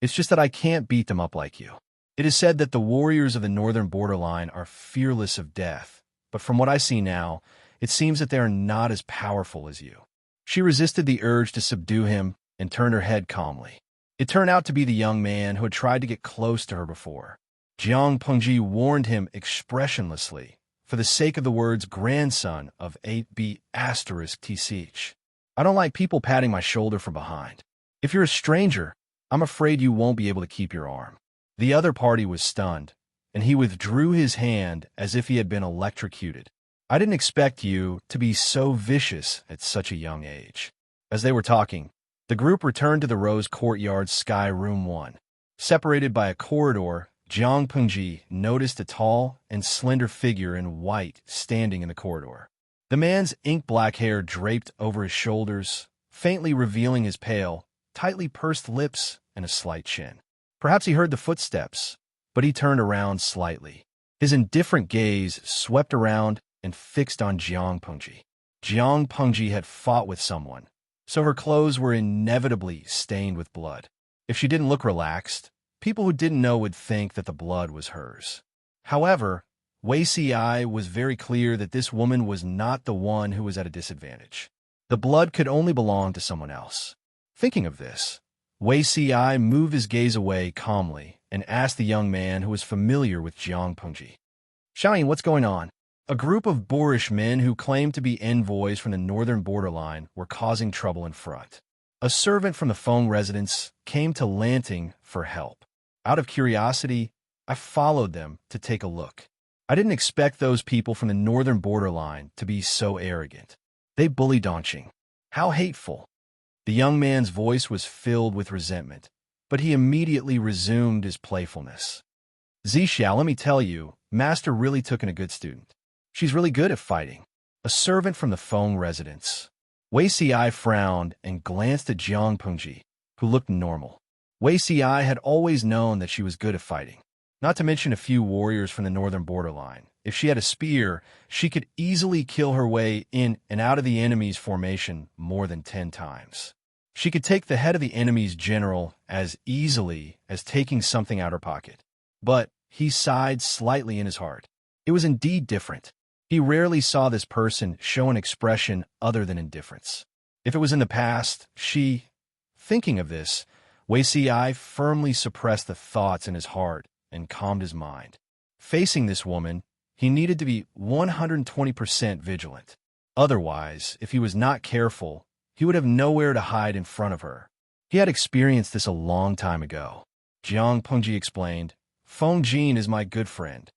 It's just that I can't beat them up like you." It is said that the warriors of the northern borderline are fearless of death, but from what I see now, it seems that they are not as powerful as you. She resisted the urge to subdue him and turned her head calmly. It turned out to be the young man who had tried to get close to her before. Jiang Pengji warned him expressionlessly, for the sake of the words grandson of 8B** TCH. "I don't like people patting my shoulder from behind. If you're a stranger, I'm afraid you won't be able to keep your arm." The other party was stunned, and he withdrew his hand as if he had been electrocuted. "I didn't expect you to be so vicious at such a young age." As they were talking, the group returned to the Rose Courtyard Sky Room 1. Separated by a corridor, Jiang Pengji noticed a tall and slender figure in white standing in the corridor. The man's ink-black hair draped over his shoulders, faintly revealing his pale, tightly pursed lips and a slight chin. Perhaps he heard the footsteps, but he turned around slightly. His indifferent gaze swept around and fixed on Jiang Pengji. Jiang Pengji had fought with someone, so her clothes were inevitably stained with blood. If she didn't look relaxed, people who didn't know would think that the blood was hers. However, Wei Ci was very clear that this woman was not the one who was at a disadvantage. The blood could only belong to someone else. Thinking of this, Wei Ci moved his gaze away calmly and asked the young man who was familiar with Jiang Pengji. "Xiaoyin, what's going on?" A group of boorish men who claimed to be envoys from the northern borderline were causing trouble in front. A servant from the Feng residence came to Lanting for help. Out of curiosity, I followed them to take a look. I didn't expect those people from the northern borderline to be so arrogant. They bullied Dongqing. How hateful. The young man's voice was filled with resentment, but he immediately resumed his playfulness. "Zixia, let me tell you, Master really took in a good student. She's really good at fighting. A servant from the Feng residence. Wei Xi frowned and glanced at Jiang Pengji, who looked normal. Wei Xi had always known that she was good at fighting. Not to mention a few warriors from the northern borderline. If she had a spear, she could easily kill her way in and out of the enemy's formation more than 10 times. She could take the head of the enemy's general as easily as taking something out her pocket. But he sighed slightly in his heart. It was indeed different. He rarely saw this person show an expression other than indifference. If it was in the past, thinking of this, Wei Xi firmly suppressed the thoughts in his heart and calmed his mind. Facing this woman, he needed to be 120% vigilant. Otherwise, if he was not careful, he would have nowhere to hide in front of her. He had experienced this a long time ago. Jiang Pengji explained, "Feng Jin is my good friend.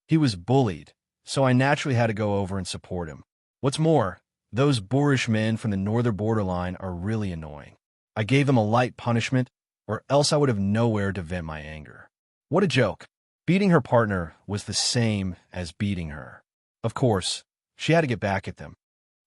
He was bullied, so I naturally had to go over and support him. What's more, those boorish men from the northern borderline are really annoying. I gave them a light punishment, or else I would have nowhere to vent my anger." What a joke. Beating her partner was the same as beating her. Of course, she had to get back at them.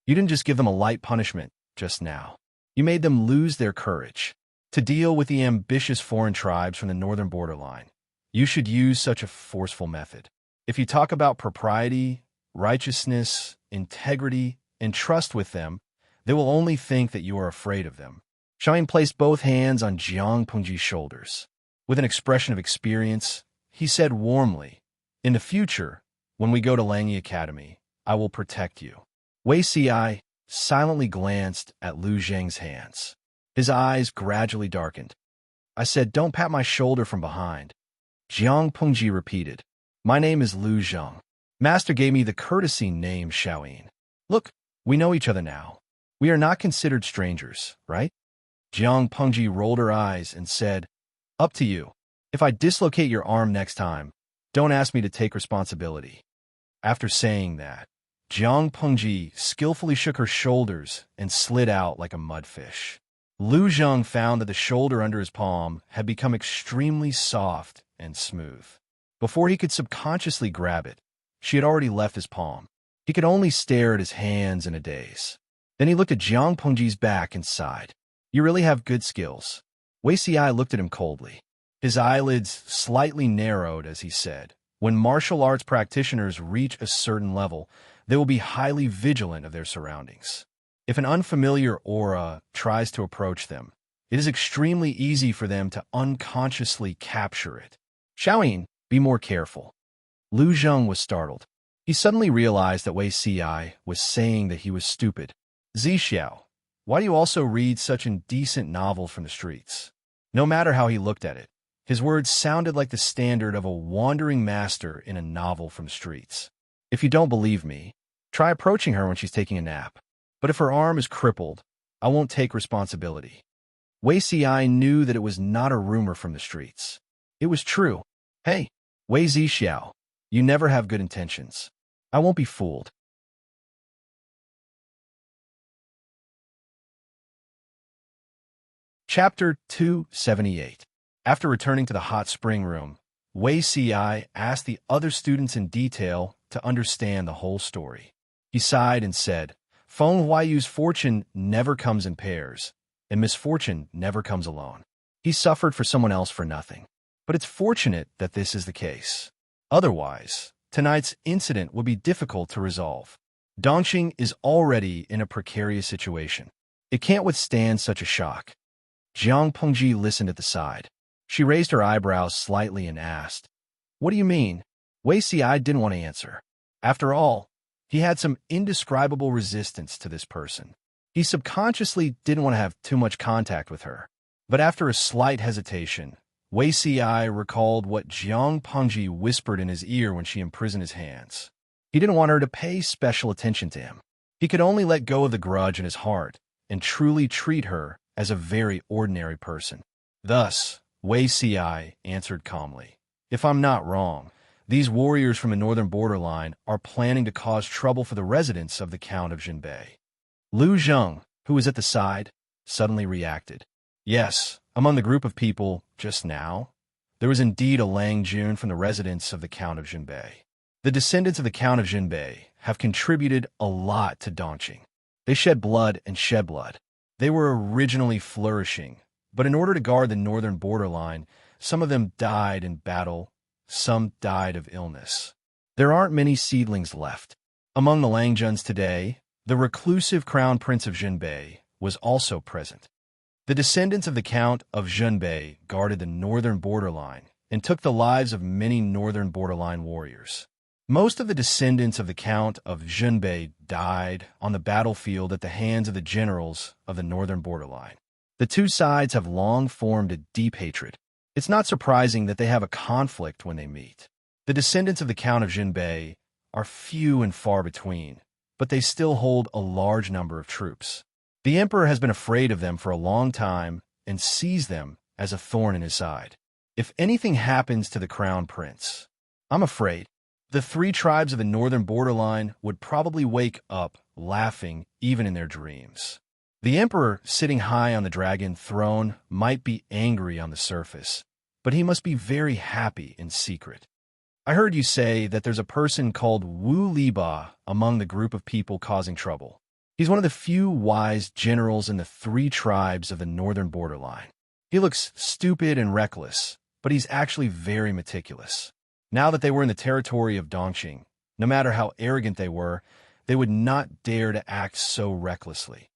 You didn't just give them a light punishment just now. You made them lose their courage. To deal with the ambitious foreign tribes from the northern borderline, you should use such a forceful method. If you talk about propriety, righteousness, integrity, and trust with them, they will only think that you are afraid of them. Xiaoyin placed both hands on Jiang Pengji's shoulders. With an expression of experience, he said warmly, "In the future, when we go to Langyi Academy, I will protect you." Wei Xi silently glanced at Lu Zheng's hands. His eyes gradually darkened. "I said, don't pat my shoulder from behind." Jiang Pengji repeated, "My name is Lu Zheng. Master gave me the courtesy name Xiaoyin. Look, we know each other now. We are not considered strangers, right?" Jiang Pengji rolled her eyes and said, "Up to you. If I dislocate your arm next time, don't ask me to take responsibility." After saying that, Jiang Pengji skillfully shook her shoulders and slid out like a mudfish. Lu Zheng found that the shoulder under his palm had become extremely soft and smooth. Before he could subconsciously grab it, she had already left his palm. He could only stare at his hands in a daze. Then he looked at Jiang Pengji's back and sighed. "You really have good skills." Wei Xi looked at him coldly. His eyelids slightly narrowed as he said, "When martial arts practitioners reach a certain level, they will be highly vigilant of their surroundings. If an unfamiliar aura tries to approach them, it is extremely easy for them to unconsciously capture it. Xiaoyin, be more careful." Lu Zheng was startled. He suddenly realized that Wei Xi was saying that he was stupid. "Zixiao, why do you also read such indecent novels from the streets?" No matter how he looked at it, his words sounded like the standard of a wandering master in a novel from the streets. "If you don't believe me, try approaching her when she's taking a nap. But if her arm is crippled, I won't take responsibility." Wei Xi knew that it was not a rumor from the streets. It was true. "Hey, Wei Zixiao, you never have good intentions. I won't be fooled." Chapter 278. After returning to the hot spring room, Wei Xi asked the other students in detail to understand the whole story. He sighed and said, "Feng Huayu's fortune never comes in pairs, and misfortune never comes alone. He suffered for someone else for nothing. But it's fortunate that this is the case. Otherwise, tonight's incident would be difficult to resolve. Dongqing is already in a precarious situation. It can't withstand such a shock." Jiang Pengji listened at the side. She raised her eyebrows slightly and asked, "What do you mean?" Wei Xi didn't want to answer. After all, he had some indescribable resistance to this person. He subconsciously didn't want to have too much contact with her. But after a slight hesitation, Wei Xi recalled what Jiang Pengji whispered in his ear when she imprisoned his hands. He didn't want her to pay special attention to him. He could only let go of the grudge in his heart and truly treat her as a very ordinary person. Thus, Wei Xi answered calmly, "If I'm not wrong, these warriors from the northern borderline are planning to cause trouble for the residents of the Count of Jinbei." Lu Zheng, who was at the side, suddenly reacted. "Yes, among the group of people just now. There was indeed a Lang Jun from the residence of the Count of Jinbei. The descendants of the Count of Jinbei have contributed a lot to Dongqing. They shed blood and shed blood. They were originally flourishing, but in order to guard the northern borderline, some of them died in battle, some died of illness. There aren't many seedlings left. Among the Langjuns today, the reclusive crown prince of Jinbei was also present. The descendants of the Count of Jinbei guarded the northern borderline and took the lives of many northern borderline warriors. Most of the descendants of the Count of Jinbei died on the battlefield at the hands of the generals of the northern borderline. The two sides have long formed a deep hatred. It's not surprising that they have a conflict when they meet. The descendants of the Count of Jinbei are few and far between, but they still hold a large number of troops. The emperor has been afraid of them for a long time and sees them as a thorn in his side. If anything happens to the crown prince, I'm afraid the three tribes of the northern borderline would probably wake up laughing even in their dreams. The emperor, sitting high on the dragon throne, might be angry on the surface, but he must be very happy in secret. I heard you say that there's a person called Wu Liba among the group of people causing trouble. He's one of the few wise generals in the three tribes of the northern borderline. He looks stupid and reckless, but he's actually very meticulous. Now that they were in the territory of Dongqing, no matter how arrogant they would not dare to act so recklessly.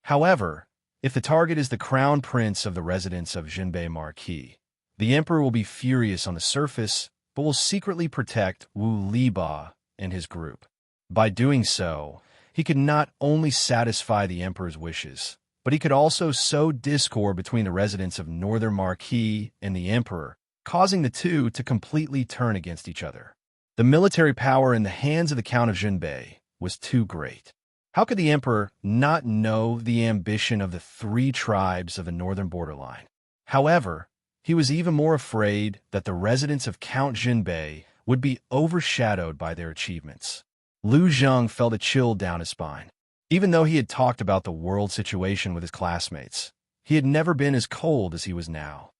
However, if the target is the crown prince of the residence of Jinbei Marquis, the emperor will be furious on the surface, but will secretly protect Wu Liba and his group. By doing so, he could not only satisfy the emperor's wishes, but he could also sow discord between the residents of Northern Marquis and the emperor, causing the two to completely turn against each other. The military power in the hands of the Count of Jinbei was too great. How could the emperor not know the ambition of the three tribes of the northern borderline? However, he was even more afraid that the residents of Count Jinbei would be overshadowed by their achievements. Lu Zheng felt a chill down his spine. Even though he had talked about the world situation with his classmates, he had never been as cold as he was now.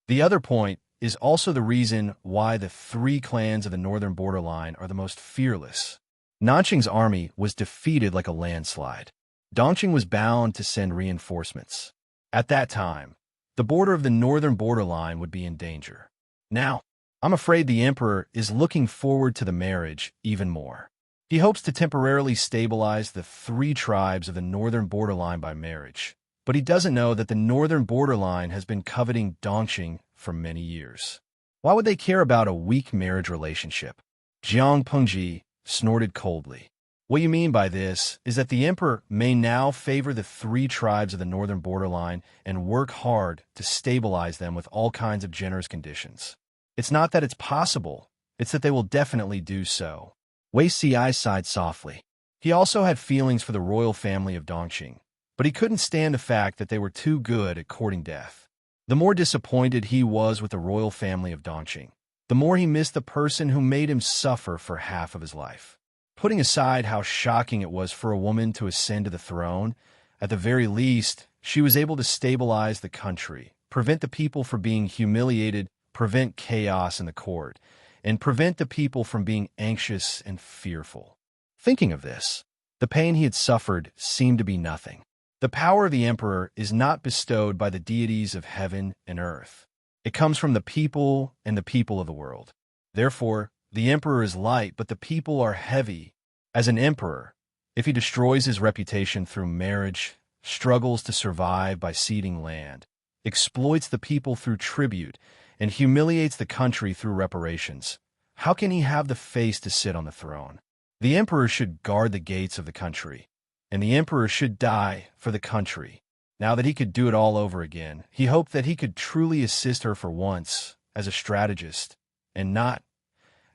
The other point is also the reason why the three clans of the northern borderline are the most fearless. Nanqing's army was defeated like a landslide. Dongqing was bound to send reinforcements. At that time, the border of the northern borderline would be in danger. Now, I'm afraid the emperor is looking forward to the marriage even more. He hopes to temporarily stabilize the three tribes of the northern borderline by marriage, but he doesn't know that the northern borderline has been coveting Dongqing for many years. Why would they care about a weak marriage relationship? Jiang Pengji snorted coldly. What you mean by this is that the emperor may now favor the three tribes of the northern borderline and work hard to stabilize them with all kinds of generous conditions. It's not that it's possible, it's that they will definitely do so. Wei Ci sighed softly. He also had feelings for the royal family of Dongqing, but he couldn't stand the fact that they were too good at courting death. The more disappointed he was with the royal family of Dongqing, the more he missed the person who made him suffer for half of his life. Putting aside how shocking it was for a woman to ascend to the throne, at the very least, she was able to stabilize the country, prevent the people from being humiliated, prevent chaos in the court, and prevent the people from being anxious and fearful. Thinking of this, the pain he had suffered seemed to be nothing. The power of the emperor is not bestowed by the deities of heaven and earth. It comes from the people and the people of the world. Therefore, the emperor is light, but the people are heavy. As an emperor, if he destroys his reputation through marriage, struggles to survive by ceding land, exploits the people through tribute, and humiliates the country through reparations, how can he have the face to sit on the throne? The emperor should guard the gates of the country, and the emperor should die for the country. Now that he could do it all over again, he hoped that he could truly assist her for once as a strategist, and not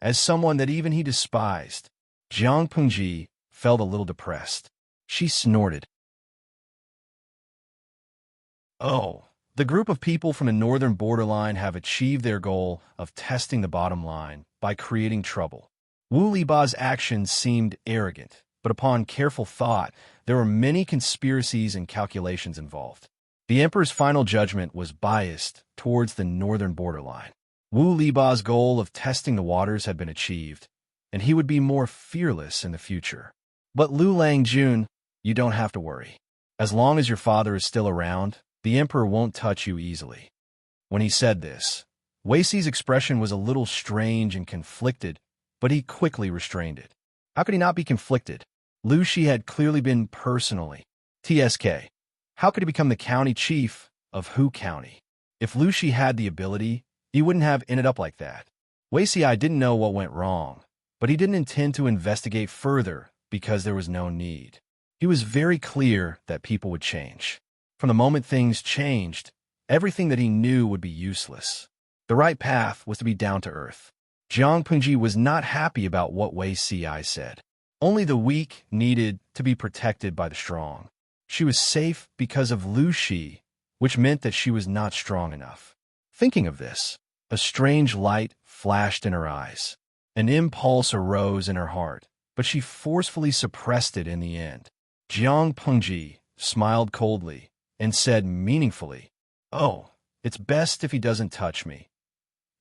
as someone that even he despised. Jiang Pengji felt a little depressed. She snorted. Oh. The group of people from the northern borderline have achieved their goal of testing the bottom line by creating trouble. Wu Liba's actions seemed arrogant, but upon careful thought, there were many conspiracies and calculations involved. The emperor's final judgment was biased towards the northern borderline. Wu Liba's goal of testing the waters had been achieved, and he would be more fearless in the future. But Lu Langjun, you don't have to worry. As long as your father is still around, the emperor won't touch you easily. When he said this, Wei Xi's expression was a little strange and conflicted, but he quickly restrained it. How could he not be conflicted? Lu Shi had clearly been personally. TSK. How could he become the county chief of Hu County? If Lu Shi had the ability, he wouldn't have ended up like that. Wei Xi didn't know what went wrong, but he didn't intend to investigate further because there was no need. He was very clear that people would change. From the moment things changed, everything that he knew would be useless. The right path was to be down to earth. Jiang Pengji was not happy about what Wei Xi said. Only the weak needed to be protected by the strong. She was safe because of Lu Shi, which meant that she was not strong enough. Thinking of this, a strange light flashed in her eyes. An impulse arose in her heart, but she forcefully suppressed it in the end. Jiang Pengji smiled coldly and said meaningfully, "Oh, it's best if he doesn't touch me."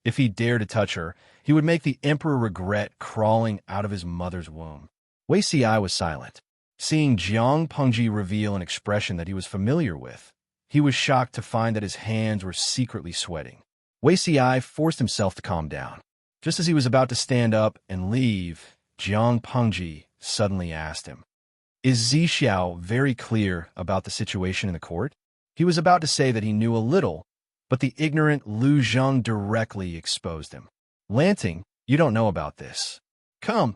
If he dared to touch her, he would make the emperor regret crawling out of his mother's womb. Wei Xi was silent. Seeing Jiang Pengji reveal an expression that he was familiar with, he was shocked to find that his hands were secretly sweating. Wei Xi forced himself to calm down. Just as he was about to stand up and leave, Jiang Pengji suddenly asked him, "Is Zixiao very clear about the situation in the court?" He was about to say that he knew a little, but the ignorant Lu Zheng directly exposed him. "Lanting, you don't know about this. Come,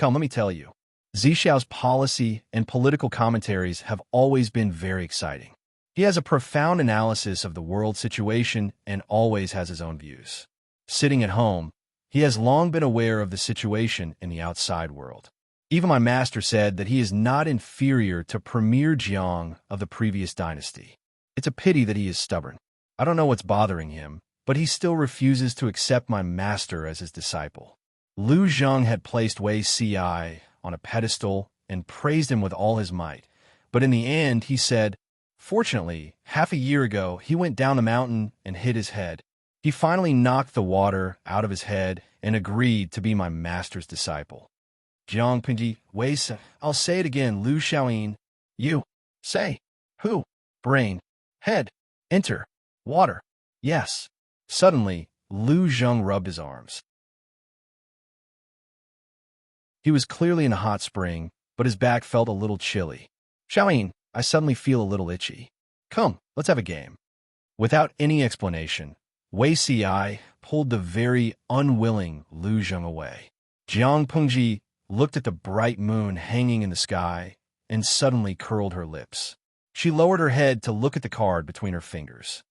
let me tell you." Zixiao's policy and political commentaries have always been very exciting. He has a profound analysis of the world situation and always has his own views. Sitting at home, he has long been aware of the situation in the outside world. Even my master said that he is not inferior to Premier Jiang of the previous dynasty. It's a pity that he is stubborn. I don't know what's bothering him, but he still refuses to accept my master as his disciple. Lu Zheng had placed Wei Xi on a pedestal and praised him with all his might, but in the end he said, "Fortunately, half a year ago he went down the mountain and hit his head. He finally knocked the water out of his head and agreed to be my master's disciple." Jiang Pengji, Wei Xi, I'll say it again, Lu Xiaoyin. You. Say. Who? Brain. Head. Enter. Water. Yes. Suddenly, Lu Zheng rubbed his arms. He was clearly in a hot spring, but his back felt a little chilly. "Xiaoyin, I suddenly feel a little itchy. Come, let's have a game." Without any explanation, Wei Xi pulled the very unwilling Lu Zheng away. Jiang Pengji looked at the bright moon hanging in the sky and suddenly curled her lips. She lowered her head to look at the card between her fingers.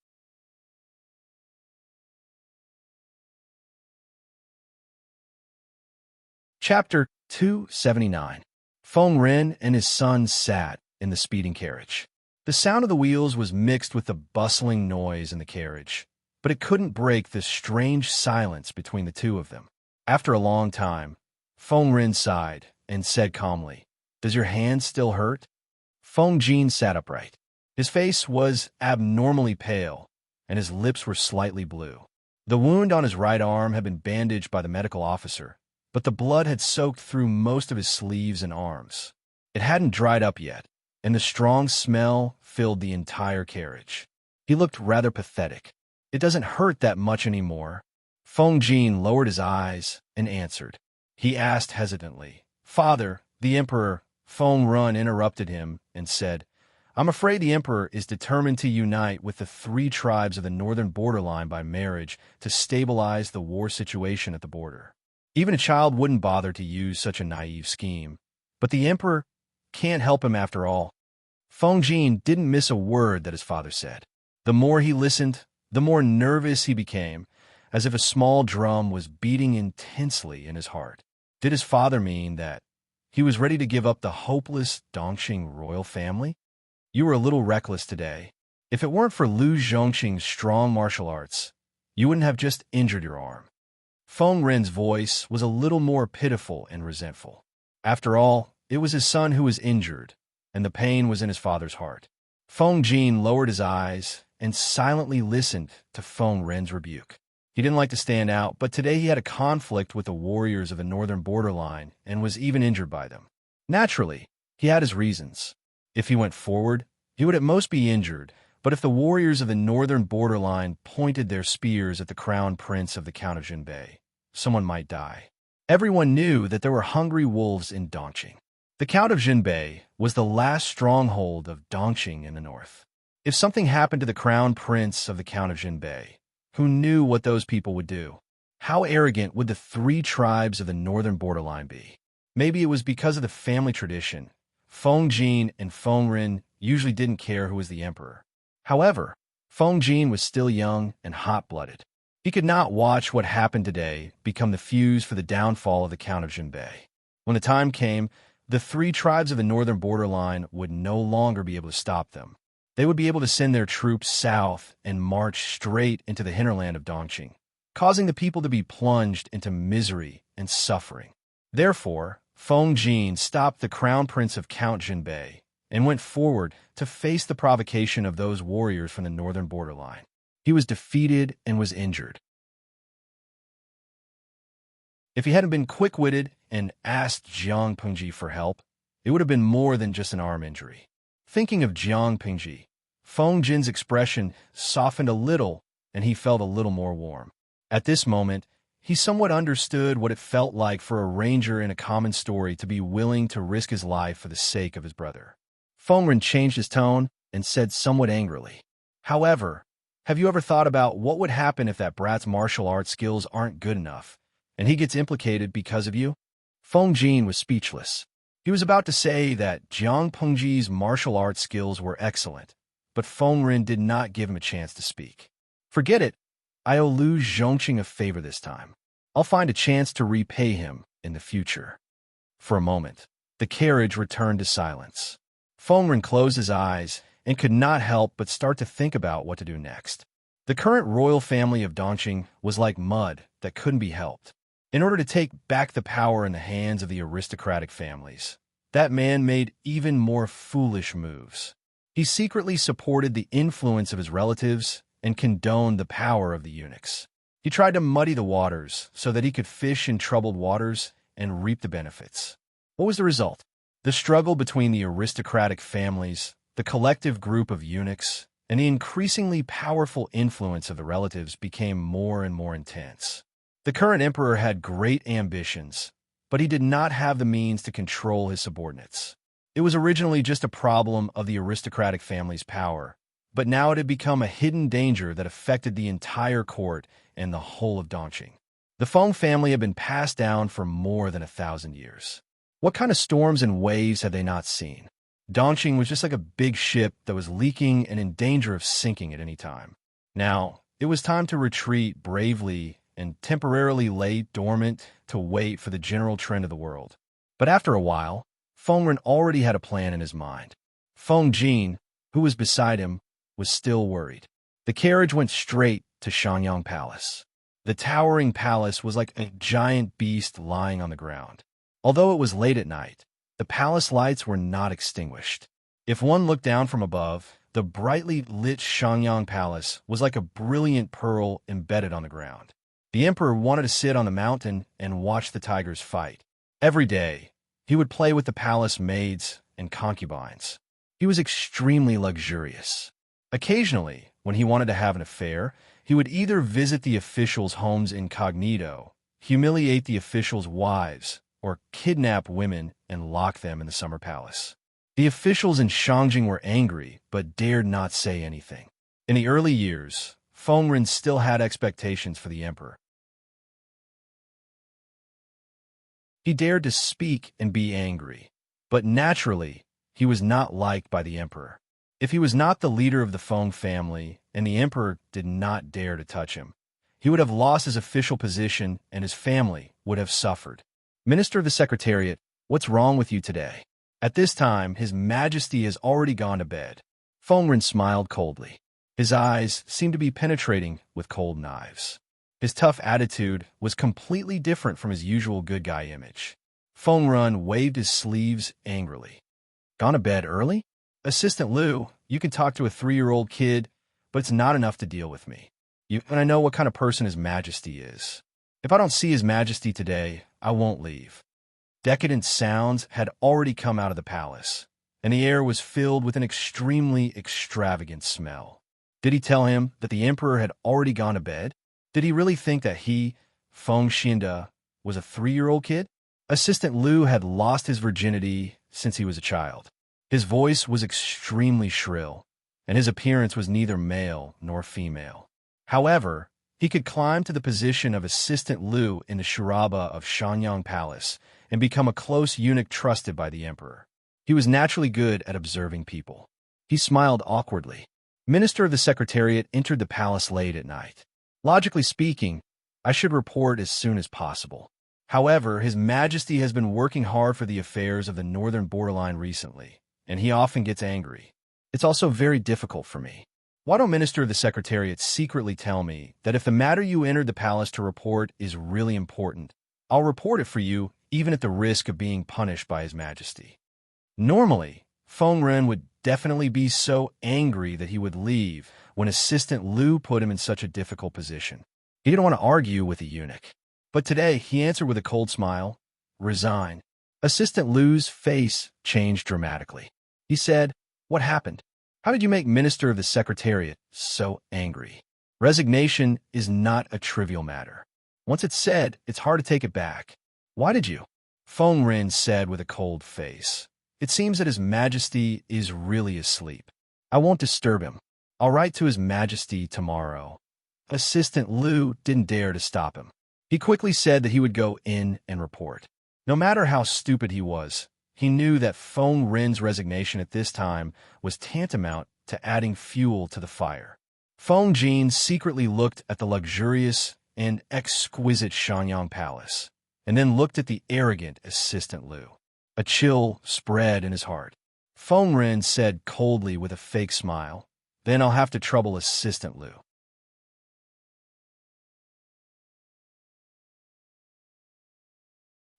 Chapter 279. Feng Ren and his son sat in the speeding carriage. The sound of the wheels was mixed with the bustling noise in the carriage, but it couldn't break the strange silence between the two of them. After a long time, Feng Ren sighed and said calmly, "Does your hand still hurt?" Feng Jin sat upright. His face was abnormally pale, and his lips were slightly blue. The wound on his right arm had been bandaged by the medical officer, but the blood had soaked through most of his sleeves and arms. It hadn't dried up yet, and the strong smell filled the entire carriage. He looked rather pathetic. "It doesn't hurt that much anymore." Feng Jin lowered his eyes and answered. He asked hesitantly, "Father, the emperor." Feng Ren interrupted him and said, "I'm afraid the emperor is determined to unite with the 3 tribes of the northern borderline by marriage to stabilize the war situation at the border. Even a child wouldn't bother to use such a naive scheme, but the emperor can't help him after all." Feng Jin didn't miss a word that his father said. The more he listened, the more nervous he became, as if a small drum was beating intensely in his heart. Did his father mean that he was ready to give up the hopeless Dongqing royal family? "You were a little reckless today. If it weren't for Lu Zhongqing's strong martial arts, you wouldn't have just injured your arm." Feng Ren's voice was a little more pitiful and resentful. After all, it was his son who was injured, and the pain was in his father's heart. Feng Jin lowered his eyes and silently listened to Feng Ren's rebuke. He didn't like to stand out, but today he had a conflict with the warriors of the northern borderline and was even injured by them. Naturally, he had his reasons. If he went forward, he would at most be injured, but if the warriors of the northern borderline pointed their spears at the crown prince of the Count of Jinbei, someone might die. Everyone knew that there were hungry wolves in Dongqing. The Count of Jinbei was the last stronghold of Dongqing in the north. If something happened to the crown prince of the Count of Jinbei, who knew what those people would do? How arrogant would the three tribes of the northern borderline be? Maybe it was because of the family tradition. Feng Jin and Feng Ren usually didn't care who was the emperor. However, Feng Jin was still young and hot-blooded. He could not watch what happened today become the fuse for the downfall of the Count of Jinbei. When the time came, the three tribes of the northern borderline would no longer be able to stop them. They would be able to send their troops south and march straight into the hinterland of Dongqing, causing the people to be plunged into misery and suffering. Therefore, Feng Jin stopped the crown prince of Count Jinbei and went forward to face the provocation of those warriors from the northern borderline. He was defeated and was injured. If he hadn't been quick-witted and asked Jiang Pengji for help, it would have been more than just an arm injury. Thinking of Jiang Pengji, Feng Jin's expression softened a little and he felt a little more warm. At this moment, he somewhat understood what it felt like for a ranger in a common story to be willing to risk his life for the sake of his brother. Feng Ren changed his tone and said somewhat angrily, "However, have you ever thought about what would happen if that brat's martial arts skills aren't good enough, and he gets implicated because of you?" Feng Jin was speechless. He was about to say that Jiang Pengji's martial arts skills were excellent, but Feng Ren did not give him a chance to speak. "Forget it. I owe Lu Zhongqing a favor this time. I'll find a chance to repay him in the future." For a moment, the carriage returned to silence. Feng Ren closed his eyes and could not help but start to think about what to do next. The current royal family of Dongqing was like mud that couldn't be helped. In order to take back the power in the hands of the aristocratic families, that man made even more foolish moves. He secretly supported the influence of his relatives and condoned the power of the eunuchs. He tried to muddy the waters so that he could fish in troubled waters and reap the benefits. What was the result? The struggle between the aristocratic families, the collective group of eunuchs, and the increasingly powerful influence of the relatives became more and more intense. The current emperor had great ambitions, but he did not have the means to control his subordinates. It was originally just a problem of the aristocratic family's power, but now it had become a hidden danger that affected the entire court and the whole of Dongqing. The Feng family had been passed down for more than 1,000 years. What kind of storms and waves had they not seen? Dongqing was just like a big ship that was leaking and in danger of sinking at any time. Now, it was time to retreat bravely and temporarily lay dormant to wait for the general trend of the world. But after a while, Feng Ren already had a plan in his mind. Feng Jin, who was beside him, was still worried. The carriage went straight to Shanyang Palace. The towering palace was like a giant beast lying on the ground. Although it was late at night, the palace lights were not extinguished. If one looked down from above, the brightly lit Shanyang Palace was like a brilliant pearl embedded on the ground. The emperor wanted to sit on the mountain and watch the tigers fight. Every day, he would play with the palace maids and concubines. He was extremely luxurious. Occasionally, when he wanted to have an affair, he would either visit the officials' homes incognito, humiliate the officials' wives, or kidnap women and lock them in the summer palace. The officials in Shangjing were angry, but dared not say anything. In the early years, Feng Ren still had expectations for the emperor. He dared to speak and be angry, but naturally, he was not liked by the emperor. If he was not the leader of the Feng family and the emperor did not dare to touch him, he would have lost his official position and his family would have suffered. "Minister of the Secretariat, what's wrong with you today?" At this time, His Majesty has already gone to bed. Feng Ren smiled coldly. His eyes seemed to be penetrating with cold knives. His tough attitude was completely different from his usual good guy image. Feng Ren waved his sleeves angrily. "Gone to bed early?" Assistant Lu, You can talk to a 3-year-old kid, but it's not enough to deal with me. And I know what kind of person His Majesty is. If I don't see His Majesty today, I won't leave." Decadent sounds had already come out of the palace, and the air was filled with an extremely extravagant smell. Did he tell him that the emperor had already gone to bed? Did he really think that he, Feng Xinda, was a 3-year-old kid? Assistant Liu had lost his virginity since he was a child. His voice was extremely shrill, and his appearance was neither male nor female. However, he could climb to the position of Assistant Liu in the Shuraba of Shanyang Palace and become a close eunuch trusted by the emperor. He was naturally good at observing people. He smiled awkwardly. Minister of the Secretariat entered the palace late at night. Logically speaking, I should report as soon as possible. However, His Majesty has been working hard for the affairs of the northern borderline recently, and he often gets angry. It's also very difficult for me. Why don't Minister of the Secretariat secretly tell me that if the matter you entered the palace to report is really important, I'll report it for you, even at the risk of being punished by His Majesty? Normally, Feng Ren would definitely be so angry that he would leave when Assistant Liu put him in such a difficult position. He didn't want to argue with the eunuch. But today, he answered with a cold smile, "Resign." Assistant Liu's face changed dramatically. He said, "What happened? How did you make Minister of the Secretariat so angry?" Resignation is not a trivial matter. Once it's said, it's hard to take it back. "Why did you?" Feng Ren said with a cold face. "It seems that His Majesty is really asleep. I won't disturb him. I'll write to His Majesty tomorrow." Assistant Liu didn't dare to stop him. He quickly said that he would go in and report. No matter how stupid he was, he knew that Feng Ren's resignation at this time was tantamount to adding fuel to the fire. Feng Jin secretly looked at the luxurious and exquisite Shanyang Palace, and then looked at the arrogant Assistant Liu. A chill spread in his heart. Feng Ren said coldly with a fake smile, "Then I'll have to trouble Assistant Liu."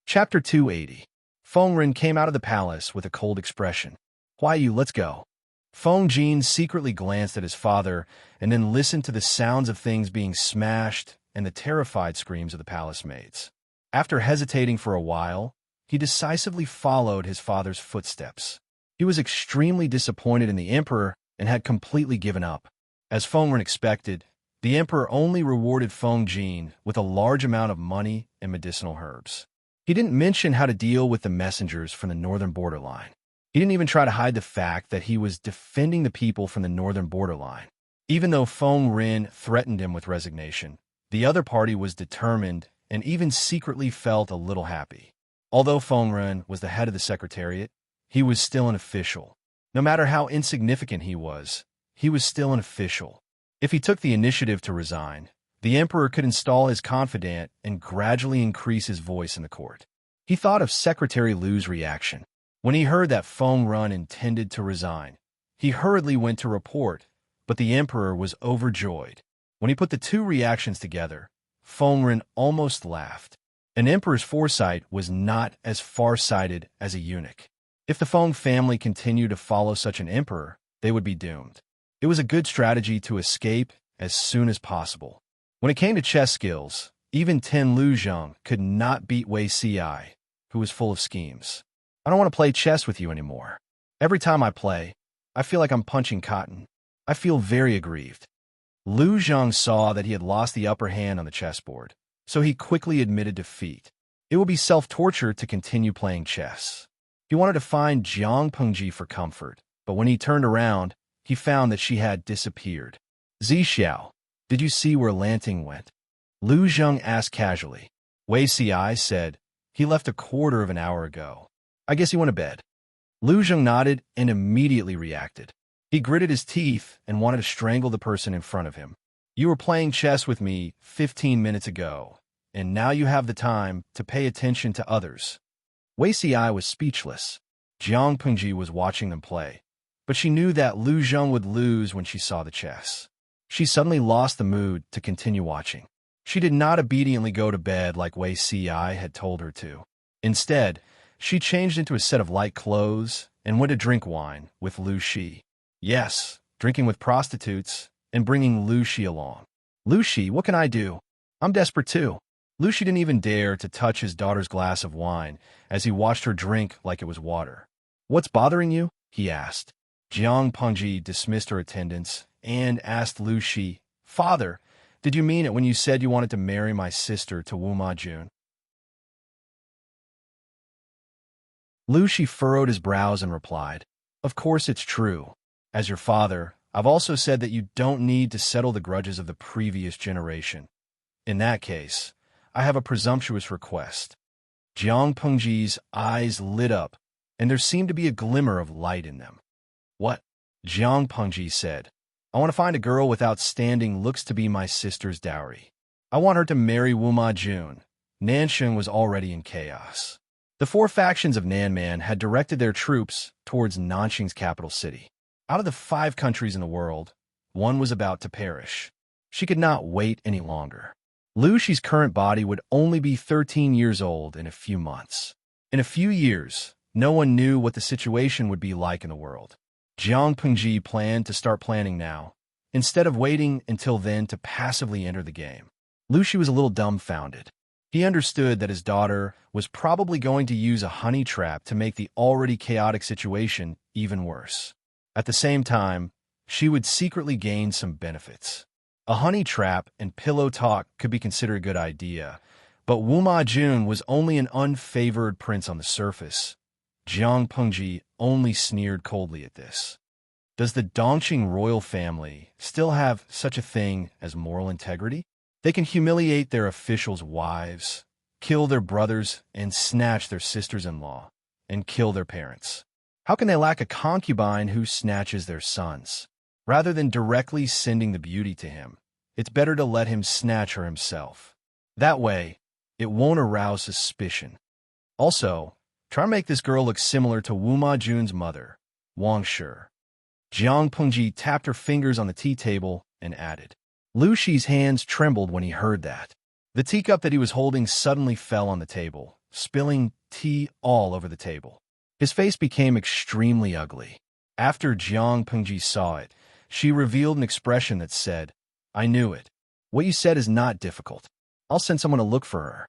Chapter 280. Feng Ren came out of the palace with a cold expression. "Why you, let's go." Feng Jin secretly glanced at his father and then listened to the sounds of things being smashed and the terrified screams of the palace maids. After hesitating for a while, he decisively followed his father's footsteps. He was extremely disappointed in the emperor and had completely given up. As Feng Ren expected, the emperor only rewarded Feng Jin with a large amount of money and medicinal herbs. He didn't mention how to deal with the messengers from the northern borderline. He didn't even try to hide the fact that he was defending the people from the northern borderline. Even though Feng Ren threatened him with resignation, the other party was determined and even secretly felt a little happy. Although Feng Ren was the head of the Secretariat, he was still an official. No matter how insignificant he was still an official. If he took the initiative to resign, the emperor could install his confidant and gradually increase his voice in the court. He thought of Secretary Liu's reaction. When he heard that Feng Ren intended to resign, he hurriedly went to report, but the emperor was overjoyed. When he put the two reactions together, Feng Ren almost laughed. An emperor's foresight was not as far-sighted as a eunuch. If the Feng family continued to follow such an emperor, they would be doomed. It was a good strategy to escape as soon as possible. When it came to chess skills, even Ten Luzheng could not beat Wei Ci, who was full of schemes. "I don't want to play chess with you anymore. Every time I play, I feel like I'm punching cotton. I feel very aggrieved." Lu Zhang saw that he had lost the upper hand on the chessboard, so he quickly admitted defeat. It would be self-torture to continue playing chess. He wanted to find Jiang Pengji for comfort, but when he turned around, he found that she had disappeared. "Zixiao, did you see where Lanting went?" Lu Zheng asked casually. Wei Ci said, "He left a quarter of an hour ago. I guess he went to bed." Lu Zheng nodded and immediately reacted. He gritted his teeth and wanted to strangle the person in front of him. "You were playing chess with me 15 minutes ago, and now you have the time to pay attention to others." Wei Ci was speechless. Jiang Pengji was watching them play, but she knew that Lu Zheng would lose when she saw the chess. She suddenly lost the mood to continue watching. She did not obediently go to bed like Wei Ci had told her to. Instead, she changed into a set of light clothes and went to drink wine with Lu Shi. Yes, drinking with prostitutes and bringing Lucy along. Lucy, what can I do? I'm desperate too. Lucy didn't even dare to touch his daughter's glass of wine as he watched her drink like it was water. What's bothering you? He asked. Jiang Pengji dismissed her attendance and asked Lucy, Father, did you mean it when you said you wanted to marry my sister to Wu Ma Jun? Lucy furrowed his brows and replied, Of course it's true. As your father, I've also said that you don't need to settle the grudges of the previous generation. In that case, I have a presumptuous request. Jiang Pengji's eyes lit up, and there seemed to be a glimmer of light in them. What? Jiang Pengji said. I want to find a girl with outstanding looks to be my sister's dowry. I want her to marry Wu Ma Jun. Nanshan was already in chaos. The four factions of Nanman had directed their troops towards Nanxing's capital city. Out of the 5 countries in the world, one was about to perish. She could not wait any longer. Lu Shi's current body would only be 13 years old in a few months. In a few years, no one knew what the situation would be like in the world. Jiang Pengji planned to start planning now, instead of waiting until then to passively enter the game. Lu Shi was a little dumbfounded. He understood that his daughter was probably going to use a honey trap to make the already chaotic situation even worse. At the same time, she would secretly gain some benefits. A honey trap and pillow talk could be considered a good idea, but Wu Ma Jun was only an unfavored prince on the surface. Jiang Pengji only sneered coldly at this. Does the Dongqing royal family still have such a thing as moral integrity? They can humiliate their officials' wives, kill their brothers, and snatch their sisters-in-law, and kill their parents. How can they lack a concubine who snatches their sons? Rather than directly sending the beauty to him, it's better to let him snatch her himself. That way, it won't arouse suspicion. Also, try to make this girl look similar to Wu Ma Jun's mother, Wang Shi. Jiang Pengji tapped her fingers on the tea table and added. Lu Shi's hands trembled when he heard that. The teacup that he was holding suddenly fell on the table, spilling tea all over the table. His face became extremely ugly. After Jiang Pengji saw it, she revealed an expression that said, I knew it. What you said is not difficult. I'll send someone to look for her.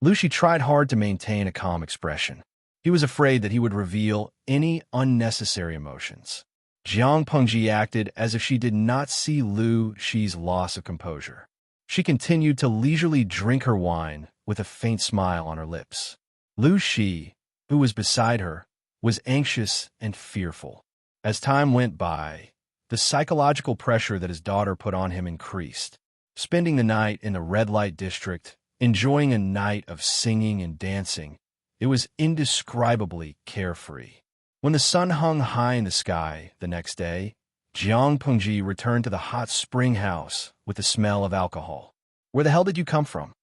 Lu Shi tried hard to maintain a calm expression. He was afraid that he would reveal any unnecessary emotions. Jiang Pengji acted as if she did not see Lu Shi's loss of composure. She continued to leisurely drink her wine with a faint smile on her lips. Lu Shi, who was beside her, was anxious and fearful. As time went by, the psychological pressure that his daughter put on him increased. Spending the night in the red light district, enjoying a night of singing and dancing, it was indescribably carefree. When the sun hung high in the sky the next day, Jiang Pengji returned to the hot spring house with the smell of alcohol. Where the hell did you come from?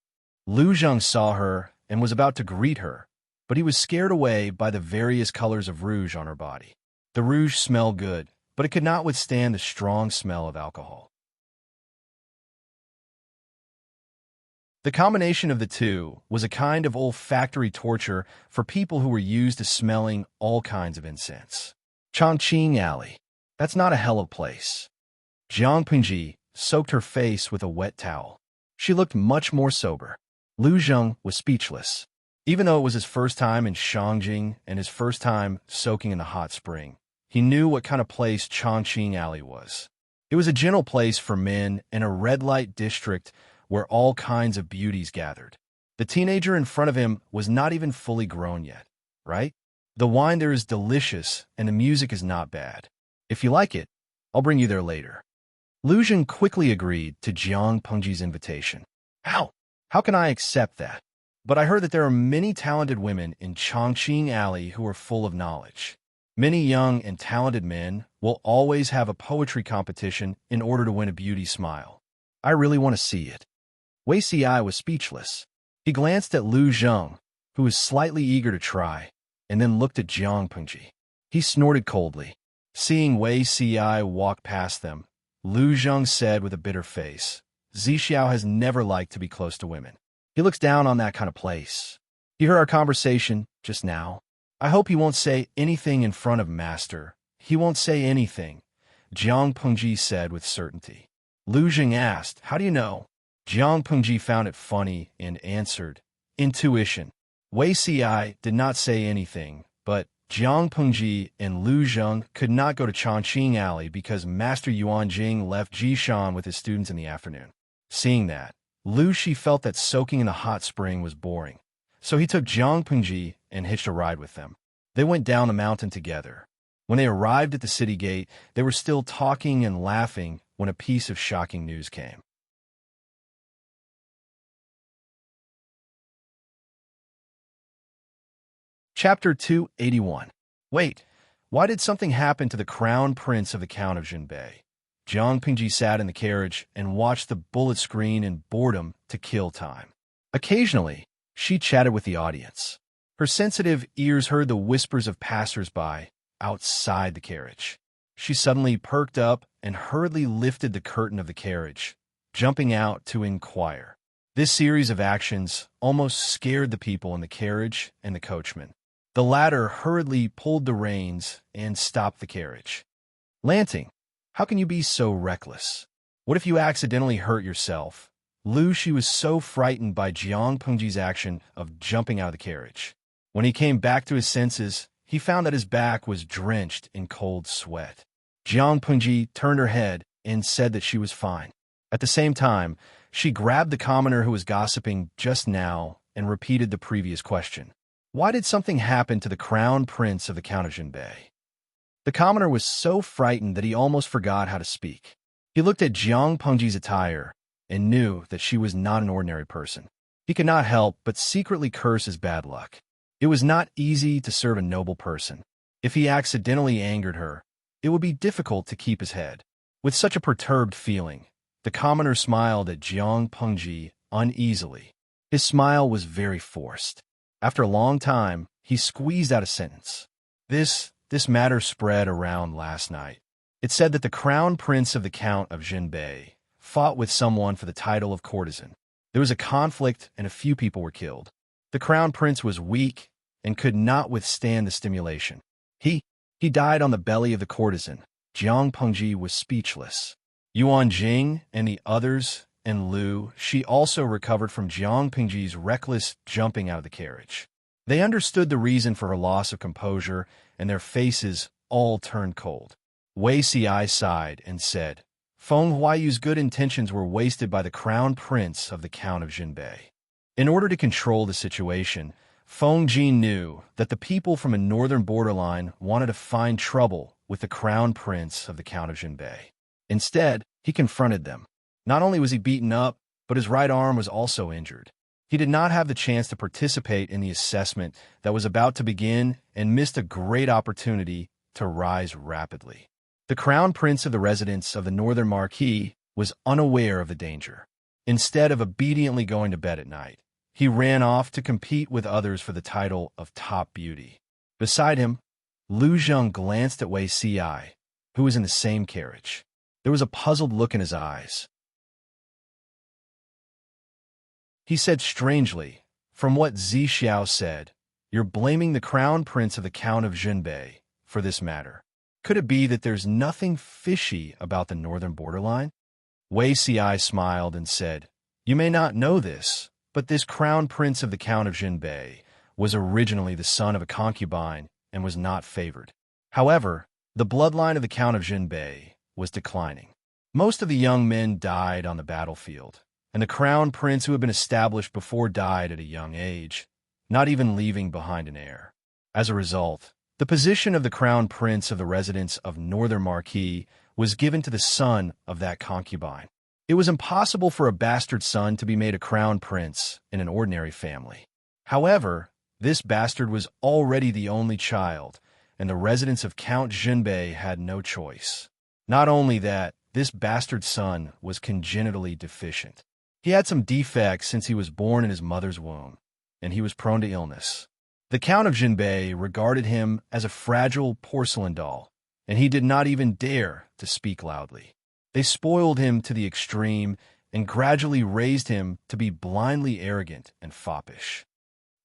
Lu Zheng saw her and was about to greet her, but he was scared away by the various colors of rouge on her body. The rouge smelled good, but it could not withstand the strong smell of alcohol. The combination of the two was a kind of olfactory torture for people who were used to smelling all kinds of incense. Chongqing Alley. That's not a hell of a place. Jiang Pengji soaked her face with a wet towel. She looked much more sober. Lu Zheng was speechless. Even though it was his first time in Shangjing and his first time soaking in the hot spring, he knew what kind of place Chongqing Alley was. It was a gentle place for men in a red light district where all kinds of beauties gathered. The teenager in front of him was not even fully grown yet, right? The wine there is delicious and the music is not bad. If you like it, I'll bring you there later. Lu Zheng quickly agreed to Jiang Pengji's invitation. How? How can I accept that? But I heard that there are many talented women in Chongqing Alley who are full of knowledge. Many young and talented men will always have a poetry competition in order to win a beauty smile. I really want to see it. Wei Ci was speechless. He glanced at Lu Zheng, who was slightly eager to try, and then looked at Jiang Pengji. He snorted coldly. Seeing Wei Ci walk past them, Lu Zheng said with a bitter face, Zixiao has never liked to be close to women. He looks down on that kind of place. He heard our conversation just now. I hope he won't say anything in front of Master. He won't say anything, Jiang Pengji said with certainty. Lu Jing asked, "How do you know?" Jiang Pengji found it funny and answered, "Intuition." Wei Ci did not say anything, but Jiang Pengji and Lu Zheng could not go to Chongqing Alley because Master Yuan Jing left Jishan with his students in the afternoon. Seeing that, Lu Shi felt that soaking in the hot spring was boring, so he took Jiang Pengji and hitched a ride with them. They went down the mountain together. When they arrived at the city gate, they were still talking and laughing when a piece of shocking news came. Chapter 281. Wait, why did something happen to the crown prince of the Count of Jinbei? Jiang Pingji sat in the carriage and watched the bullet screen in boredom to kill time. Occasionally, she chatted with the audience. Her sensitive ears heard the whispers of passers-by outside the carriage. She suddenly perked up and hurriedly lifted the curtain of the carriage, jumping out to inquire. This series of actions almost scared the people in the carriage and the coachman. The latter hurriedly pulled the reins and stopped the carriage. "Lanting, how can you be so reckless? What if you accidentally hurt yourself?" Lu Shi was so frightened by Jiang Pengji's action of jumping out of the carriage. When he came back to his senses, he found that his back was drenched in cold sweat. Jiang Pengji turned her head and said that she was fine. At the same time, she grabbed the commoner who was gossiping just now and repeated the previous question. Why did something happen to the crown prince of the Count of Jinbei? The commoner was so frightened that he almost forgot how to speak. He looked at Jiang Pengji's attire and knew that she was not an ordinary person. He could not help but secretly curse his bad luck. It was not easy to serve a noble person. If he accidentally angered her, it would be difficult to keep his head. With such a perturbed feeling, the commoner smiled at Jiang Pengji uneasily. His smile was very forced. After a long time, he squeezed out a sentence. This matter spread around last night. It said that the crown prince of the Count of Jinbei fought with someone for the title of courtesan. There was a conflict and a few people were killed. The crown prince was weak and could not withstand the stimulation. He died on the belly of the courtesan. Jiang Pengji was speechless. Yuan Jing and the others and Lu Shi also recovered from Jiang Pengji's reckless jumping out of the carriage. They understood the reason for her loss of composure, and their faces all turned cold. Wei Ci sighed and said, Feng Huayu's good intentions were wasted by the crown prince of the Count of Jinbei. In order to control the situation, Feng Jin knew that the people from a northern borderline wanted to find trouble with the crown prince of the Count of Jinbei. Instead, he confronted them. Not only was he beaten up, but his right arm was also injured. He did not have the chance to participate in the assessment that was about to begin and missed a great opportunity to rise rapidly. The crown prince of the residents of the northern marquis was unaware of the danger. Instead of obediently going to bed at night, he ran off to compete with others for the title of top beauty. Beside him, Lu Zheng glanced at Wei Ci, who was in the same carriage. There was a puzzled look in his eyes. He said strangely, "From what Zixiao said, you're blaming the crown prince of the Count of Jinbei for this matter. Could it be that there's nothing fishy about the northern borderline?" Wei Ci smiled and said, "You may not know this, but this crown prince of the Count of Jinbei was originally the son of a concubine and was not favored. However, the bloodline of the Count of Jinbei was declining. Most of the young men died on the battlefield, and the crown prince who had been established before died at a young age, not even leaving behind an heir. As a result, the position of the crown prince of the residents of Northern Marquis was given to the son of that concubine. It was impossible for a bastard son to be made a crown prince in an ordinary family. However, this bastard was already the only child, and the residents of Count Jinbei had no choice. Not only that, this bastard son was congenitally deficient. He had some defects since he was born in his mother's womb, and he was prone to illness. The Count of Jinbei regarded him as a fragile porcelain doll, and he did not even dare to speak loudly. They spoiled him to the extreme and gradually raised him to be blindly arrogant and foppish.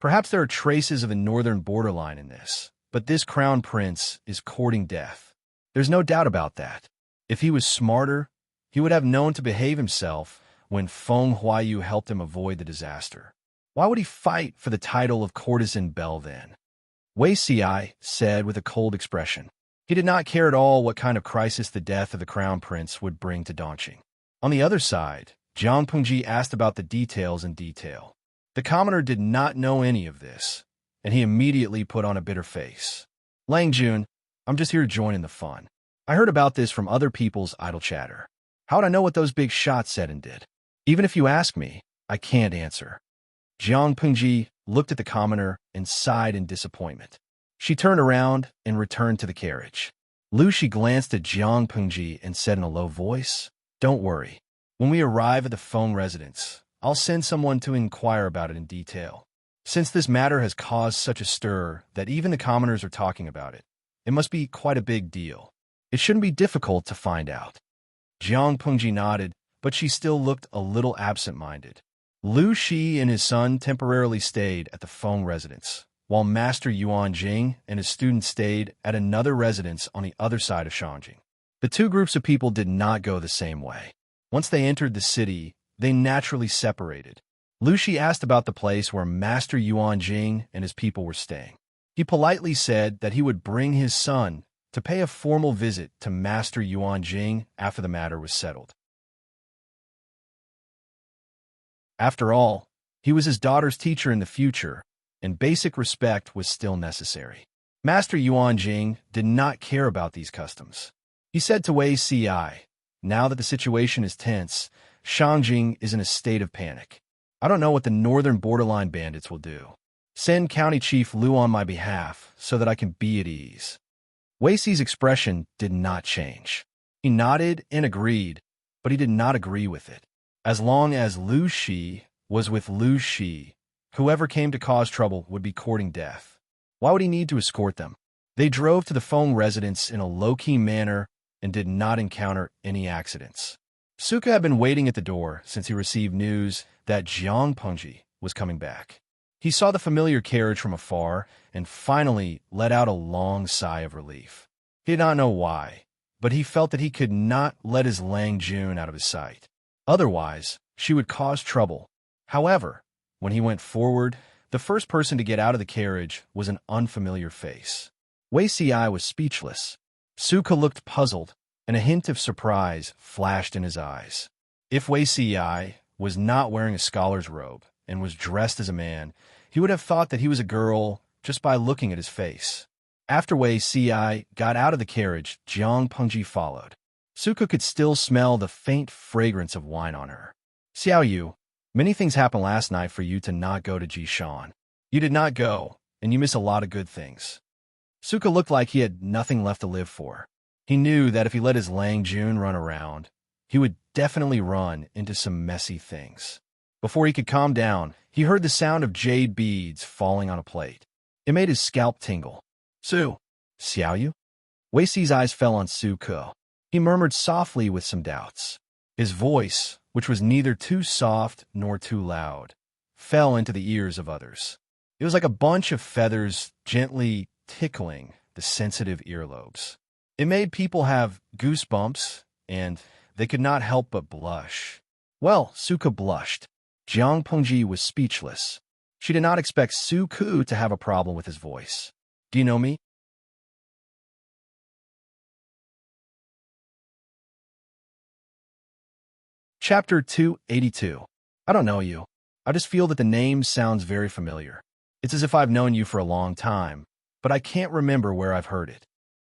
Perhaps there are traces of the northern borderline in this, but this crown prince is courting death. There's no doubt about that. If he was smarter, he would have known to behave himself when Feng Huayu helped him avoid the disaster. Why would he fight for the title of courtesan belle then? Wei Xi said with a cold expression. He did not care at all what kind of crisis the death of the crown prince would bring to Dongqing. On the other side, Jiang Pengji asked about the details in detail. The commoner did not know any of this, and he immediately put on a bitter face. Lang Jun, I'm just here to join in the fun. I heard about this from other people's idle chatter. How would I know what those big shots said and did? Even if you ask me, I can't answer. Jiang Pengji looked at the commoner and sighed in disappointment. She turned around and returned to the carriage. Lu Shi glanced at Jiang Pengji and said in a low voice, Don't worry. When we arrive at the Feng residence, I'll send someone to inquire about it in detail. Since this matter has caused such a stir that even the commoners are talking about it, it must be quite a big deal. It shouldn't be difficult to find out. Jiang Pengji nodded, but she still looked a little absent-minded. Lu Shi and his son temporarily stayed at the Feng residence, while Master Yuan Jing and his students stayed at another residence on the other side of Shangjing. The two groups of people did not go the same way. Once they entered the city, they naturally separated. Lu Shi asked about the place where Master Yuan Jing and his people were staying. He politely said that he would bring his son to pay a formal visit to Master Yuan Jing after the matter was settled. After all, he was his daughter's teacher in the future, and basic respect was still necessary. Master Yuan Jing did not care about these customs. He said to Wei Ci, now that the situation is tense, Shangjing is in a state of panic. I don't know what the northern borderline bandits will do. Send County Chief Lu on my behalf so that I can be at ease. Wei Ci's expression did not change. He nodded and agreed, but he did not agree with it. As long as Lu Shi was with Lu Shi, whoever came to cause trouble would be courting death. Why would he need to escort them? They drove to the Feng residence in a low-key manner and did not encounter any accidents. Suka had been waiting at the door since he received news that Jiang Pengji was coming back. He saw the familiar carriage from afar and finally let out a long sigh of relief. He did not know why, but he felt that he could not let his Lang Jun out of his sight. Otherwise, she would cause trouble. However, when he went forward, the first person to get out of the carriage was an unfamiliar face. Wei Ci was speechless. Suka looked puzzled, and a hint of surprise flashed in his eyes. If Wei Ci was not wearing a scholar's robe and was dressed as a man, he would have thought that he was a girl just by looking at his face. After Wei Ci got out of the carriage, Jiang Pengji followed. Suka could still smell the faint fragrance of wine on her. Xiao Yu, many things happened last night for you to not go to Jishan. You did not go, and you miss a lot of good things. Suka looked like he had nothing left to live for. He knew that if he let his Lang Jun run around, he would definitely run into some messy things. Before he could calm down, he heard the sound of jade beads falling on a plate. It made his scalp tingle. Su, Xiao Yu? Wei Ci's eyes fell on Suka. He murmured softly with some doubts. His voice, which was neither too soft nor too loud, fell into the ears of others. It was like a bunch of feathers gently tickling the sensitive earlobes. It made people have goosebumps, and they could not help but blush. Well, Suka blushed. Jiang Pengji was speechless. She did not expect Suku to have a problem with his voice. Do you know me? Chapter 282. I don't know you. I just feel that the name sounds very familiar. It's as if I've known you for a long time, but I can't remember where I've heard it.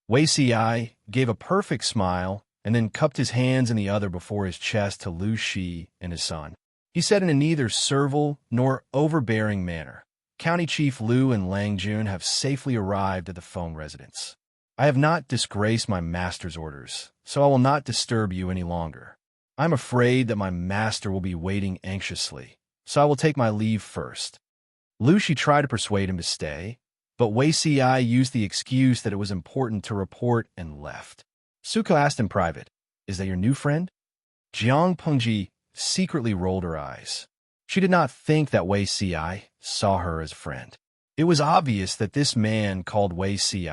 Wei Ci gave a perfect smile and then cupped his hands in the other before his chest to Lu Shi and his son. He said in a neither servile nor overbearing manner, County Chief Lu and Lang Jun have safely arrived at the Feng residence. I have not disgraced my master's orders, so I will not disturb you any longer. I'm afraid that my master will be waiting anxiously, so I will take my leave first. Lu Shi tried to persuade him to stay, but Wei Ci used the excuse that it was important to report and left. Suka asked in private, Is that your new friend? Jiang Pengji secretly rolled her eyes. She did not think that Wei Ci saw her as a friend. It was obvious that this man called Wei Ci,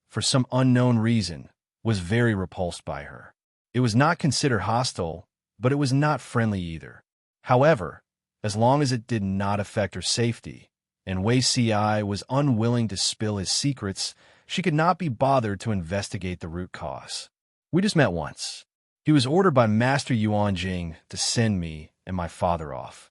for some unknown reason, was very repulsed by her. It was not considered hostile, but it was not friendly either. However, as long as it did not affect her safety, and Wei Si was unwilling to spill his secrets, she could not be bothered to investigate the root cause. We just met once. He was ordered by Master Yuan Jing to send me and my father off.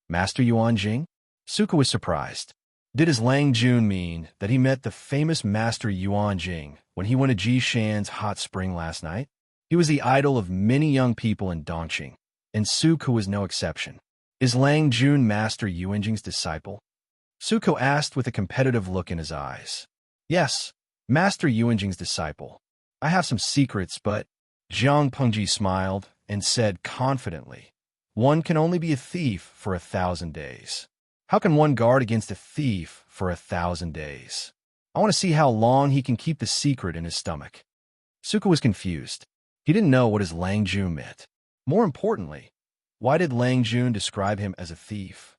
Master Yuan Jing? Suka was surprised. Did his Lang Jun mean that he met the famous Master Yuan Jing when he went to Jishan's hot spring last night? He was the idol of many young people in Dongqing, and Suka was no exception. Is Lang Jun Master Yuan Jing's disciple? Suko asked with a competitive look in his eyes. Yes, Master Yuan Jing's disciple. I have some secrets, but Jiang Pengji smiled and said confidently, one can only be a thief for 1,000 days. How can one guard against a thief for 1,000 days? I want to see how long he can keep the secret in his stomach. Suka was confused. He didn't know what his Lang Jun meant. More importantly, why did Lang Jun describe him as a thief?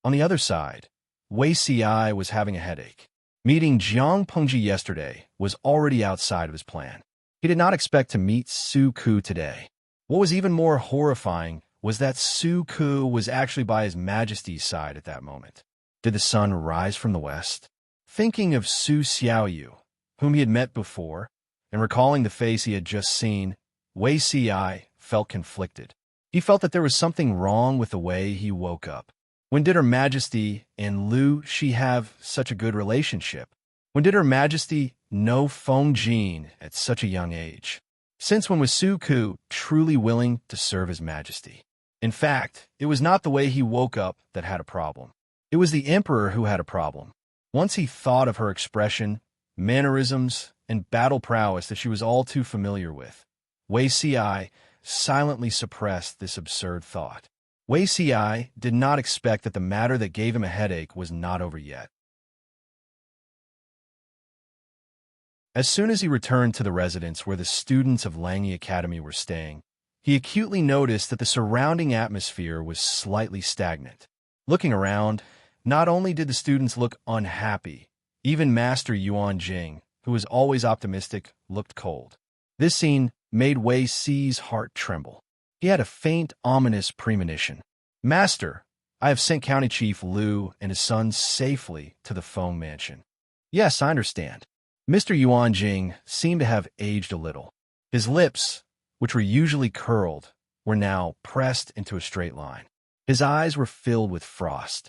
On the other side, Wei Si was having a headache. Meeting Jiang Pengji yesterday was already outside of his plan. He did not expect to meet Su Ku today. What was even more horrifying was that Su Ku was actually by His Majesty's side at that moment. Did the sun rise from the west? Thinking of Su Xiaoyu, whom he had met before, and recalling the face he had just seen, Wei Si felt conflicted. He felt that there was something wrong with the way he woke up. When did Her Majesty and Lu Shi have such a good relationship? When did Her Majesty know Feng Jin at such a young age? Since when was Su Ku truly willing to serve His Majesty? In fact, it was not the way he woke up that had a problem. It was the Emperor who had a problem. Once he thought of her expression, mannerisms, and battle prowess that she was all too familiar with, Wei Si silently suppressed this absurd thought. Wei Si did not expect that the matter that gave him a headache was not over yet. As soon as he returned to the residence where the students of Langyi Academy were staying, he acutely noticed that the surrounding atmosphere was slightly stagnant. Looking around, not only did the students look unhappy, even Master Yuan Jing, who was always optimistic, looked cold. This scene made Wei Si's heart tremble. He had a faint, ominous premonition. Master, I have sent County Chief Lu and his sons safely to the Feng Mansion. Yes, I understand. Mr. Yuan Jing seemed to have aged a little. His lips, which were usually curled, were now pressed into a straight line. His eyes were filled with frost.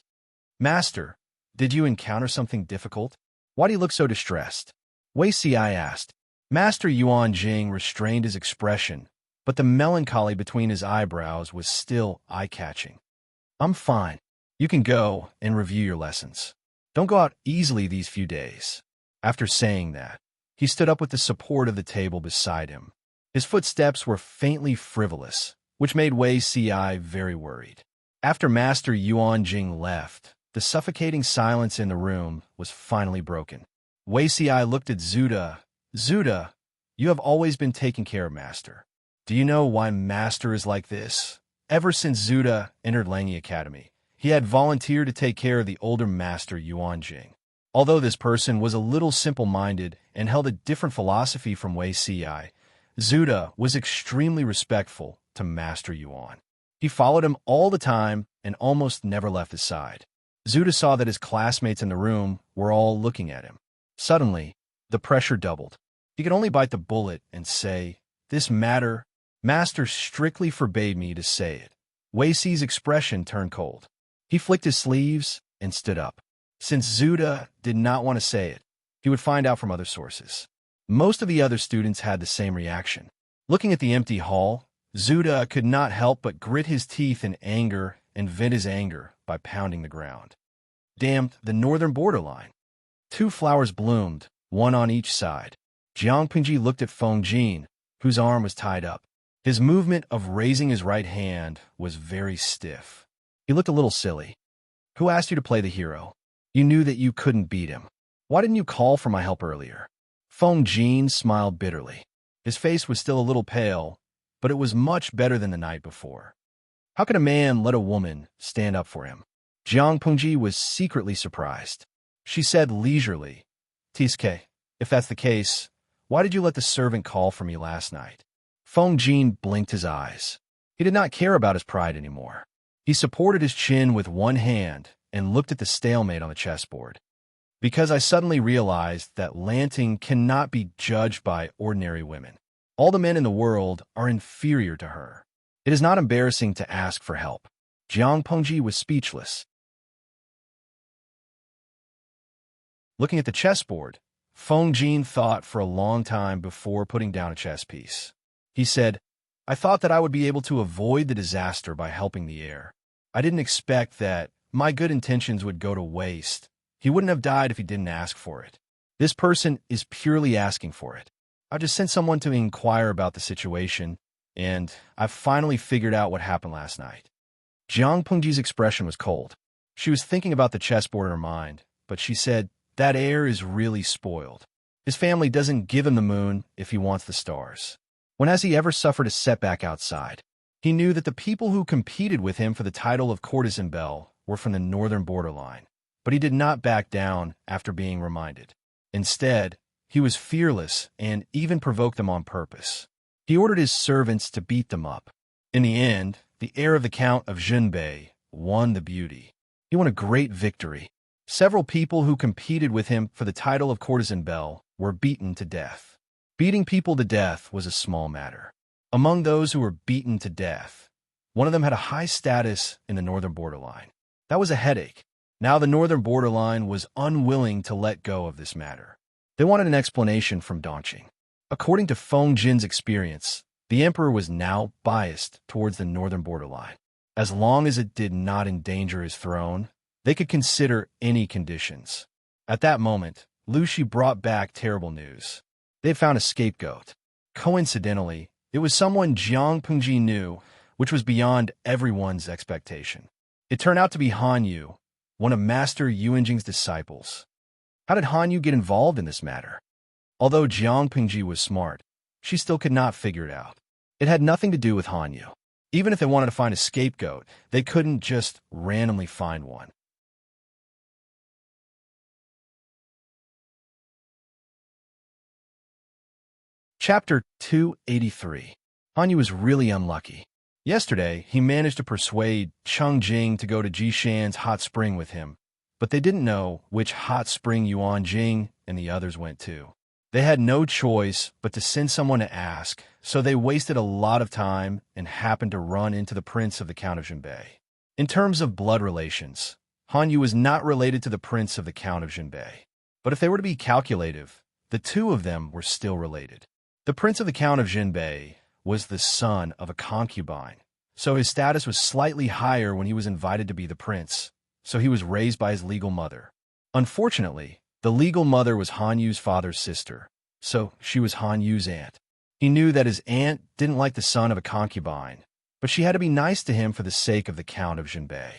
Master, did you encounter something difficult? Why do you look so distressed? Wei Si asked. Master Yuan Jing restrained his expression, but the melancholy between his eyebrows was still eye-catching. I'm fine. You can go and review your lessons. Don't go out easily these few days. After saying that, he stood up with the support of the table beside him. His footsteps were faintly frivolous, which made Wei Si very worried. After Master Yuan Jing left, the suffocating silence in the room was finally broken. Wei Si looked at Zuda. Zuda, you have always been taking care of Master. Do you know why Master is like this? Ever since Zuda entered Langyi Academy, he had volunteered to take care of the older Master Yuan Jing. Although this person was a little simple-minded and held a different philosophy from Wei Si, Zuda was extremely respectful to Master Yuan. He followed him all the time and almost never left his side. Zuda saw that his classmates in the room were all looking at him. Suddenly, the pressure doubled. He could only bite the bullet and say, "This matter, Master strictly forbade me to say it." Wei Si's expression turned cold. He flicked his sleeves and stood up. Since Zuda did not want to say it, he would find out from other sources. Most of the other students had the same reaction. Looking at the empty hall, Zuda could not help but grit his teeth in anger and vent his anger by pounding the ground. Damn the northern borderline. 2 flowers bloomed, one on each side. Jiang Pingji looked at Feng Jin, whose arm was tied up. His movement of raising his right hand was very stiff. He looked a little silly. Who asked you to play the hero? You knew that you couldn't beat him. Why didn't you call for my help earlier? Feng Jin smiled bitterly. His face was still a little pale, but it was much better than the night before. How could a man let a woman stand up for him? Jiang Pengji was secretly surprised. She said leisurely, Tiske, if that's the case, why did you let the servant call for me last night? Feng Jin blinked his eyes. He did not care about his pride anymore. He supported his chin with one hand and looked at the stalemate on the chessboard. Because I suddenly realized that Lanting cannot be judged by ordinary women. All the men in the world are inferior to her. It is not embarrassing to ask for help. Jiang Pengji was speechless. Looking at the chessboard, Feng Jin thought for a long time before putting down a chess piece. He said, I thought that I would be able to avoid the disaster by helping the heir. I didn't expect that my good intentions would go to waste. He wouldn't have died if he didn't ask for it. This person is purely asking for it. I just sent someone to inquire about the situation, and I've finally figured out what happened last night. Jiang Pengji's expression was cold. She was thinking about the chessboard in her mind, but she said, that heir is really spoiled. His family doesn't give him the moon if he wants the stars. When has he ever suffered a setback outside? He knew that the people who competed with him for the title of courtesan belle were from the northern borderline, but he did not back down after being reminded. Instead, he was fearless and even provoked them on purpose. He ordered his servants to beat them up. In the end, the heir of the Count of Junbei won the beauty. He won a great victory. Several people who competed with him for the title of courtesan belle were beaten to death. Beating people to death was a small matter. Among those who were beaten to death, one of them had a high status in the northern borderline. That was a headache. Now the northern borderline was unwilling to let go of this matter. They wanted an explanation from Dongqing. According to Feng Jin's experience, the emperor was now biased towards the northern borderline. As long as it did not endanger his throne, they could consider any conditions. At that moment, Lu Shi brought back terrible news. They had found a scapegoat. Coincidentally, it was someone Jiang Pengji knew, which was beyond everyone's expectation. It turned out to be Han Yu, one of Master Yuanjing's disciples. How did Han Yu get involved in this matter? Although Jiang Pengji was smart, she still could not figure it out. It had nothing to do with Han Yu. Even if they wanted to find a scapegoat, they couldn't just randomly find one. Chapter 283. Han Yu was really unlucky. Yesterday, he managed to persuade Cheng Jing to go to Jishan's hot spring with him, but they didn't know which hot spring Yuan Jing and the others went to. They had no choice but to send someone to ask, so they wasted a lot of time and happened to run into the prince of the Count of Junbei. In terms of blood relations, Han Yu was not related to the prince of the Count of Junbei. But if they were to be calculative, the two of them were still related. The prince of the Count of Junbei was the son of a concubine, so his status was slightly higher when he was invited to be the prince, so he was raised by his legal mother. Unfortunately, the legal mother was Han Yu's father's sister, so she was Han Yu's aunt. He knew that his aunt didn't like the son of a concubine, but she had to be nice to him for the sake of the Count of Junbei.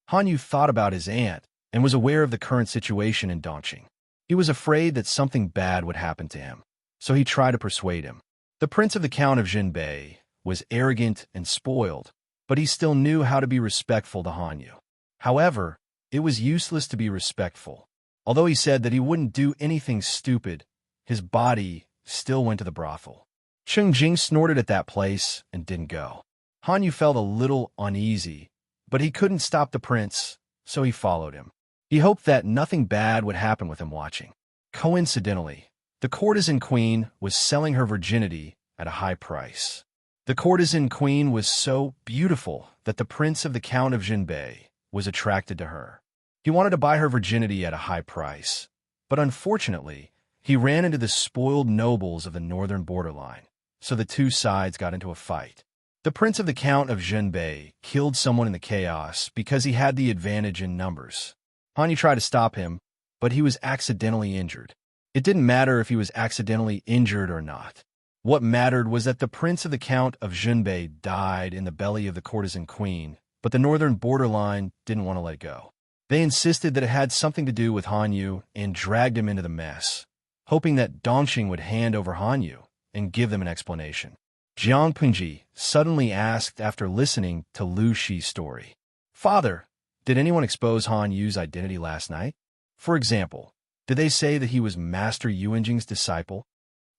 Han Yu thought about his aunt and was aware of the current situation in Dongqing. He was afraid that something bad would happen to him, so he tried to persuade him. The prince of the Count of Junbei was arrogant and spoiled, but he still knew how to be respectful to Han Yu. However, it was useless to be respectful. Although he said that he wouldn't do anything stupid, his body still went to the brothel. Cheng Jing snorted at that place and didn't go. Han Yu felt a little uneasy, but he couldn't stop the prince, so he followed him. He hoped that nothing bad would happen with him watching. Coincidentally, the courtesan queen was selling her virginity at a high price. The courtesan queen was so beautiful that the prince of the Count of Junbei was attracted to her. He wanted to buy her virginity at a high price, but unfortunately, he ran into the spoiled nobles of the northern borderline, so the two sides got into a fight. The prince of the Count of Junbei killed someone in the chaos because he had the advantage in numbers. Han Yu tried to stop him, but he was accidentally injured. It didn't matter if he was accidentally injured or not. What mattered was that the prince of the Count of Junbei died in the belly of the courtesan queen, but the northern borderline didn't want to let go. They insisted that it had something to do with Han Yu and dragged him into the mess, hoping that Dongqing would hand over Han Yu and give them an explanation. Jiang Pengji suddenly asked after listening to Lu Shi's story, "Father, did anyone expose Han Yu's identity last night? For example, did they say that he was Master Yuanjing's disciple?"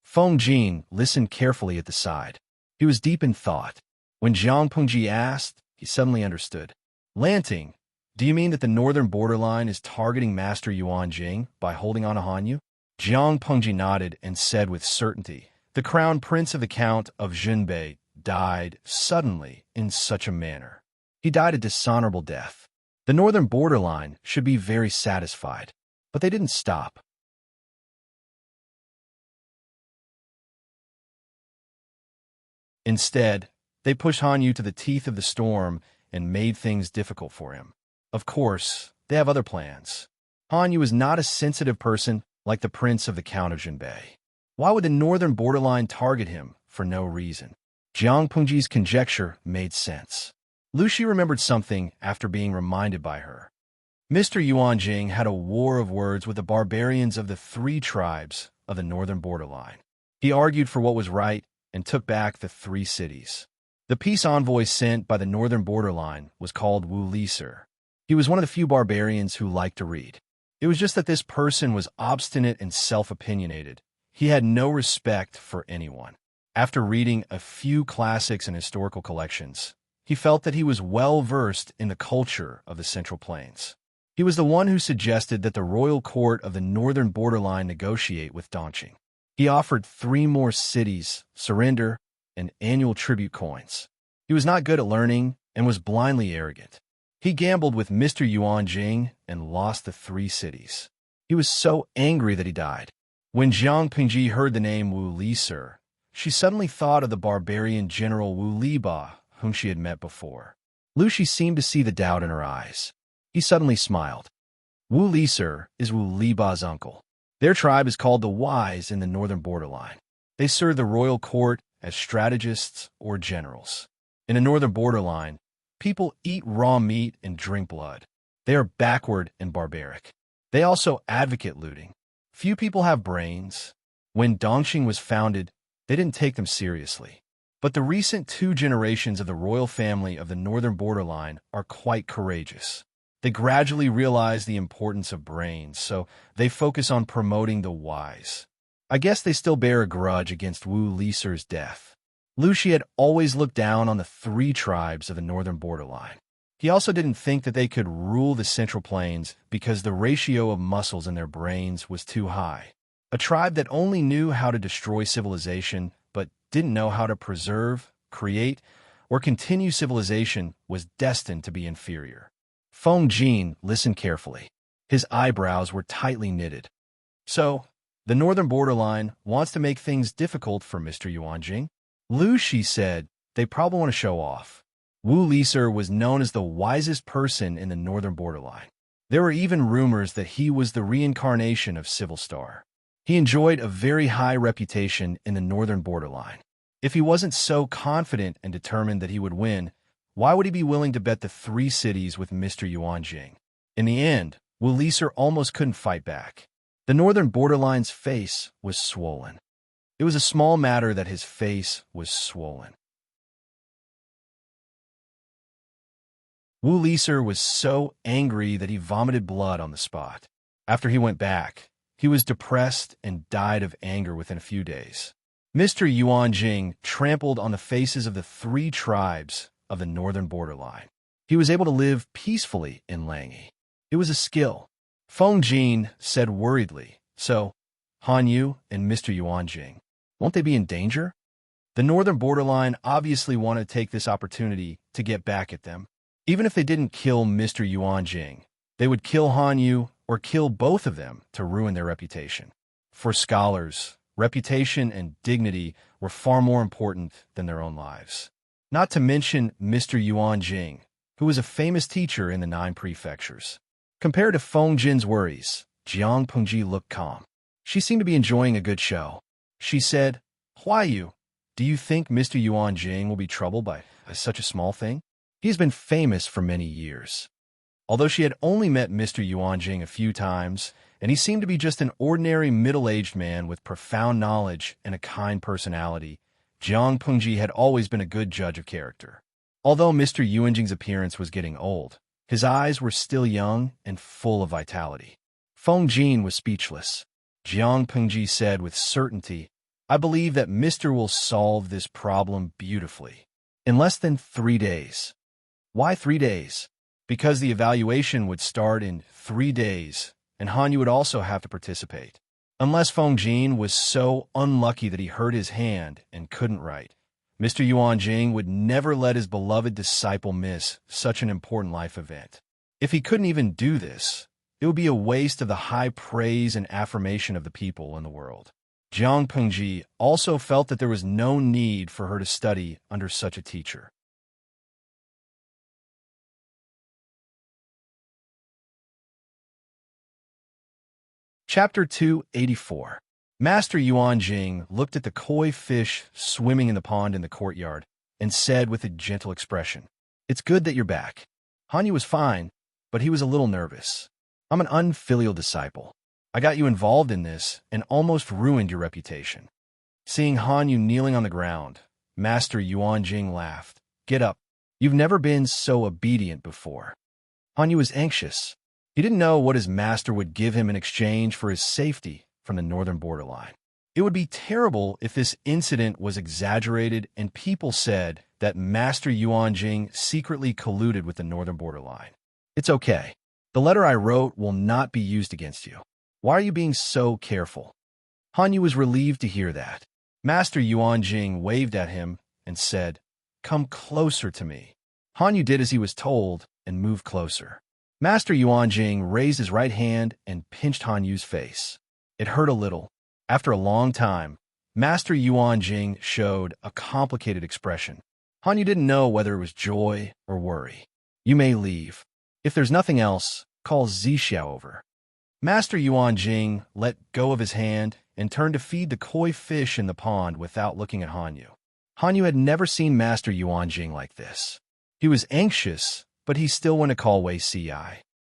Feng Jin listened carefully at the side. He was deep in thought. When Jiang Pengji asked, he suddenly understood. Lanting, do you mean that the northern borderline is targeting Master Yuan Jing by holding on to Hanyu? Jiang Pengji nodded and said with certainty, the crown prince of the Count of Junbei died suddenly in such a manner. He died a dishonorable death. The northern borderline should be very satisfied, but they didn't stop. Instead, they pushed Hanyu to the teeth of the storm and made things difficult for him. Of course, they have other plans. Hanyu is not a sensitive person like the prince of the Count of Junbei. Why would the northern borderline target him for no reason? Jiang Pengji's conjecture made sense. Lucy remembered something after being reminded by her. Mr. Yuan Jing had a war of words with the barbarians of the 3 tribes of the northern borderline. He argued for what was right and took back the 3 cities. The peace envoy sent by the northern borderline was called Wu Liser. He was one of the few barbarians who liked to read. It was just that this person was obstinate and self-opinionated. He had no respect for anyone. After reading a few classics and historical collections, he felt that he was well-versed in the culture of the Central Plains. He was the one who suggested that the royal court of the northern borderline negotiate with Dongqing. He offered 3 more cities, surrender, and annual tribute coins. He was not good at learning and was blindly arrogant. He gambled with Mr. Yuan Jing and lost the 3 cities. He was so angry that he died. When Jiang Pengji heard the name Wu Liser, she suddenly thought of the barbarian general Wu Liba, whom she had met before. Lucy seemed to see the doubt in her eyes. He suddenly smiled. Wu Liser is Wu Liba's uncle. Their tribe is called the Wise in the northern borderline. They serve the royal court as strategists or generals. In the northern borderline, people eat raw meat and drink blood. They are backward and barbaric. They also advocate looting. Few people have brains. When Dongqing was founded, they didn't take them seriously. But the recent 2 generations of the royal family of the northern borderline are quite courageous. They gradually realize the importance of brains, so they focus on promoting the wise. I guess they still bear a grudge against Wu Liser's death. Lucy had always looked down on the 3 tribes of the northern borderline. He also didn't think that they could rule the Central Plains because the ratio of muscles in their brains was too high. A tribe that only knew how to destroy civilization but didn't know how to preserve, create, or continue civilization was destined to be inferior. Feng Jin listened carefully. His eyebrows were tightly knitted. So, the northern borderline wants to make things difficult for Mr. Yuan Jing? Lucy said, they probably want to show off. Wu Liser was known as the wisest person in the northern borderline. There were even rumors that he was the reincarnation of Civil Star. He enjoyed a very high reputation in the northern borderline. If he wasn't so confident and determined that he would win, why would he be willing to bet the 3 cities with Mr. Yuan Jing? In the end, Wu Liser almost couldn't fight back. The northern borderline's face was swollen. It was a small matter that his face was swollen. Wu Liser was so angry that he vomited blood on the spot. After he went back, he was depressed and died of anger within a few days. Mr. Yuan Jing trampled on the faces of the 3 tribes of the northern borderline. He was able to live peacefully in Langyi. It was a skill. Feng Jin said worriedly, so, Hanyu and Mr. Yuan Jing, won't they be in danger? The northern borderline obviously wanted to take this opportunity to get back at them. Even if they didn't kill Mr. Yuan Jing, they would kill Hanyu or kill both of them to ruin their reputation. For scholars, reputation and dignity were far more important than their own lives. Not to mention Mr. Yuan Jing, who was a famous teacher in the 9 prefectures. Compared to Feng Jin's worries, Jiang Pengji looked calm. She seemed to be enjoying a good show. She said, Huayu, do you think Mr. Yuan Jing will be troubled by such a small thing? He has been famous for many years. Although she had only met Mr. Yuan Jing a few times, and he seemed to be just an ordinary middle-aged man with profound knowledge and a kind personality, Jiang Pengji had always been a good judge of character. Although Mr. Yuan Jing's appearance was getting old, his eyes were still young and full of vitality. Feng Jin was speechless. Jiang Pengji said with certainty, I believe that Mr. will solve this problem beautifully. In less than 3 days. Why 3 days? Because the evaluation would start in 3 days, and Hanyu would also have to participate. Unless Feng was so unlucky that he hurt his hand and couldn't write, Mr. Yuanjing would never let his beloved disciple miss such an important life event. If he couldn't even do this, it would be a waste of the high praise and affirmation of the people in the world. Jiang Pengji also felt that there was no need for her to study under such a teacher. Chapter 284. Master Yuanjing looked at the koi fish swimming in the pond in the courtyard and said with a gentle expression, "It's good that you're back." Hanyu was fine, but he was a little nervous. "I'm an unfilial disciple. I got you involved in this and almost ruined your reputation." Seeing Hanyu kneeling on the ground, Master Yuanjing laughed. "Get up. You've never been so obedient before." Hanyu was anxious. He didn't know what his master would give him in exchange for his safety from the northern borderline. It would be terrible if this incident was exaggerated and people said that Master Yuanjing secretly colluded with the northern borderline. "It's okay. The letter I wrote will not be used against you. Why are you being so careful?" Hanyu was relieved to hear that. Master Yuanjing waved at him and said, "Come closer to me." Hanyu did as he was told and moved closer. Master Yuanjing raised his right hand and pinched Hanyu's face. It hurt a little. After a long time, Master Yuanjing showed a complicated expression. Hanyu didn't know whether it was joy or worry. "You may leave. If there's nothing else, call Zixiao over." Master Yuanjing let go of his hand and turned to feed the koi fish in the pond without looking at Hanyu. Hanyu had never seen Master Yuanjing like this. He was anxious, but he still went to call Wei Si.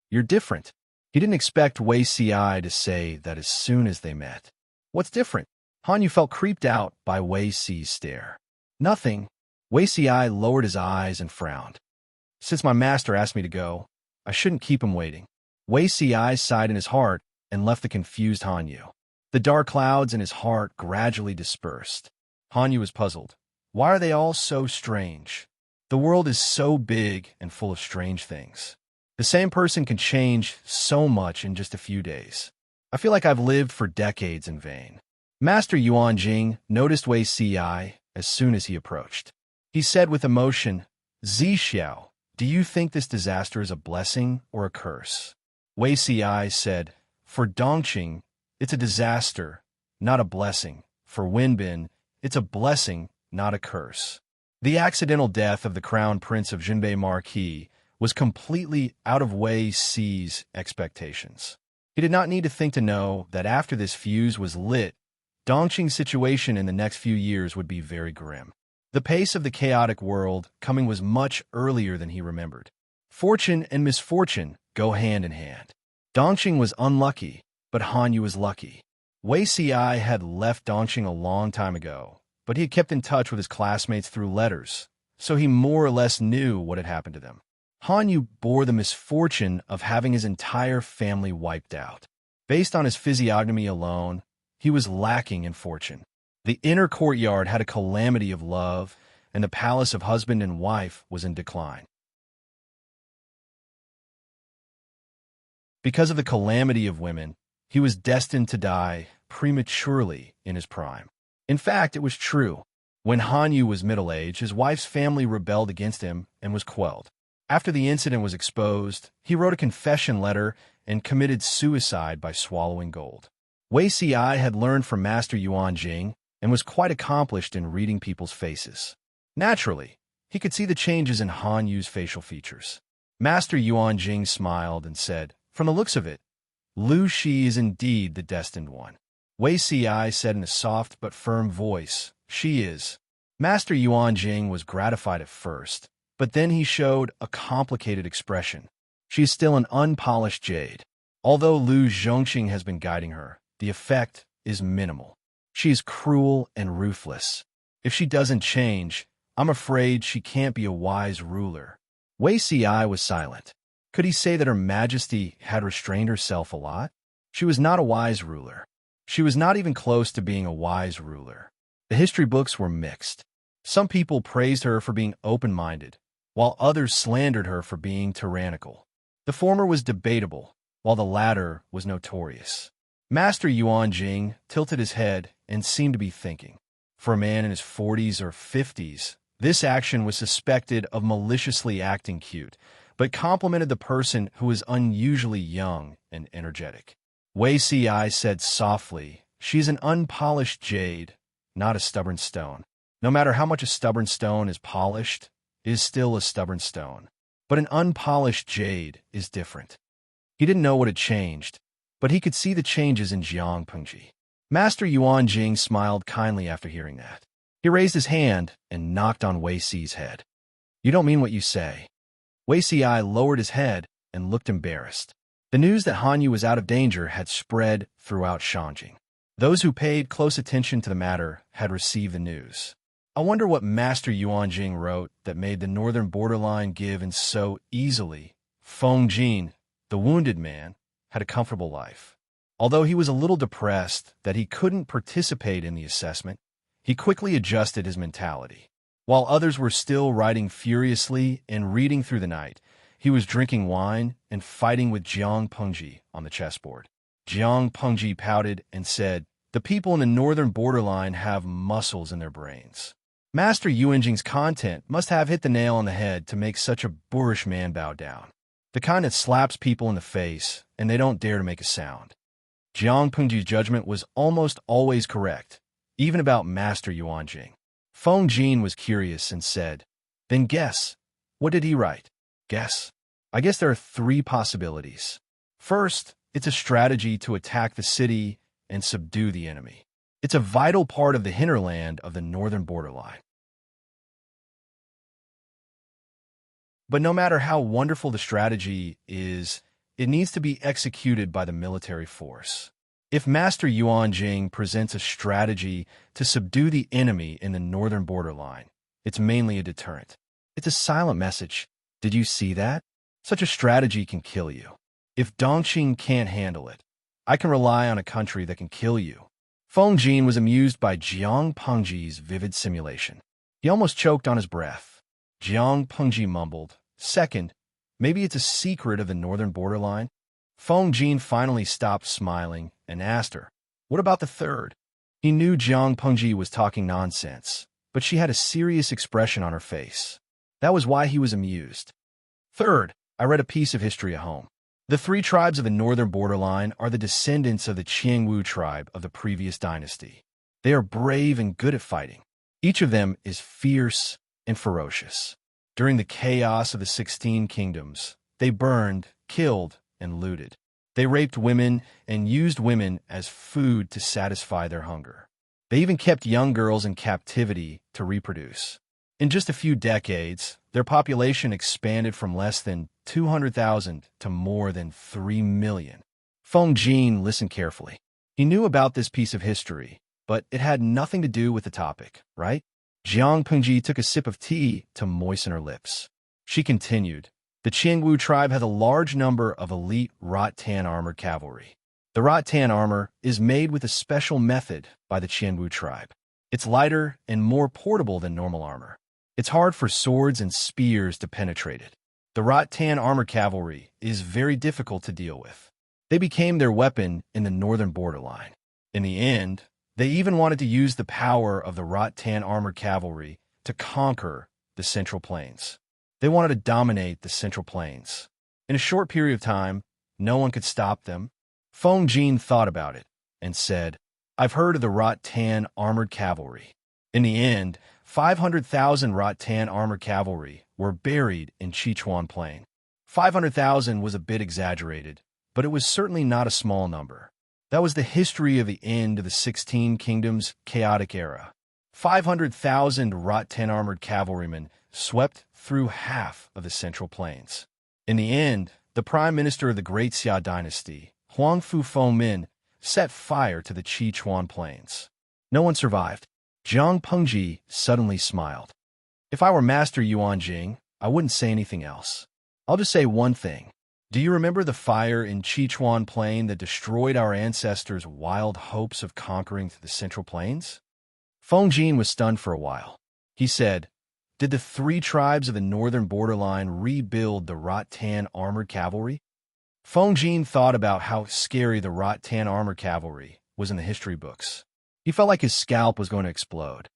"You're different." He didn't expect Wei Si to say that as soon as they met. "What's different?" Hanyu felt creeped out by Wei Si's stare. "Nothing." Wei Si lowered his eyes and frowned. "Since my master asked me to go, I shouldn't keep him waiting." Wei Si sighed in his heart and left the confused Hanyu. The dark clouds in his heart gradually dispersed. Hanyu was puzzled. Why are they all so strange? The world is so big and full of strange things. The same person can change so much in just a few days. I feel like I've lived for decades in vain. Master Yuanjing noticed Wei Si as soon as he approached. He said with emotion, "Zixiao, do you think this disaster is a blessing or a curse?" Wei Si said, "For Dongqing, it's a disaster, not a blessing. For Wenbin, it's a blessing, not a curse." The accidental death of the Crown Prince of Jinbei Marquis was completely out of Wei Si's expectations. He did not need to think to know that after this fuse was lit, Dongqing's situation in the next few years would be very grim. The pace of the chaotic world coming was much earlier than he remembered. Fortune and misfortune go hand in hand. Dongqing was unlucky, but Hanyu was lucky. Wei Si had left Dongqing a long time ago, but he had kept in touch with his classmates through letters, so he more or less knew what had happened to them. Hanyu bore the misfortune of having his entire family wiped out. Based on his physiognomy alone, he was lacking in fortune. The inner courtyard had a calamity of love, and the palace of husband and wife was in decline. Because of the calamity of women, he was destined to die prematurely in his prime. In fact, it was true. When Hanyu was middle-aged, his wife's family rebelled against him and was quelled. After the incident was exposed, he wrote a confession letter and committed suicide by swallowing gold. Wei Si had learned from Master Yuanjing and was quite accomplished in reading people's faces. Naturally, he could see the changes in Hanyu's facial features. Master Yuanjing smiled and said, "From the looks of it, Lu Shi is indeed the destined one." Wei Si said in a soft but firm voice, "She is." Master Yuanjing was gratified at first, but then he showed a complicated expression. She is still an unpolished jade. Although Lu Zhongqing has been guiding her, the effect is minimal. She is cruel and ruthless. If she doesn't change, I'm afraid she can't be a wise ruler. Wei Si was silent. Could he say that Her Majesty had restrained herself a lot? She was not a wise ruler. She was not even close to being a wise ruler. The history books were mixed. Some people praised her for being open-minded, while others slandered her for being tyrannical. The former was debatable, while the latter was notorious. Master Yuan Jing tilted his head and seemed to be thinking. For a man in his 40s or 50s, this action was suspected of maliciously acting cute, but complimented the person who was unusually young and energetic. Wei Si said softly, "She's an unpolished jade, not a stubborn stone. No matter how much a stubborn stone is polished, it is still a stubborn stone. But an unpolished jade is different." He didn't know what had changed, but he could see the changes in Jiang Pengji. Master Yuan Jing smiled kindly after hearing that. He raised his hand and knocked on Wei Si's head. "You don't mean what you say." Wei Si lowered his head and looked embarrassed. The news that Han Yu was out of danger had spread throughout Shanjing. Those who paid close attention to the matter had received the news. "I wonder what Master Yuan Jing wrote that made the northern borderline give in so easily." Feng Jin, the wounded man, had a comfortable life. Although he was a little depressed that he couldn't participate in the assessment, he quickly adjusted his mentality. While others were still writing furiously and reading through the night, he was drinking wine and fighting with Jiang Pengji on the chessboard. Jiang Pengji pouted and said, "The people in the northern borderline have muscles in their brains." Master Yuanjing's content must have hit the nail on the head to make such a boorish man bow down. The kind that slaps people in the face and they don't dare to make a sound. Jiang Pengji's judgment was almost always correct, even about Master Yuanjing. Feng Jin was curious and said, "Then guess. What did he write?" "Guess? I guess there are 3 possibilities. First, it's a strategy to attack the city and subdue the enemy. It's a vital part of the hinterland of the northern borderline. But no matter how wonderful the strategy is, it needs to be executed by the military force. If Master Yuan Jing presents a strategy to subdue the enemy in the northern borderline, it's mainly a deterrent. It's a silent message. Did you see that? Such a strategy can kill you. If Dongqing can't handle it, I can rely on a country that can kill you." Feng Jin was amused by Jiang Pengji's vivid simulation. He almost choked on his breath. Jiang Pengji mumbled, "Second, maybe it's a secret of the northern borderline." Feng Jin finally stopped smiling and asked her, "What about the third?" He knew Jiang Pengji was talking nonsense, but she had a serious expression on her face. That was why he was amused. "Third, I read a piece of history at home. The 3 tribes of the northern borderline are the descendants of the Qiangwu tribe of the previous dynasty. They are brave and good at fighting. Each of them is fierce and ferocious. During the chaos of the 16 kingdoms, they burned, killed, and looted. They raped women and used women as food to satisfy their hunger. They even kept young girls in captivity to reproduce. In just a few decades, their population expanded from less than 200,000 to more than 3 million. Feng Jin listened carefully. He knew about this piece of history, but it had nothing to do with the topic, right? Jiang Pengji took a sip of tea to moisten her lips. She continued, "The Qiangwu tribe has a large number of elite rattan armored cavalry. The rattan armor is made with a special method by the Qiangwu tribe. It's lighter and more portable than normal armor. It's hard for swords and spears to penetrate it. The rattan armored cavalry is very difficult to deal with. They became their weapon in the northern borderline. In the end, they even wanted to use the power of the rattan armored cavalry to conquer the Central Plains. They wanted to dominate the Central Plains. In a short period of time, no one could stop them." Feng Jin thought about it and said, "I've heard of the rattan armored cavalry. In the end, 500,000 rattan armored cavalry were buried in Sichuan Plain. 500,000 was a bit exaggerated, but it was certainly not a small number. That was the history of the end of the 16 Kingdoms' chaotic era. 500,000 rattan armored cavalrymen swept through half of the Central Plains. In the end, the prime minister of the Great Xia dynasty, Huang Fu Fengmin, set fire to the Sichuan Plains. No one survived." Jiang Pengji suddenly smiled. "If I were Master Yuan Jing, I wouldn't say anything else. I'll just say one thing. Do you remember the fire in Sichuan Plain that destroyed our ancestors' wild hopes of conquering the Central Plains? Feng Jin was stunned for a while. He said, "Did the three tribes of the northern borderline rebuild the Rattan armored cavalry?" Feng Jin thought about how scary the Rattan armored cavalry was in the history books. He felt like his scalp was going to explode.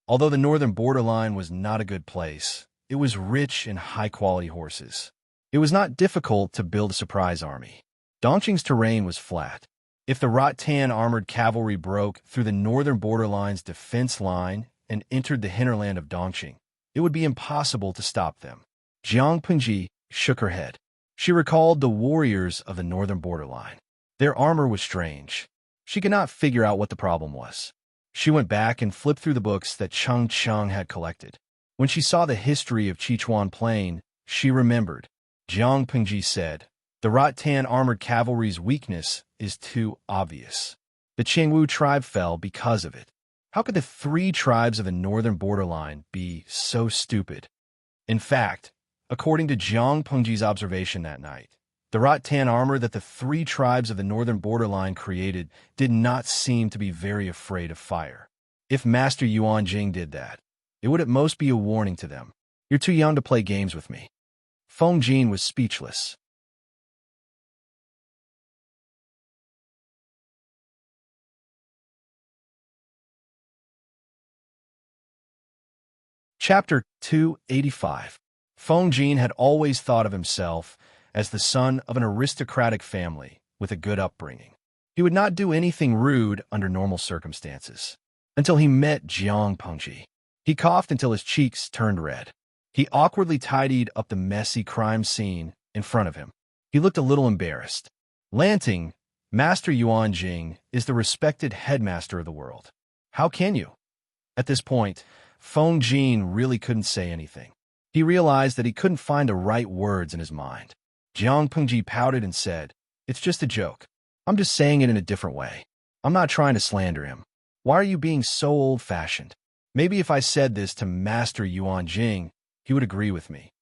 Although the northern borderline was not a good place, it was rich in high-quality horses. It was not difficult to build a surprise army. Dongqing's terrain was flat. If the Rattan armored cavalry broke through the northern borderline's defense line and entered the hinterland of Dongqing, it would be impossible to stop them. Jiang Pengji shook her head. She recalled the warriors of the northern borderline. Their armor was strange. She could not figure out what the problem was. She went back and flipped through the books that Cheng Cheng had collected. When she saw the history of Sichuan Plain, she remembered. Jiang Pengji said, "The Rattan armored cavalry's weakness is too obvious. The Qingwu tribe fell because of it. How could the three tribes of the northern borderline be so stupid?" In fact, according to Jiang Pengji's observation that night, the Rattan armor that the three tribes of the northern borderline created did not seem to be very afraid of fire. If Master Yuan Jing did that, it would at most be a warning to them. "You're too young to play games with me." Feng Jin was speechless. Chapter 285. Feng Jin had always thought of himself as the son of an aristocratic family with a good upbringing. He would not do anything rude under normal circumstances. Until he met Jiang Pengji. He coughed until his cheeks turned red. He awkwardly tidied up the messy crime scene in front of him. He looked a little embarrassed. "Lanting, Master Yuan Jing is the respected headmaster of the world. How can you?" At this point, Feng Jin really couldn't say anything. He realized that he couldn't find the right words in his mind. Jiang Pengji pouted and said, "It's just a joke. I'm just saying it in a different way. I'm not trying to slander him. Why are you being so old-fashioned? Maybe if I said this to Master Yuan Jing, he would agree with me."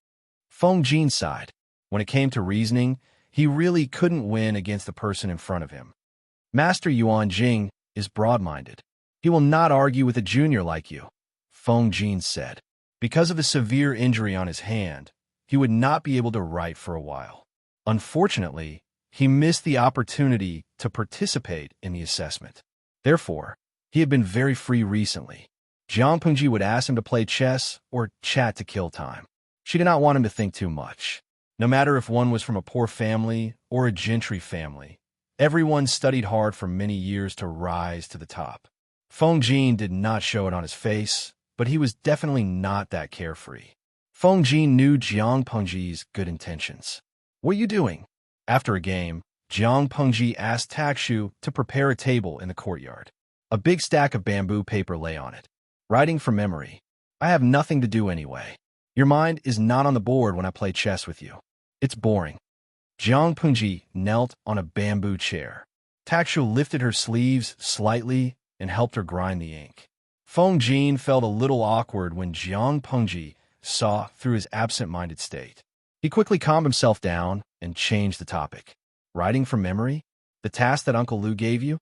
Feng Jin sighed. When it came to reasoning, he really couldn't win against the person in front of him. Master Yuan Jing is broad-minded. He will not argue with a junior like you, Feng Jin said. Because of a severe injury on his hand, he would not be able to write for a while. Unfortunately, he missed the opportunity to participate in the assessment. Therefore, he had been very free recently. Jiang Pengji would ask him to play chess or chat to kill time. She did not want him to think too much. No matter if one was from a poor family or a gentry family, everyone studied hard for many years to rise to the top. Feng Jin did not show it on his face, but he was definitely not that carefree. Feng Jin knew Jiang Pengji's good intentions. "What are you doing?" After a game, Jiang Pengji asked Takshu to prepare a table in the courtyard. A big stack of bamboo paper lay on it. "Writing from memory. I have nothing to do anyway. Your mind is not on the board when I play chess with you. It's boring." Jiang Pengji knelt on a bamboo chair. Takshu lifted her sleeves slightly and helped her grind the ink. Feng Jin felt a little awkward when Jiang Pengji saw through his absent-minded state. He quickly calmed himself down and changed the topic. "Writing from memory? The task that Uncle Liu gave you?"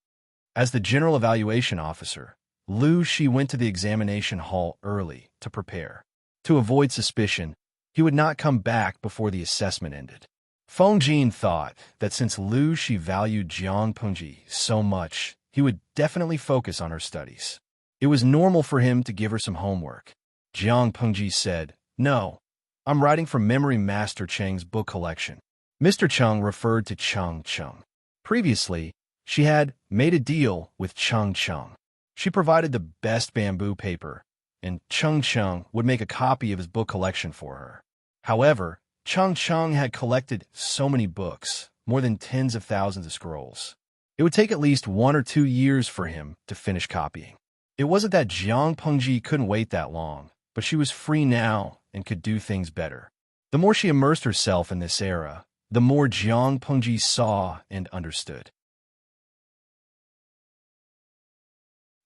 As the general evaluation officer, Liu Shi went to the examination hall early to prepare. To avoid suspicion, he would not come back before the assessment ended. Feng Jin thought that since Liu Shi valued Jiang Pengji so much, he would definitely focus on her studies. It was normal for him to give her some homework. Jiang Pengji said, "No, I'm writing from memory Master Cheng's book collection." Mr. Cheng referred to Cheng Cheng. Previously, she had made a deal with Cheng Cheng. She provided the best bamboo paper, and Cheng Cheng would make a copy of his book collection for her. However, Cheng Cheng had collected so many books, more than tens of thousands of scrolls. It would take at least 1 or 2 years for him to finish copying. It wasn't that Jiang Pengji couldn't wait that long, but she was free now and could do things better. The more she immersed herself in this era, the more Jiang Pengji saw and understood.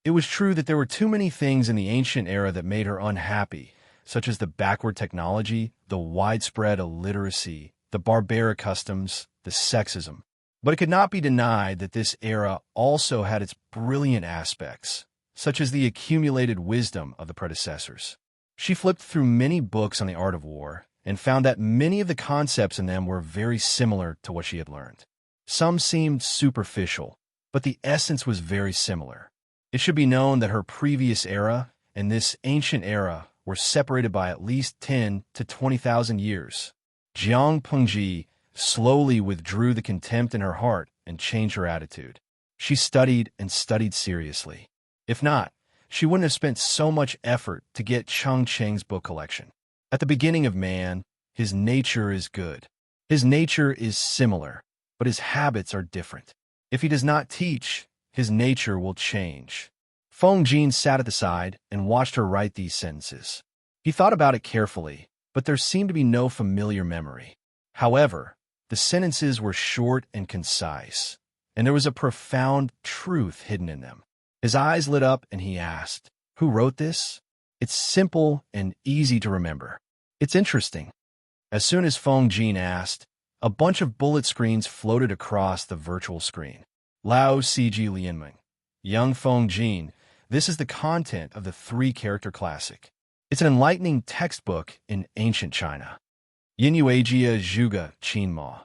It was true that there were too many things in the ancient era that made her unhappy, such as the backward technology, the widespread illiteracy, the barbaric customs, the sexism. But it could not be denied that this era also had its brilliant aspects, such as the accumulated wisdom of the predecessors. She flipped through many books on the art of war and found that many of the concepts in them were very similar to what she had learned. Some seemed superficial, but the essence was very similar. It should be known that her previous era and this ancient era were separated by at least 10 to 20,000 years. Jiang Pengji slowly withdrew the contempt in her heart and changed her attitude. She studied and studied seriously. If not, she wouldn't have spent so much effort to get Cheng Cheng's book collection. At the beginning of man, his nature is good. His nature is similar, but his habits are different. If he does not teach, his nature will change. Feng Jin sat at the side and watched her write these sentences. He thought about it carefully, but there seemed to be no familiar memory. However, the sentences were short and concise, and there was a profound truth hidden in them. His eyes lit up and he asked, "Who wrote this?" It's simple and easy to remember. It's interesting. As soon as Feng Jin asked, a bunch of bullet screens floated across the virtual screen. Lao Cg Lianming. Young Feng Jin, this is the content of the three-character classic. It's an enlightening textbook in ancient China. Yinyueijia Zhuge Qinma.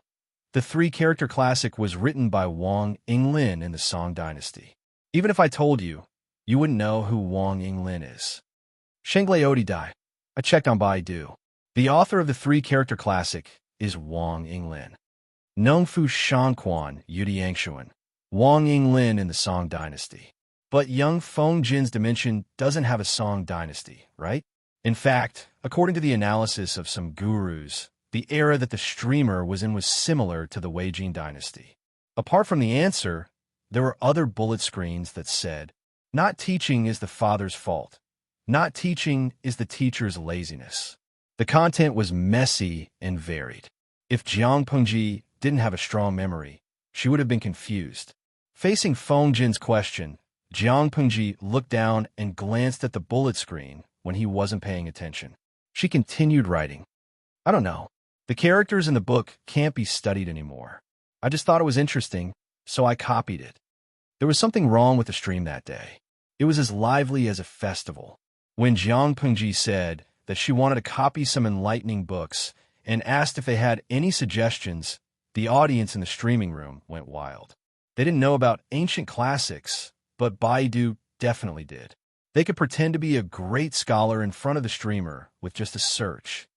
The three-character classic was written by Wang Yinglin in the Song dynasty. Even if I told you, you wouldn't know who Wang Yinglin is. Shenglei Odidai. I checked on Baidu. The author of the three-character classic is Wang Yinglin. Nongfu Shanquan Yudiangshuan. Wang Yinglin in the Song dynasty. But young Feng Jin's dimension doesn't have a Song dynasty, right? In fact, according to the analysis of some gurus, the era that the streamer was in was similar to the Wei Jin dynasty. Apart from the answer, there were other bullet screens that said, "Not teaching is the father's fault. Not teaching is the teacher's laziness." The content was messy and varied. If Jiang Pengji didn't have a strong memory, she would have been confused. Facing Feng Jin's question, Jiang Pengji looked down and glanced at the bullet screen when he wasn't paying attention. She continued writing. "I don't know. The characters in the book can't be studied anymore. I just thought it was interesting, so I copied it." There was something wrong with the stream that day. It was as lively as a festival. When Jiang Pengji said that she wanted to copy some enlightening books and asked if they had any suggestions, the audience in the streaming room went wild. They didn't know about ancient classics, but Baidu definitely did. They could pretend to be a great scholar in front of the streamer with just a search.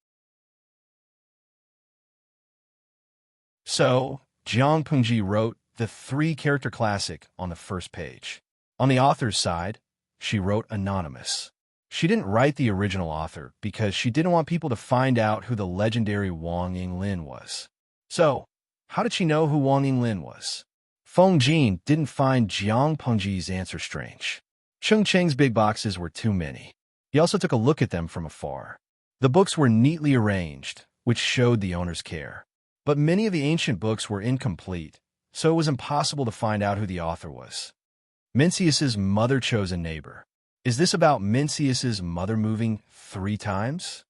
So, Jiang Pengji wrote the three-character classic on the first page. On the author's side, she wrote anonymous. She didn't write the original author because she didn't want people to find out who the legendary Wang Yinglin was. So, how did she know who Wang Yinglin was? Feng Jin didn't find Jiang Pengji's answer strange. Cheng Cheng's big boxes were too many. He also took a look at them from afar. The books were neatly arranged, which showed the owner's care. But many of the ancient books were incomplete, so it was impossible to find out who the author was. Mencius's mother-chosen neighbor. Is this about Mencius's mother moving 3 times?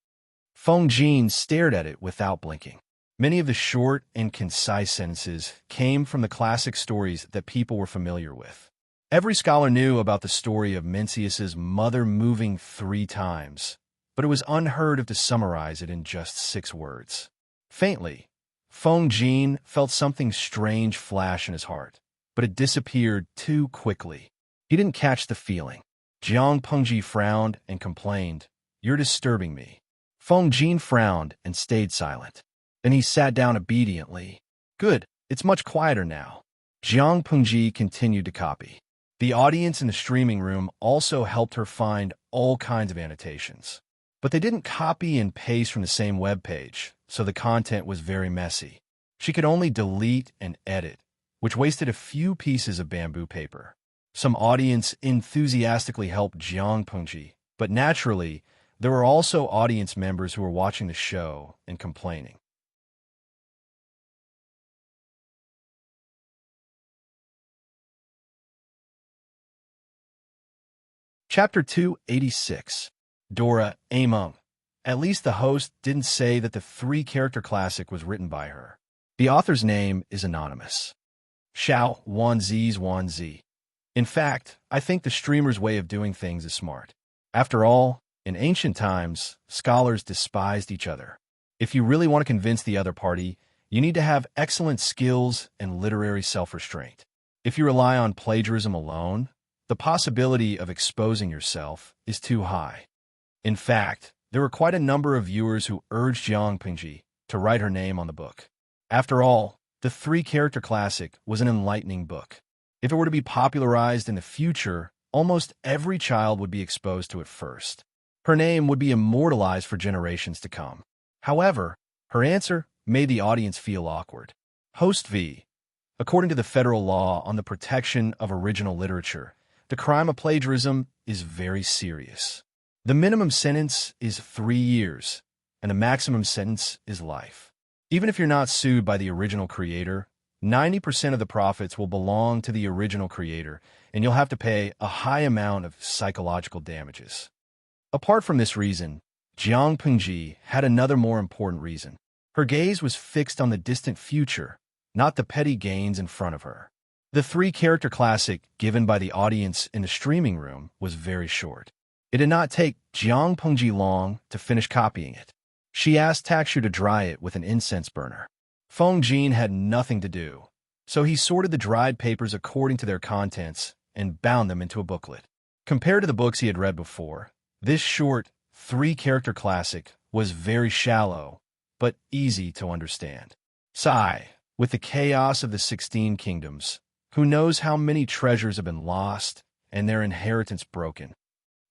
Feng Jin stared at it without blinking. Many of the short and concise sentences came from the classic stories that people were familiar with. Every scholar knew about the story of Mencius's mother moving 3 times, but it was unheard of to summarize it in just 6 words. Faintly, Feng Jin felt something strange flash in his heart, but it disappeared too quickly. He didn't catch the feeling. Jiang Pengji frowned and complained, "You're disturbing me." Feng Jin frowned and stayed silent. Then he sat down obediently. "Good, it's much quieter now." Jiang Pengji continued to copy. The audience in the streaming room also helped her find all kinds of annotations. But they didn't copy and paste from the same web page, so the content was very messy. She could only delete and edit, which wasted a few pieces of bamboo paper. Some audience enthusiastically helped Jiang Pengji, but naturally, there were also audience members who were watching the show and complaining. Chapter 286. Dora Among. At least the host didn't say that the three-character classic was written by her. The author's name is anonymous. Xiao 1Z's 1Z. In fact, I think the streamer's way of doing things is smart. After all, in ancient times, scholars despised each other. If you really want to convince the other party, you need to have excellent skills and literary self-restraint. If you rely on plagiarism alone, the possibility of exposing yourself is too high. In fact, there were quite a number of viewers who urged Jiang Pingji to write her name on the book. After all, the three-character classic was an enlightening book. If it were to be popularized in the future, almost every child would be exposed to it first. Her name would be immortalized for generations to come. However, her answer made the audience feel awkward. Host V. According to the federal law on the protection of original literature, the crime of plagiarism is very serious. The minimum sentence is 3 years, and the maximum sentence is life. Even if you're not sued by the original creator, 90% of the profits will belong to the original creator, and you'll have to pay a high amount of psychological damages. Apart from this reason, Jiang Pingji had another more important reason. Her gaze was fixed on the distant future, not the petty gains in front of her. The three-character classic given by the audience in the streaming room was very short. It did not take Jiang Pingji long to finish copying it. She asked Takshu to dry it with an incense burner. Feng Jin had nothing to do, so he sorted the dried papers according to their contents and bound them into a booklet. Compared to the books he had read before, this short, three-character classic was very shallow, but easy to understand. Sigh, with the chaos of the 16 kingdoms, who knows how many treasures have been lost and their inheritance broken.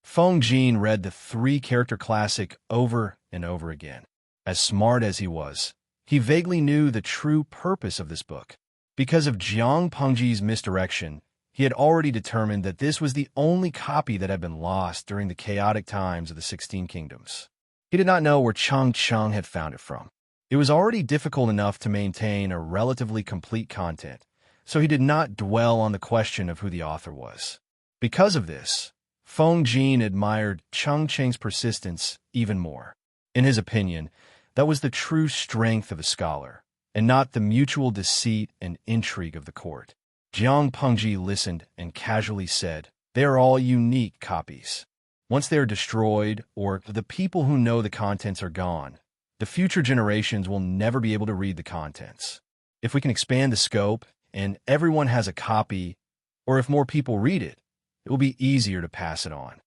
Feng Jin read the three-character classic over and over again. As smart as he was, he vaguely knew the true purpose of this book. Because of Jiang Pengji's misdirection, he had already determined that this was the only copy that had been lost during the chaotic times of the 16 kingdoms. He did not know where Cheng Cheng had found it from. It was already difficult enough to maintain a relatively complete content, so he did not dwell on the question of who the author was. Because of this, Feng Jin admired Cheng Cheng's persistence even more. In his opinion, that was the true strength of a scholar, and not the mutual deceit and intrigue of the court. Jiang Pengji listened and casually said, "They are all unique copies. Once they are destroyed, or the people who know the contents are gone, the future generations will never be able to read the contents. If we can expand the scope, and everyone has a copy, or if more people read it, it will be easier to pass it on.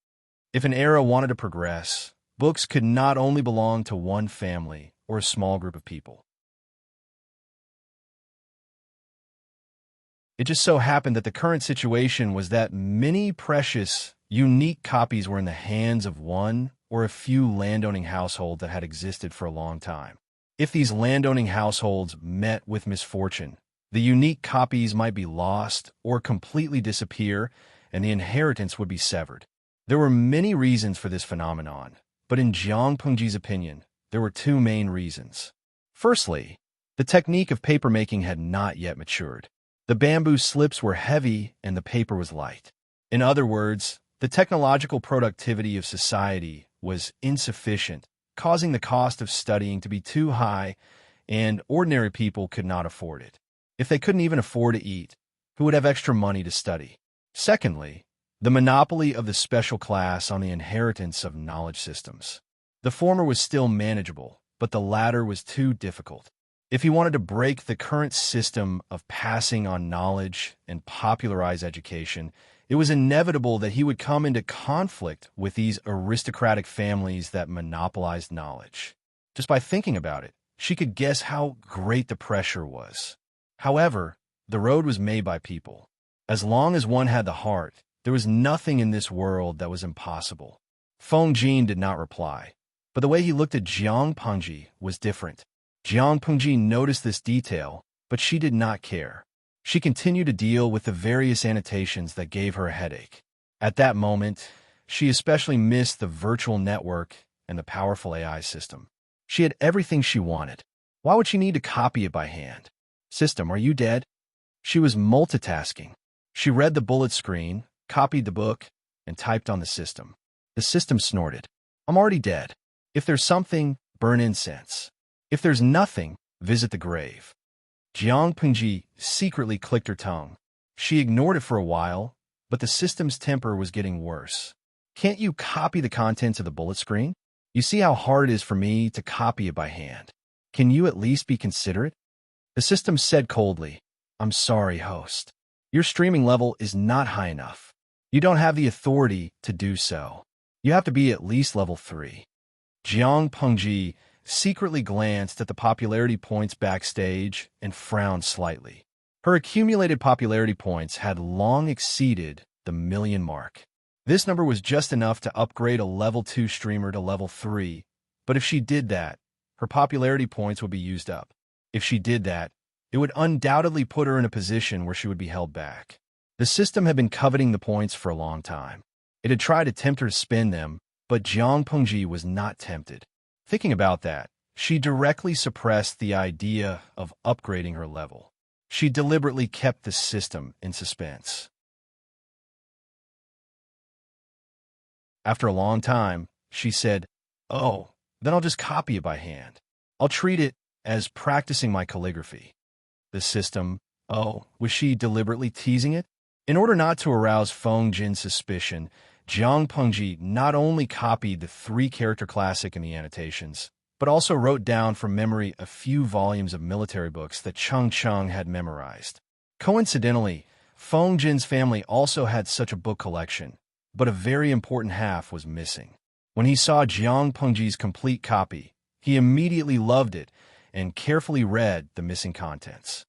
If an era wanted to progress, books could not only belong to one family or a small group of people." It just so happened that the current situation was that many precious, unique copies were in the hands of one or a few landowning households that had existed for a long time. If these landowning households met with misfortune, the unique copies might be lost or completely disappear, and the inheritance would be severed. There were many reasons for this phenomenon, but in Jiang Pengji's opinion, there were two main reasons. Firstly, the technique of papermaking had not yet matured. The bamboo slips were heavy and the paper was light. In other words, the technological productivity of society was insufficient, causing the cost of studying to be too high, and ordinary people could not afford it. If they couldn't even afford to eat, who would have extra money to study? Secondly, the monopoly of the special class on the inheritance of knowledge systems. The former was still manageable, but the latter was too difficult. If he wanted to break the current system of passing on knowledge and popularize education, it was inevitable that he would come into conflict with these aristocratic families that monopolized knowledge. Just by thinking about it, she could guess how great the pressure was. However, the road was made by people. As long as one had the heart, there was nothing in this world that was impossible. Feng Jin did not reply, but the way he looked at Jiang Pengji was different. Jiang Pengji noticed this detail, but she did not care. She continued to deal with the various annotations that gave her a headache. At that moment, she especially missed the virtual network and the powerful AI system. She had everything she wanted. Why would she need to copy it by hand? System, are you dead? She was multitasking. She read the bullet screen, copied the book, and typed on the system. The system snorted. I'm already dead. If there's something, burn incense. If there's nothing, visit the grave. Jiang Pengji secretly clicked her tongue. She ignored it for a while, but the system's temper was getting worse. Can't you copy the contents of the bullet screen? You see how hard it is for me to copy it by hand. Can you at least be considerate? The system said coldly, I'm sorry, host. Your streaming level is not high enough. You don't have the authority to do so. You have to be at least level 3. Jiang Pengji secretly glanced at the popularity points backstage and frowned slightly. Her accumulated popularity points had long exceeded the 1,000,000 mark. This number was just enough to upgrade a level 2 streamer to level 3, but if she did that, her popularity points would be used up. If she did that, it would undoubtedly put her in a position where she would be held back. The system had been coveting the points for a long time. It had tried to tempt her to spend them, but Jiang Pengji was not tempted. Thinking about that, she directly suppressed the idea of upgrading her level. She deliberately kept the system in suspense. After a long time, she said, "Oh, then I'll just copy it by hand. I'll treat it as practicing my calligraphy." The system, was she deliberately teasing it? In order not to arouse Feng Jin's suspicion, Jiang Pengji not only copied the 3-character classic in the annotations, but also wrote down from memory a few volumes of military books that Cheng Cheng had memorized. Coincidentally, Feng Jin's family also had such a book collection, but a very important half was missing. When he saw Jiang Pengji's complete copy, he immediately loved it and carefully read the missing contents.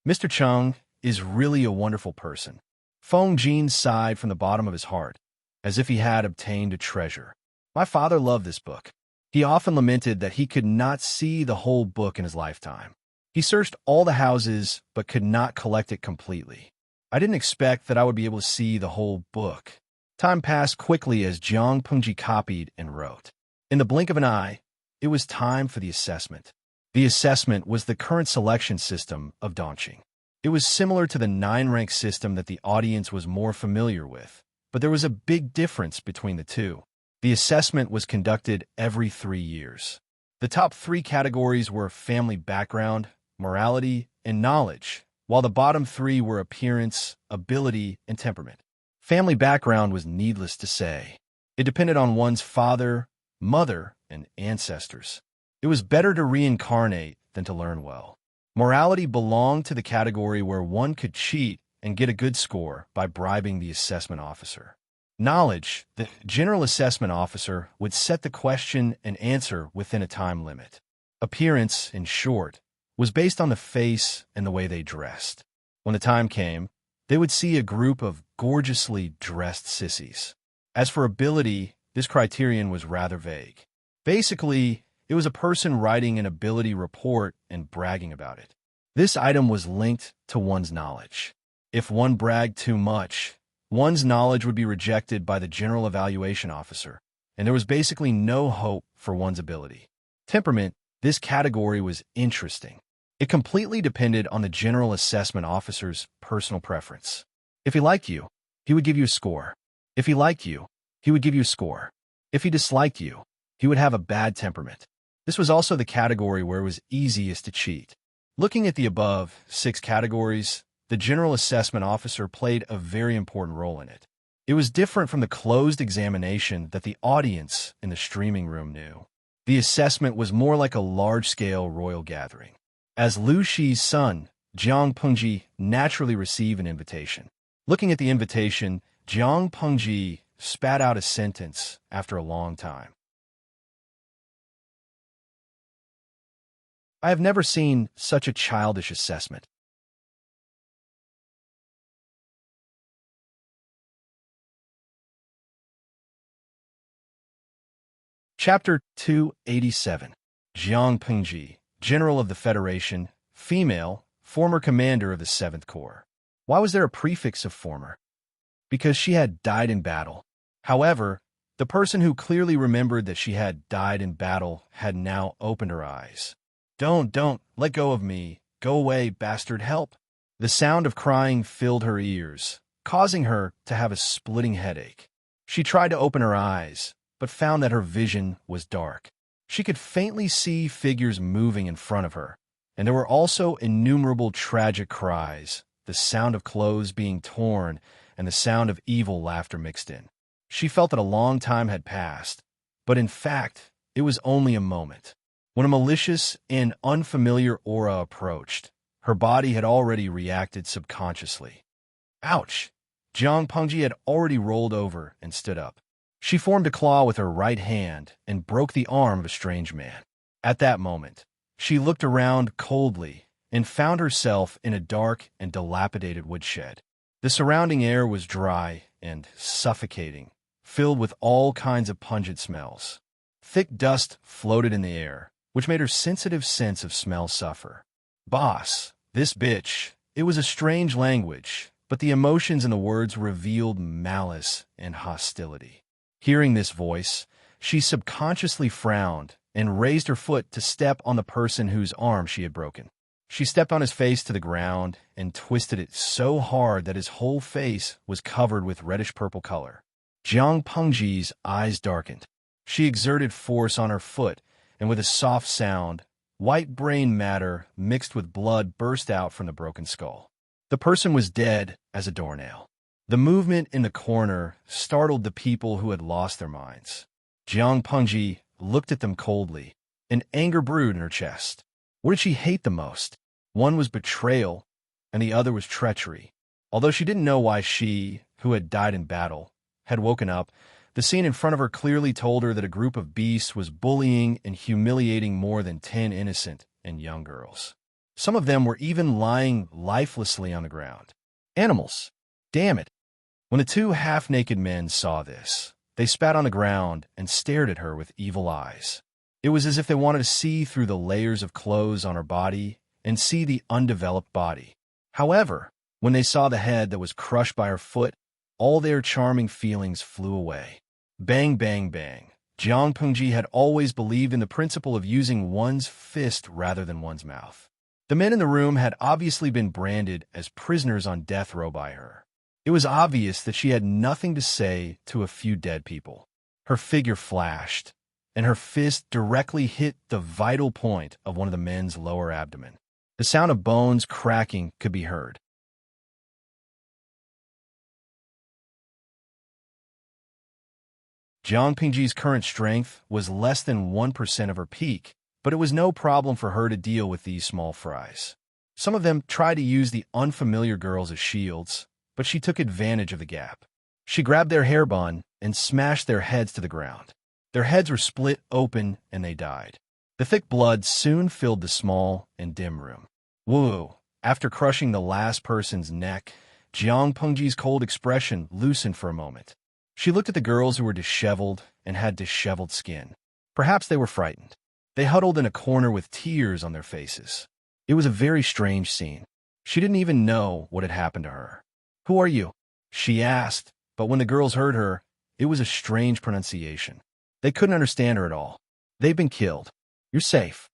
Mr. Cheng is really a wonderful person. Feng Jin sighed from the bottom of his heart, as if he had obtained a treasure. My father loved this book. He often lamented that he could not see the whole book in his lifetime. He searched all the houses, but could not collect it completely. I didn't expect that I would be able to see the whole book. Time passed quickly as Jiang Pengji copied and wrote. In the blink of an eye, it was time for the assessment. The assessment was the current selection system of Donqing. It was similar to the 9-rank system that the audience was more familiar with, but there was a big difference between the two. The assessment was conducted every 3 years. The top 3 categories were family background, morality, and knowledge, while the bottom 3 were appearance, ability, and temperament. Family background was needless to say. It depended on one's father, mother, and ancestors. It was better to reincarnate than to learn well. Morality belonged to the category where one could cheat and get a good score by bribing the assessment officer. Knowledge, the general assessment officer would set the question and answer within a time limit. Appearance, in short, was based on the face and the way they dressed. When the time came, they would see a group of gorgeously dressed sissies. As for ability, this criterion was rather vague. Basically, it was a person writing an ability report and bragging about it. This item was linked to one's knowledge. If one bragged too much, one's knowledge would be rejected by the general evaluation officer, and there was basically no hope for one's ability. Temperament, this category was interesting. It completely depended on the general assessment officer's personal preference. If he liked you, he would give you a score. If he liked you, he would give you a score. If he disliked you, he would have a bad temperament. This was also the category where it was easiest to cheat. Looking at the above 6 categories, the general assessment officer played a very important role in it. It was different from the closed examination that the audience in the streaming room knew. The assessment was more like a large-scale royal gathering. As Lu Shi's son, Jiang Pengji naturally received an invitation. Looking at the invitation, Jiang Pengji spat out a sentence after a long time. I have never seen such a childish assessment. Chapter 287. Jiang Pengji, General of the Federation, female, former commander of the 7th Corps. Why was there a prefix of former? Because she had died in battle. However, the person who clearly remembered that she had died in battle had now opened her eyes. Don't, let go of me. Go away, bastard, help. The sound of crying filled her ears, causing her to have a splitting headache. She tried to open her eyes, but found that her vision was dark. She could faintly see figures moving in front of her, and there were also innumerable tragic cries, the sound of clothes being torn, and the sound of evil laughter mixed in. She felt that a long time had passed, but in fact, it was only a moment. When a malicious and unfamiliar aura approached, her body had already reacted subconsciously. Ouch! Jiang Pengji had already rolled over and stood up. She formed a claw with her right hand and broke the arm of a strange man. At that moment, she looked around coldly and found herself in a dark and dilapidated woodshed. The surrounding air was dry and suffocating, filled with all kinds of pungent smells. Thick dust floated in the air, which made her sensitive sense of smell suffer. Boss, this bitch. It was a strange language, but the emotions in the words revealed malice and hostility. Hearing this voice, she subconsciously frowned and raised her foot to step on the person whose arm she had broken. She stepped on his face to the ground and twisted it so hard that his whole face was covered with reddish-purple color. Jiang Pengji's eyes darkened. She exerted force on her foot, and with a soft sound, white brain matter mixed with blood burst out from the broken skull. The person was dead as a doornail. The movement in the corner startled the people who had lost their minds. Jiang Pengji looked at them coldly, and anger brewed in her chest. What did she hate the most? One was betrayal, and the other was treachery. Although she didn't know why she, who had died in battle, had woken up, the scene in front of her clearly told her that a group of beasts was bullying and humiliating more than 10 innocent and young girls. Some of them were even lying lifelessly on the ground. Animals! Damn it! When the two half-naked men saw this, they spat on the ground and stared at her with evil eyes. It was as if they wanted to see through the layers of clothes on her body and see the undeveloped body. However, when they saw the head that was crushed by her foot, all their charming feelings flew away. Bang, bang, bang. Jiang Pengji had always believed in the principle of using one's fist rather than one's mouth. The men in the room had obviously been branded as prisoners on death row by her. It was obvious that she had nothing to say to a few dead people. Her figure flashed, and her fist directly hit the vital point of one of the men's lower abdomen. The sound of bones cracking could be heard. Jiang Pengji's current strength was less than 1% of her peak, but it was no problem for her to deal with these small fries. Some of them tried to use the unfamiliar girls as shields, but she took advantage of the gap. She grabbed their hair bun and smashed their heads to the ground. Their heads were split open and they died. The thick blood soon filled the small and dim room. Woo! After crushing the last person's neck, Jiang Pengji's cold expression loosened for a moment. She looked at the girls who were disheveled and had disheveled skin. Perhaps they were frightened. They huddled in a corner with tears on their faces. It was a very strange scene. She didn't even know what had happened to her. "Who are you?" she asked, but when the girls heard her, it was a strange pronunciation. They couldn't understand her at all. "They've been killed. You're safe."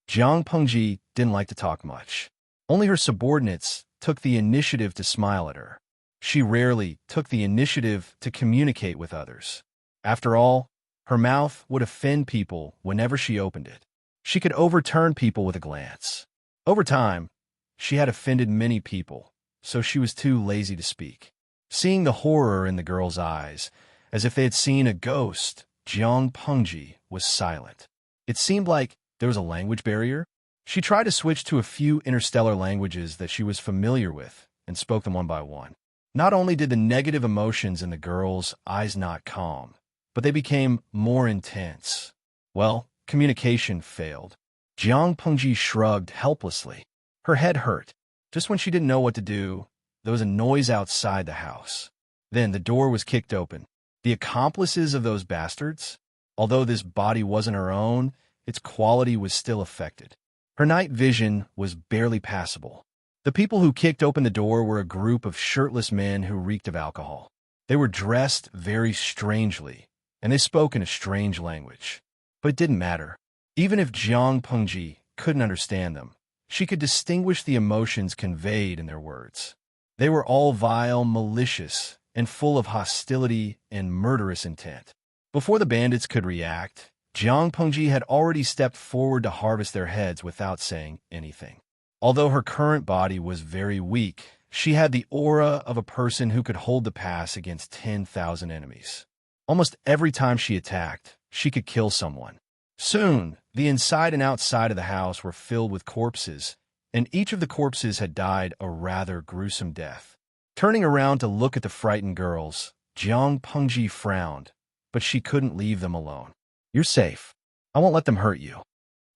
Jiang Pengji didn't like to talk much. Only her subordinates took the initiative to smile at her. She rarely took the initiative to communicate with others. After all, her mouth would offend people whenever she opened it. She could overturn people with a glance. Over time, she had offended many people, so she was too lazy to speak. Seeing the horror in the girls' eyes, as if they had seen a ghost, Jiang Pengji was silent. It seemed like there was a language barrier. She tried to switch to a few interstellar languages that she was familiar with and spoke them one by one. Not only did the negative emotions in the girls' eyes not calm, but they became more intense. Well, communication failed. Jiang Pengji shrugged helplessly. Her head hurt. Just when she didn't know what to do, there was a noise outside the house. Then the door was kicked open. The accomplices of those bastards? Although this body wasn't her own, its quality was still affected. Her night vision was barely passable. The people who kicked open the door were a group of shirtless men who reeked of alcohol. They were dressed very strangely, and they spoke in a strange language. But it didn't matter. Even if Jiang Pengji couldn't understand them, she could distinguish the emotions conveyed in their words. They were all vile, malicious, and full of hostility and murderous intent. Before the bandits could react, Jiang Pengji had already stepped forward to harvest their heads without saying anything. Although her current body was very weak, she had the aura of a person who could hold the pass against 10,000 enemies. Almost every time she attacked, she could kill someone. Soon, the inside and outside of the house were filled with corpses, and each of the corpses had died a rather gruesome death. Turning around to look at the frightened girls, Jiang Pengji frowned, but she couldn't leave them alone. "You're safe. I won't let them hurt you."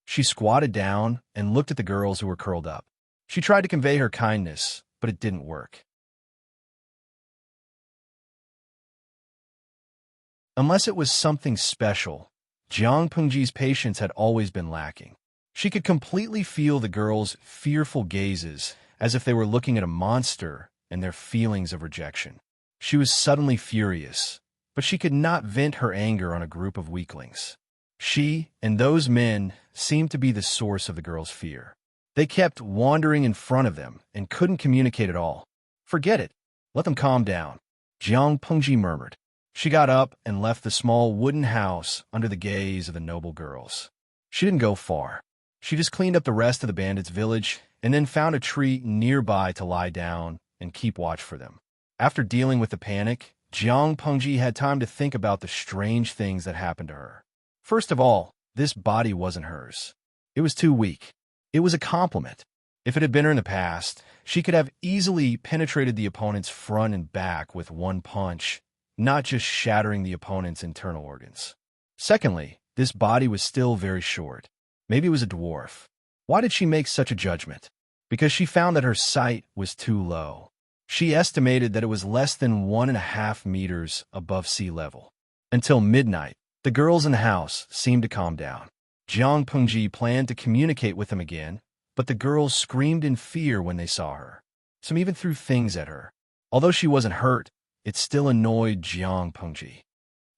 She squatted down and looked at the girls who were curled up. She tried to convey her kindness, but it didn't work. Unless it was something special, Jiang Pengji's patience had always been lacking. She could completely feel the girls' fearful gazes, as if they were looking at a monster, and their feelings of rejection. She was suddenly furious, but she could not vent her anger on a group of weaklings. She and those men seemed to be the source of the girls' fear. They kept wandering in front of them and couldn't communicate at all. "Forget it. Let them calm down," Jiang Pengji murmured. She got up and left the small wooden house under the gaze of the noble girls. She didn't go far. She just cleaned up the rest of the bandits' village and then found a tree nearby to lie down and keep watch for them. After dealing with the panic, Jiang Pengji had time to think about the strange things that happened to her. First of all, this body wasn't hers. It was too weak. It was a compliment. If it had been her in the past, she could have easily penetrated the opponent's front and back with one punch, not just shattering the opponent's internal organs. Secondly, this body was still very short. Maybe it was a dwarf. Why did she make such a judgment? Because she found that her sight was too low. She estimated that it was less than 1.5 meters above sea level. Until midnight, the girls in the house seemed to calm down. Jiang Pengji planned to communicate with them again, but the girls screamed in fear when they saw her. Some even threw things at her. Although she wasn't hurt, it still annoyed Jiang Pengji.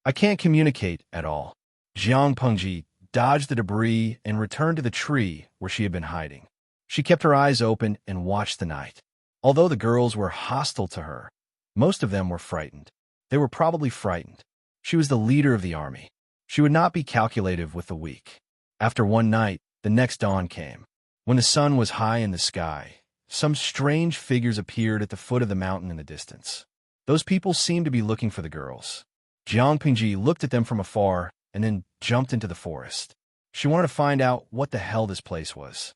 "I can't communicate at all." Jiang Pengji dodged the debris and returned to the tree where she had been hiding. She kept her eyes open and watched the night. Although the girls were hostile to her, most of them were frightened. They were probably frightened. She was the leader of the army. She would not be calculative with the weak. After one night, the next dawn came. When the sun was high in the sky, some strange figures appeared at the foot of the mountain in the distance. Those people seemed to be looking for the girls. Jiang Pengji looked at them from afar and then jumped into the forest. She wanted to find out what the hell this place was.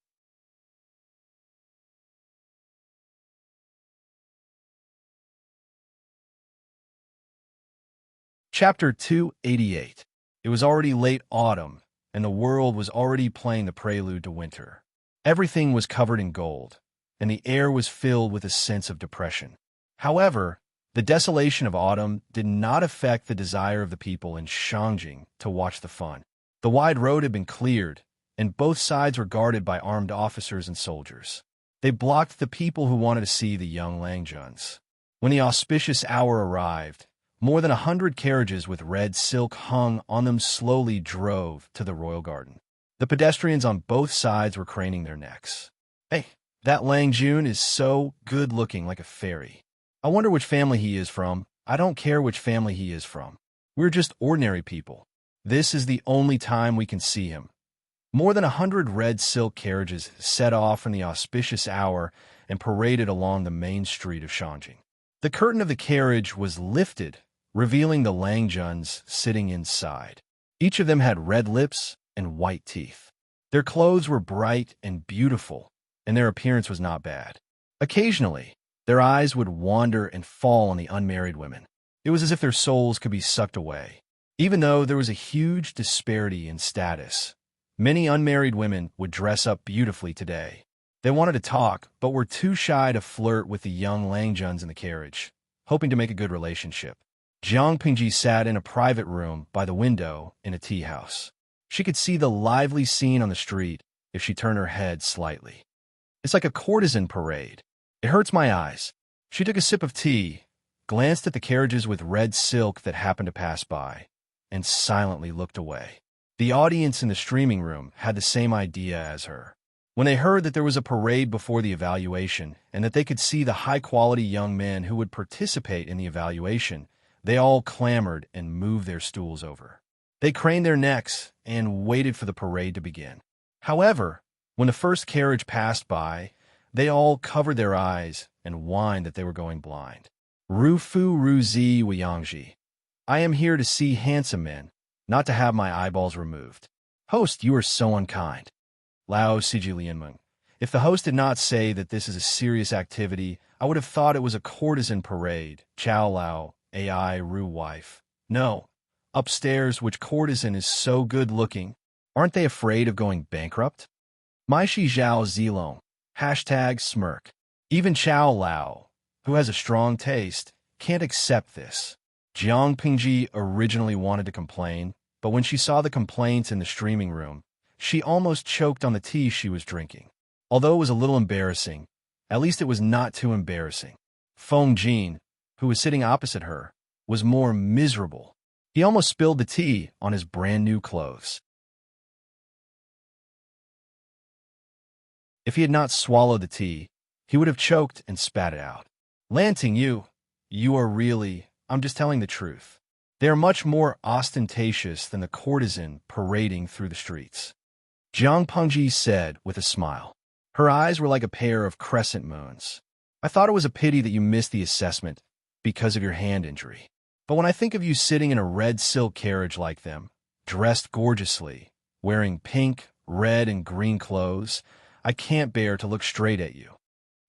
Chapter 288. It was already late autumn, and the world was already playing the prelude to winter. Everything was covered in gold, and the air was filled with a sense of depression. However, the desolation of autumn did not affect the desire of the people in Shangjing to watch the fun. The wide road had been cleared, and both sides were guarded by armed officers and soldiers. They blocked the people who wanted to see the young Langjuns. When the auspicious hour arrived, more than 100 carriages with red silk hung on them slowly drove to the royal garden. The pedestrians on both sides were craning their necks. "Hey, that Langjun is so good-looking, like a fairy. I wonder which family he is from. I don't care which family he is from. We're just ordinary people. This is the only time we can see him." More than 100 red silk carriages set off from the auspicious hour and paraded along the main street of Shangjing. The curtain of the carriage was lifted, revealing the Langjuns sitting inside. Each of them had red lips and white teeth. Their clothes were bright and beautiful, and their appearance was not bad. Occasionally, their eyes would wander and fall on the unmarried women. It was as if their souls could be sucked away. Even though there was a huge disparity in status, many unmarried women would dress up beautifully today. They wanted to talk, but were too shy to flirt with the young Langjuns in the carriage, hoping to make a good relationship. Jiang Pengji sat in a private room by the window in a tea house. She could see the lively scene on the street if she turned her head slightly. "It's like a courtesan parade. It hurts my eyes." She took a sip of tea, glanced at the carriages with red silk that happened to pass by, and silently looked away. The audience in the streaming room had the same idea as her. When they heard that there was a parade before the evaluation and that they could see the high-quality young men who would participate in the evaluation, they all clamored and moved their stools over. They craned their necks and waited for the parade to begin. However, when the first carriage passed by, they all covered their eyes and whined that they were going blind. Rufu Ruzi Wiyangji. I am here to see handsome men, not to have my eyeballs removed. Host, you are so unkind. Lao Sijilianmung. If the host did not say that this is a serious activity, I would have thought it was a courtesan parade. Chow Lao, AI Ru wife. No. Upstairs, which courtesan is so good-looking? Aren't they afraid of going bankrupt? Maishi Zhao Zilong. Hashtag smirk. Even Chow Lao, who has a strong taste, can't accept this. Jiang Pingji originally wanted to complain, but when she saw the complaints in the streaming room, she almost choked on the tea she was drinking. Although it was a little embarrassing, at least it was not too embarrassing. Feng Jin, who was sitting opposite her, was more miserable. He almost spilled the tea on his brand-new clothes. If he had not swallowed the tea, he would have choked and spat it out. Lanting, you are really, I'm just telling the truth. They are much more ostentatious than the courtesan parading through the streets. Jiang Pengji said with a smile. Her eyes were like a pair of crescent moons. I thought it was a pity that you missed the assessment because of your hand injury. But when I think of you sitting in a red silk carriage like them, dressed gorgeously, wearing pink, red, and green clothes, I can't bear to look straight at you.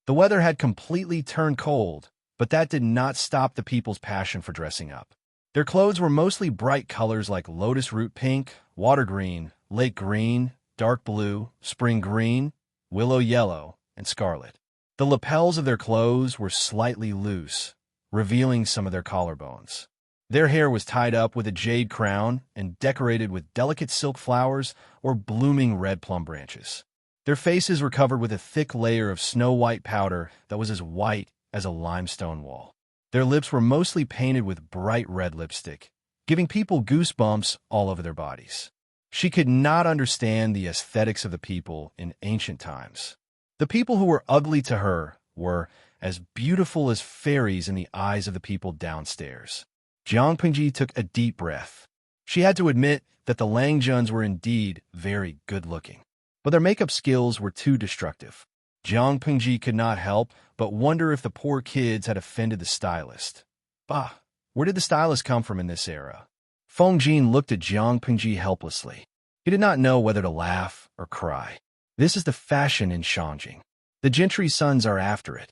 The weather had completely turned cold, but that did not stop the people's passion for dressing up. Their clothes were mostly bright colors like lotus root pink, water green, lake green, dark blue, spring green, willow yellow, and scarlet. The lapels of their clothes were slightly loose, revealing some of their collarbones. Their hair was tied up with a jade crown and decorated with delicate silk flowers or blooming red plum branches. Their faces were covered with a thick layer of snow-white powder that was as white as a limestone wall. Their lips were mostly painted with bright red lipstick, giving people goosebumps all over their bodies. She could not understand the aesthetics of the people in ancient times. The people who were ugly to her were as beautiful as fairies in the eyes of the people downstairs. Jiang Pingji took a deep breath. She had to admit that the Langjuns were indeed very good-looking, but their makeup skills were too destructive. Jiang Pingji could not help but wonder if the poor kids had offended the stylist. Bah, where did the stylist come from in this era? Feng Jin looked at Jiang Pingji helplessly. He did not know whether to laugh or cry. This is the fashion in Shangjing. The gentry's sons are after it.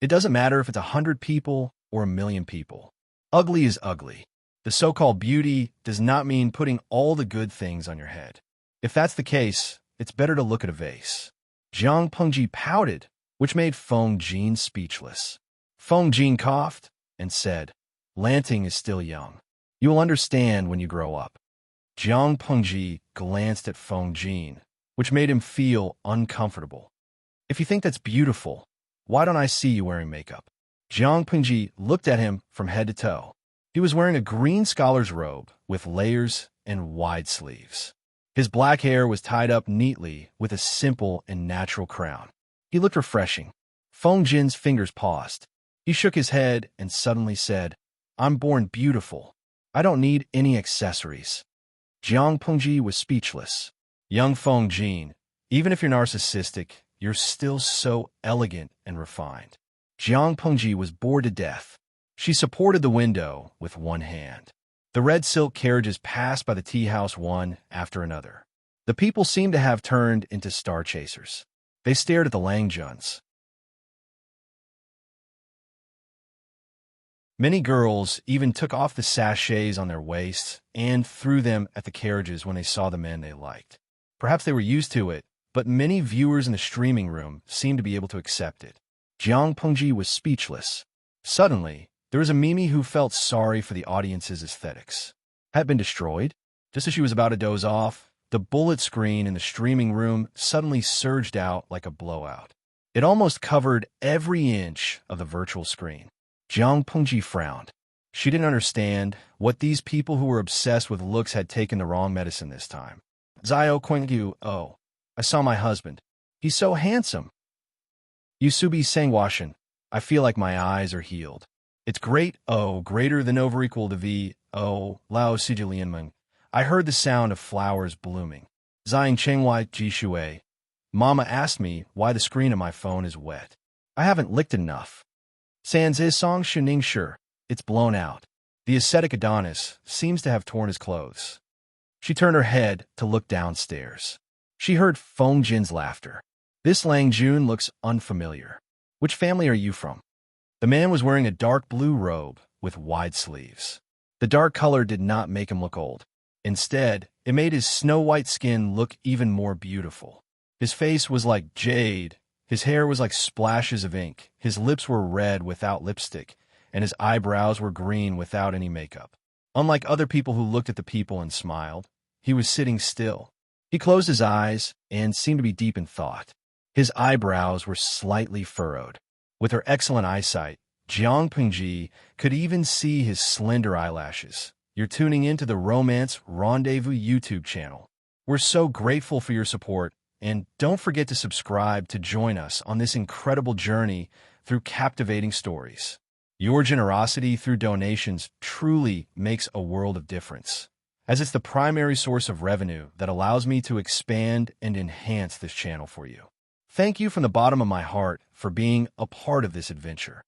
It doesn't matter if it's 100 people or 1,000,000 people. Ugly is ugly. The so-called beauty does not mean putting all the good things on your head. If that's the case, it's better to look at a vase. Jiang Pengji pouted, which made Feng Jin speechless. Feng Jin coughed and said, Lanting is still young. You will understand when you grow up. Jiang Pengji glanced at Feng Jin, which made him feel uncomfortable. If you think that's beautiful, why don't I see you wearing makeup? Jiang Pengji looked at him from head to toe. He was wearing a green scholar's robe with layers and wide sleeves. His black hair was tied up neatly with a simple and natural crown. He looked refreshing. Feng Jin's fingers paused. He shook his head and suddenly said, I'm born beautiful. I don't need any accessories. Jiang Pengji was speechless. Young Feng Jin, even if you're narcissistic, you're still so elegant and refined. Jiang Pengji was bored to death. She supported the window with one hand. The red silk carriages passed by the tea house one after another. The people seemed to have turned into star chasers. They stared at the Langjuns. Many girls even took off the sachets on their waists and threw them at the carriages when they saw the men they liked. Perhaps they were used to it, but many viewers in the streaming room seemed to be able to accept it. Jiang Pengji was speechless. Suddenly, there was a Mimi who felt sorry for the audience's aesthetics. Had been destroyed? Just as she was about to doze off, the bullet screen in the streaming room suddenly surged out like a blowout. It almost covered every inch of the virtual screen. Jiang Pengji frowned. She didn't understand what these people who were obsessed with looks had taken the wrong medicine this time. Zio Qingyu, oh, I saw my husband. He's so handsome. Yusubi Sangwashan, I feel like my eyes are healed. It's great, oh, greater than over equal to V, oh, Lao Sijilianmeng. I heard the sound of flowers blooming. Zhang Chenghua Jishui. Mama asked me why the screen of my phone is wet. I haven't licked enough. Sans is song Shuning Shi. It's blown out. The ascetic Adonis seems to have torn his clothes. She turned her head to look downstairs. She heard Feng Jin's laughter. This Lang Jun looks unfamiliar. Which family are you from? The man was wearing a dark blue robe with wide sleeves. The dark color did not make him look old. Instead, it made his snow-white skin look even more beautiful. His face was like jade, his hair was like splashes of ink, his lips were red without lipstick, and his eyebrows were green without any makeup. Unlike other people who looked at the people and smiled, he was sitting still. He closed his eyes and seemed to be deep in thought. His eyebrows were slightly furrowed. With her excellent eyesight, Jiang Pingji could even see his slender eyelashes. You're tuning into the Romance Rendezvous YouTube channel. We're so grateful for your support, and don't forget to subscribe to join us on this incredible journey through captivating stories. Your generosity through donations truly makes a world of difference, as it's the primary source of revenue that allows me to expand and enhance this channel for you. Thank you from the bottom of my heart for being a part of this adventure.